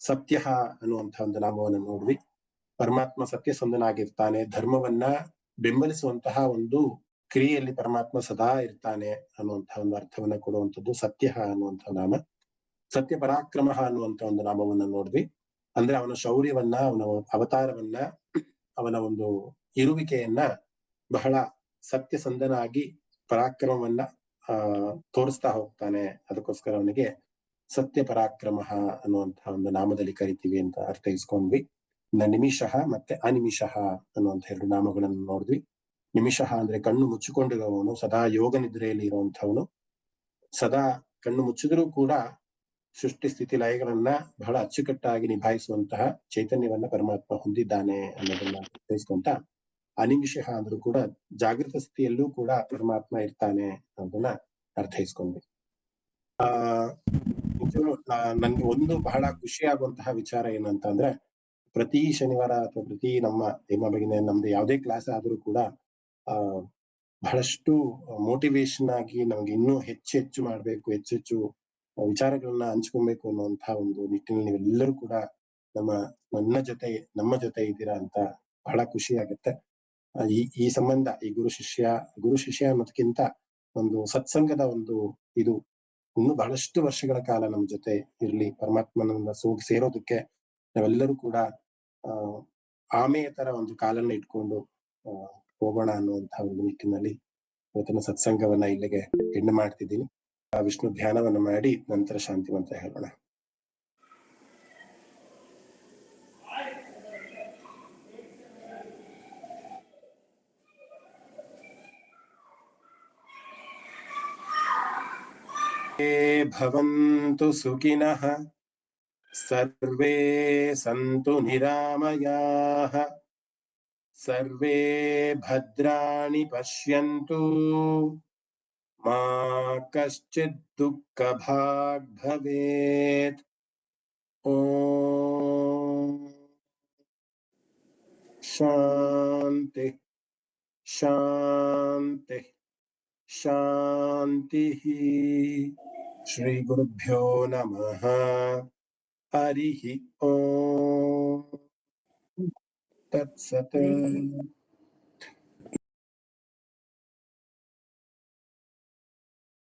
ಸತ್ಯ ಅನ್ನುವಂತಹ ಒಂದು ನಾಮವನ್ನ ನೋಡ್ವಿ. ಪರಮಾತ್ಮ ಸತ್ಯಸಂಧನಾಗಿರ್ತಾನೆ, ಧರ್ಮವನ್ನ ಬೆಂಬಲಿಸುವಂತಹ ಒಂದು ಕ್ರಿಯೆಯಲ್ಲಿ ಪರಮಾತ್ಮ ಸದಾ ಇರ್ತಾನೆ ಅನ್ನುವಂತಹ ಒಂದು ಅರ್ಥವನ್ನ ಕೊಡುವಂಥದ್ದು ಸತ್ಯ ಅನ್ನುವಂತಹ ನಾಮ. ಸತ್ಯ ಪರಾಕ್ರಮ ಅನ್ನುವಂತ ಒಂದು ನಾಮವನ್ನ ನೋಡ್ವಿ. ಅಂದ್ರೆ ಅವನ ಶೌರ್ಯವನ್ನ, ಅವನ ಅವತಾರವನ್ನ, ಅವನ ಒಂದು ಇರುವಿಕೆಯನ್ನ ಬಹಳ ಸತ್ಯಸಂಧನಾಗಿ ಪರಾಕ್ರಮವನ್ನ ತೋರಿಸ್ತಾ ಹೋಗ್ತಾನೆ. ಅದಕ್ಕೋಸ್ಕರ ಅವನಿಗೆ ಸತ್ಯ ಪರಾಕ್ರಮ ಅನ್ನುವಂತಹ ಒಂದು ನಾಮದಲ್ಲಿ ಕರಿತೀವಿ ಅಂತ ಅರ್ಥೈಸ್ಕೊಂಡ್ವಿ. ನಿಮಿಷಃ ಮತ್ತೆ ಅನಿಮಿಷಃ ಅನ್ನುವಂಥ ಎರಡು ನಾಮಗಳನ್ನು ನೋಡಿದ್ವಿ. ನಿಮಿಷಃ ಅಂದ್ರೆ ಕಣ್ಣು ಮುಚ್ಚಿಕೊಂಡಿರುವವನು, ಸದಾ ಯೋಗ ನಿದ್ರೆಯಲ್ಲಿ ಇರುವಂಥವನು, ಸದಾ ಕಣ್ಣು ಮುಚ್ಚಿದ್ರೂ ಕೂಡ ಸೃಷ್ಟಿ ಸ್ಥಿತಿ ಲಯಗಳನ್ನ ಬಹಳ ಅಚ್ಚುಕಟ್ಟಾಗಿ ನಿಭಾಯಿಸುವಂತಹ ಚೈತನ್ಯವನ್ನ ಪರಮಾತ್ಮ ಹೊಂದಿದ್ದಾನೆ ಅನ್ನೋದನ್ನ ಅರ್ಥೈಸ್ಕೊಂತ, ಅನಿಮಿಷಃ ಅಂದ್ರೂ ಕೂಡ ಜಾಗೃತ ಸ್ಥಿತಿಯಲ್ಲೂ ಕೂಡ ಪರಮಾತ್ಮ ಇರ್ತಾನೆ ಅನ್ನೋದನ್ನ ಅರ್ಥೈಸ್ಕೊಂಡ್ವಿ. ನನ್ಗೆ ಒಂದು ಬಹಳ ಖುಷಿ ಆಗುವಂತಹ ವಿಚಾರ ಏನಂತ ಅಂದ್ರೆ, ಪ್ರತಿ ಶನಿವಾರ ಅಥವಾ ಪ್ರತಿ ನಮ್ಮ ಹೇಮಾ ಭಗಿನಿ ನಮ್ದು ಯಾವುದೇ ಕ್ಲಾಸ್ ಆದ್ರೂ ಕೂಡ ಆ ಬಹಳಷ್ಟು ಮೋಟಿವೇಶನ್ ಆಗಿ ನಮ್ಗೆ ಇನ್ನೂ ಹೆಚ್ಚು ಮಾಡ್ಬೇಕು, ಹೆಚ್ಚು ವಿಚಾರಗಳನ್ನ ಹಂಚ್ಕೊಬೇಕು ಅನ್ನುವಂತಹ ಒಂದು ನಿಟ್ಟಿನಲ್ಲಿ ನೀವೆಲ್ಲರೂ ಕೂಡ ನಮ್ಮ ಜೊತೆ ಇದ್ದೀರಾ ಅಂತ ಬಹಳ ಖುಷಿ ಆಗುತ್ತೆ. ಈ ಸಂಬಂಧ ಈ ಗುರು ಶಿಷ್ಯ ಅನ್ನೋದಕ್ಕಿಂತ ಒಂದು ಸತ್ಸಂಗದ ಒಂದು ಇದು ಇನ್ನು ಬಹಳಷ್ಟು ವರ್ಷಗಳ ಕಾಲ ನಮ್ಮ ಜೊತೆ ಇರ್ಲಿ, ಪರಮಾತ್ಮನನ್ನ ಸೇರೋದಕ್ಕೆ ನಾವೆಲ್ಲರೂ ಕೂಡ ಆಮೆಯ ತರ ಒಂದು ಕಾಲನ್ನ ಇಟ್ಕೊಂಡು ಹೋಗೋಣ ಅನ್ನುವಂತಹ ಒಂದು ನಿಟ್ಟಿನಲ್ಲಿ ಇವತ್ತಿನ ಸತ್ಸಂಗವನ್ನ ಇಲ್ಲಿಗೆ ಹೆಣ್ಣು ಮಾಡ್ತಿದ್ದೀನಿ. ವಿಷ್ಣು ಧ್ಯಾನವನ್ನ ಮಾಡಿ ನಂತರ ಶಾಂತಿ ಮಂತ್ರ ಹೇಳೋಣ. ಭವಂತು ಸುಖಿನಃ ಸರ್ವೇ ಸಂತು ನಿರಾಮಯಾಃ ಸರ್ವೇ ಭದ್ರಾಣಿ ಪಶ್ಯಂತು ಮಾ ಕಶ್ಚಿತ್ ದುಃಖ ಭಾಗ್ ಭವೇತ್. ಓಂ ಶಾಂತಿ ಶಾಂತಿ ಶಾಂತಿ. ಶ್ರೀ ಗುರುಭ್ಯೋ ನಮಃ. ಹರಿ ಓಂ ತತ್ಸತ್.